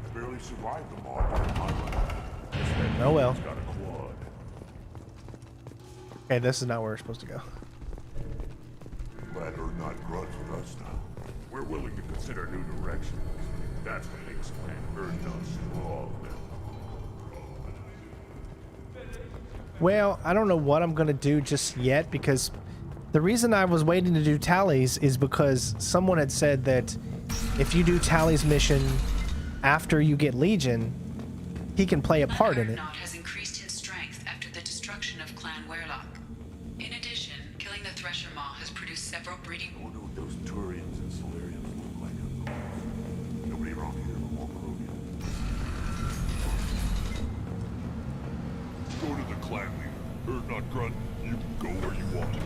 I barely survived the Maw during my life. Oh well. Got a quad. Okay, this is not where we're supposed to go. Glad Urdnot Grunt's with us now. We're willing to consider new directions. That's what makes Clan Urdnot strong. Well, I don't know what I'm gonna do just yet, because the reason I was waiting to do Tally's is because someone had said that if you do Tally's mission after you get Legion, he can play a part in it. Urdnot has increased in strength after the destruction of Clan Werlock. In addition, killing the Thresher Maw has produced several breeding... I wonder what those Turians and Solarians look like up close. Nobody around here but more Peruvian. Go to the clan leader. Urdnot Grunt, you can go where you want.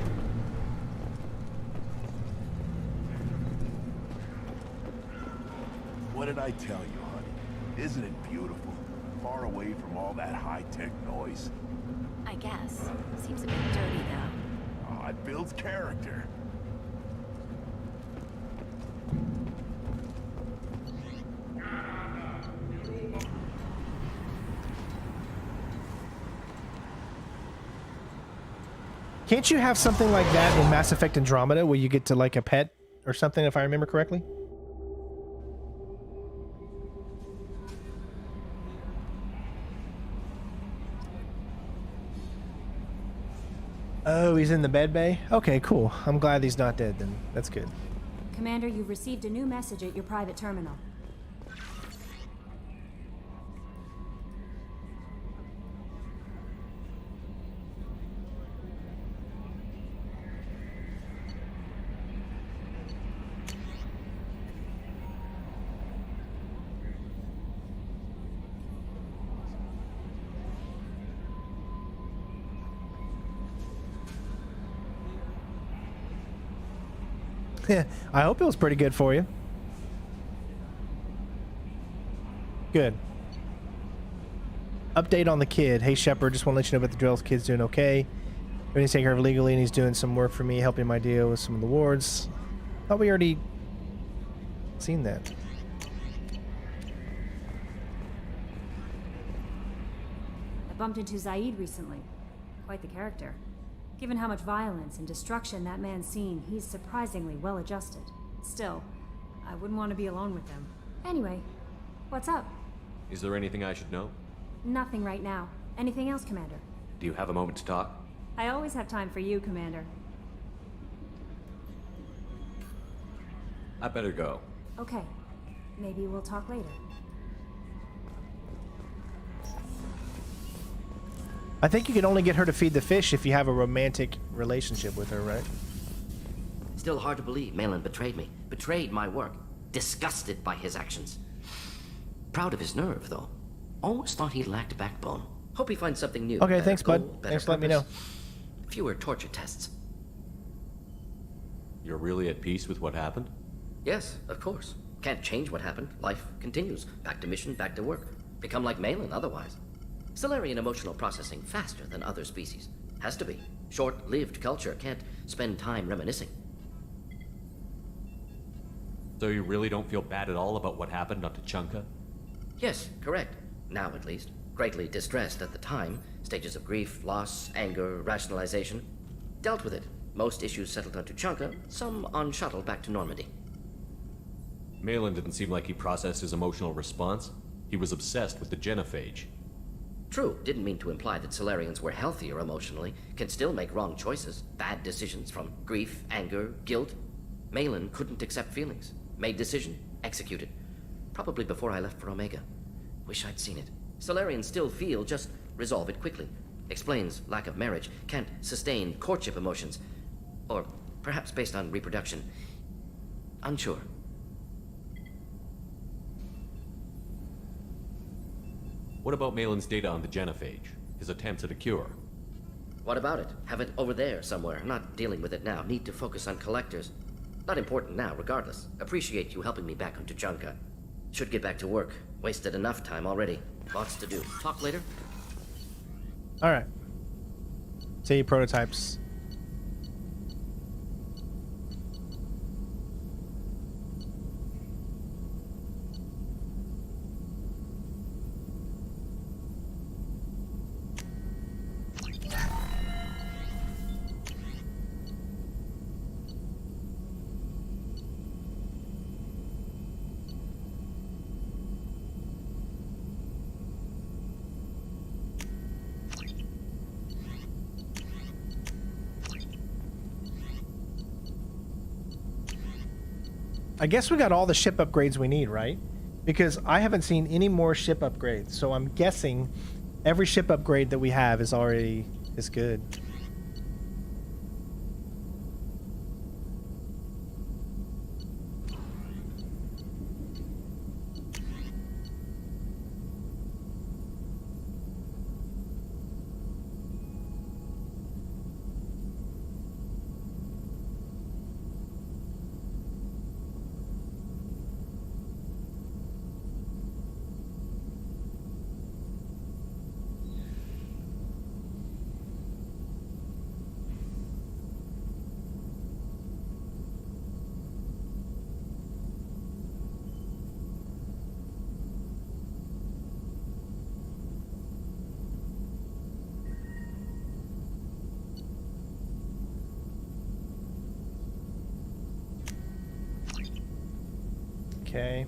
What did I tell you, honey? Isn't it beautiful? Far away from all that high-tech noise. I guess. Seems a bit dirty, though. Oh, it builds character. Can't you have something like that in Mass Effect Andromeda where you get to like a pet or something, if I remember correctly? Oh, he's in the med bay? Okay, cool. I'm glad he's not dead then. That's good. Commander, you've received a new message at your private terminal. I hope it was pretty good for you. Good. Update on the kid. Hey Shepard, just want to let you know about the drill. The kid's doing okay. We need to take care of it legally, and he's doing some work for me, helping my deal with some of the wards. Thought we already seen that. I bumped into Zaid recently. Quite the character. Given how much violence and destruction that man's seen, he's surprisingly well adjusted. Still, I wouldn't want to be alone with him. Anyway, what's up? Is there anything I should know? Nothing right now. Anything else, Commander? Do you have a moment to talk? I always have time for you, Commander. I better go. Okay. Maybe we'll talk later. I think you can only get her to feed the fish if you have a romantic relationship with her, right? Still hard to believe Maelon betrayed me. Betrayed my work. Disgusted by his actions. Proud of his nerve, though. Almost thought he lacked backbone. Hope he finds something new. Okay, Better thanks, goal, bud. better Thanks for letting me know. purpose. Fewer torture tests. You're really at peace with what happened? Yes, of course. Can't change what happened. Life continues. Back to mission, back to work. Become like Maelon otherwise. Solarian emotional processing faster than other species. Has to be. Short-lived culture can't spend time reminiscing. So you really don't feel bad at all about what happened on Tuchanka? Yes, correct. Now at least. Greatly distressed at the time. Stages of grief, loss, anger, rationalization. Dealt with it. Most issues settled on Tuchanka, some on shuttle back to Normandy. Maelon didn't seem like he processed his emotional response. He was obsessed with the genophage. True, didn't mean to imply that Solarians were healthier emotionally, can still make wrong choices, bad decisions from grief, anger, guilt. Maelon couldn't accept feelings. Made decision, executed. Probably before I left for Omega. Wish I'd seen it. Solarians still feel, just resolve it quickly. Explains lack of marriage, can't sustain courtship emotions. Or perhaps based on reproduction. Unsure. What about Maelon's data on the genophage? His attempts at a cure? What about it? Have it over there somewhere. Not dealing with it now. Need to focus on collectors. Not important now, regardless. Appreciate you helping me back on Tuchanka. Should get back to work. Wasted enough time already. Lots to do. Talk later? Alright. Say prototypes. I guess we got all the ship upgrades we need, right? Because I haven't seen any more ship upgrades, so I'm guessing every ship upgrade that we have is good. Okay.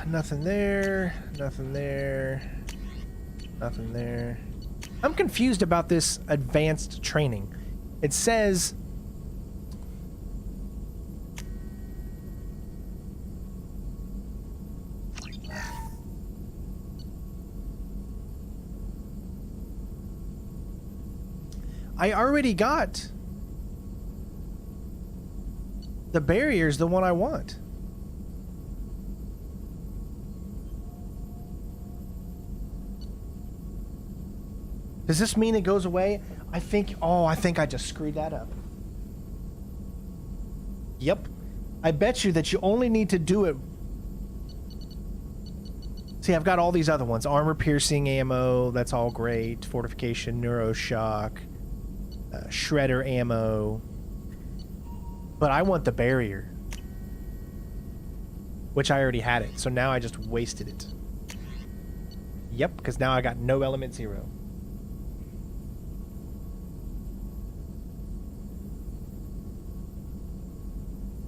Nothing there, nothing there, nothing there. I'm confused about this advanced training. It says I already got the barrier's the one I want. Does this mean it goes away? I think I just screwed that up. Yep. I bet you that you only need to do it. See, I've got all these other ones. Armor piercing ammo, that's all great. Fortification, neuroshock, shredder ammo. But I want the barrier. Which I already had it, so now I just wasted it. Yep, because now I got no element 0.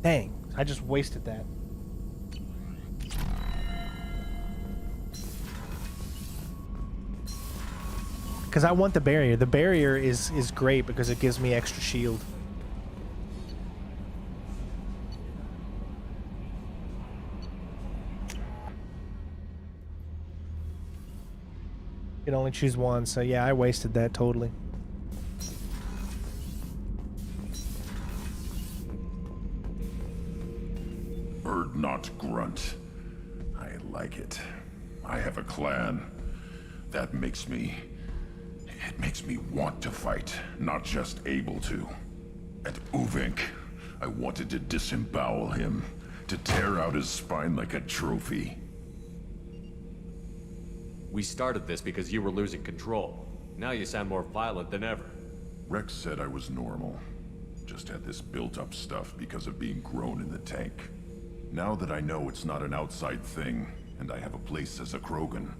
Dang, I just wasted that. Because I want the barrier. The barrier is great because it gives me extra shield. You can only choose one, so yeah, I wasted that totally. Not Grunt. I like it. I have a clan. That makes me... It makes me want to fight, not just able to. At Uvink, I wanted to disembowel him, to tear out his spine like a trophy. We started this because you were losing control. Now you sound more violent than ever. Rex said I was normal. Just had this built-up stuff because of being grown in the tank. Now that I know it's not an outside thing, and I have a place as a Krogan,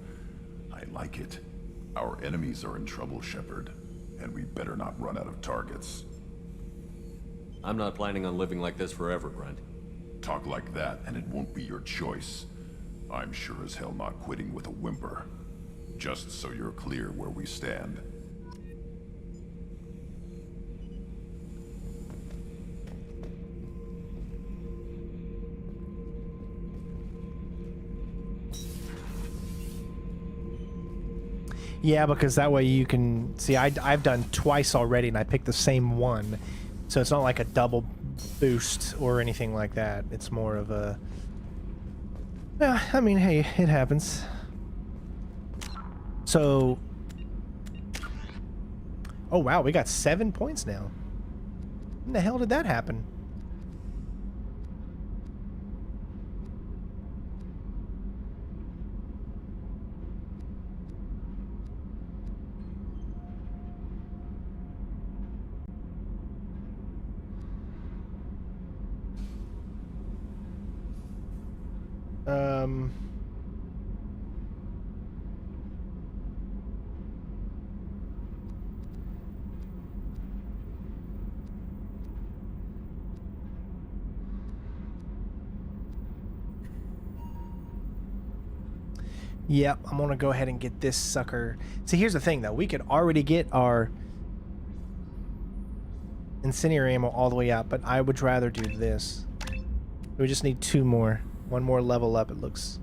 I like it. Our enemies are in trouble, Shepard, and we better not run out of targets. I'm not planning on living like this forever, Grunt. Talk like that, and it won't be your choice. I'm sure as hell not quitting with a whimper. Just so you're clear where we stand. Yeah, because that way you can see. I've done twice already, and I picked the same one, so it's not like a double boost or anything like that. It's more of a. Yeah, I mean, hey, it happens. So. Oh wow, we got 7 points now. When the hell did that happen? Yep, I'm gonna go ahead and get this sucker. See, here's the thing though. We could already get our incendiary ammo all the way up, but I would rather do this. We just need 2 more. 1 more level up, it looks.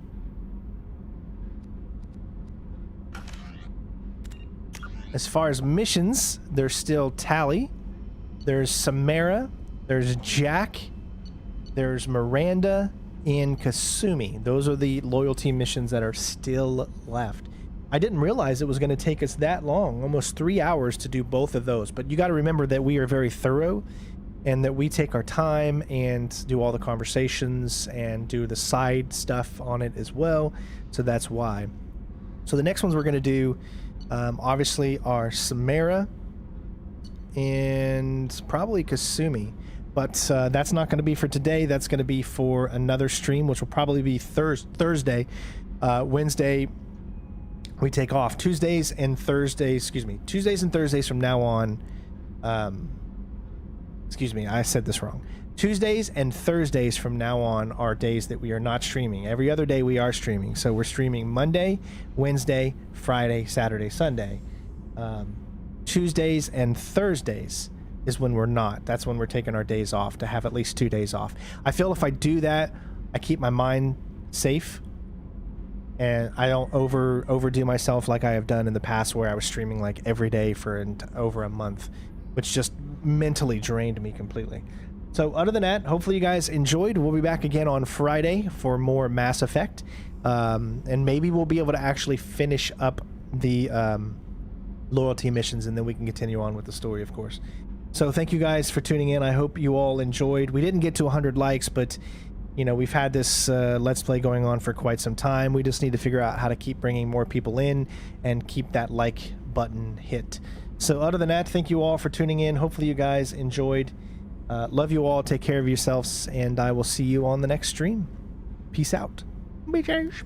As far as missions, there's still Tally. There's Samara. There's Jack. There's Miranda and Kasumi. Those are the loyalty missions that are still left. I didn't realize it was going to take us that long, almost 3 hours to do both of those. But you got to remember that we are very thorough and that we take our time and do all the conversations and do the side stuff on it as well. So that's why. So the next ones we're going to do obviously are Samara and probably Kasumi. But that's not going to be for today. That's going to be for another stream, which will probably be Thursday. Wednesday, we take off. Tuesdays and Thursdays from now on. Excuse me, I said this wrong. Tuesdays and Thursdays from now on are days that we are not streaming. Every other day we are streaming. So we're streaming Monday, Wednesday, Friday, Saturday, Sunday. Tuesdays and Thursdays is when we're not. That's when we're taking our days off, to have at least 2 days off. I feel if I do that, I keep my mind safe and I don't overdo myself like I have done in the past, where I was streaming like every day for over a month, which just mentally drained me completely. So other than that, hopefully you guys enjoyed. We'll be back again on Friday for more Mass Effect, and maybe we'll be able to actually finish up the loyalty missions, and then we can continue on with the story, of course. So thank you guys for tuning in. I hope you all enjoyed. We didn't get to 100 likes, but you know, we've had this Let's Play going on for quite some time. We just need to figure out how to keep bringing more people in and keep that like button hit. So other than that, thank you all for tuning in. Hopefully you guys enjoyed. Love you all. Take care of yourselves, and I will see you on the next stream. Peace out. Bitches.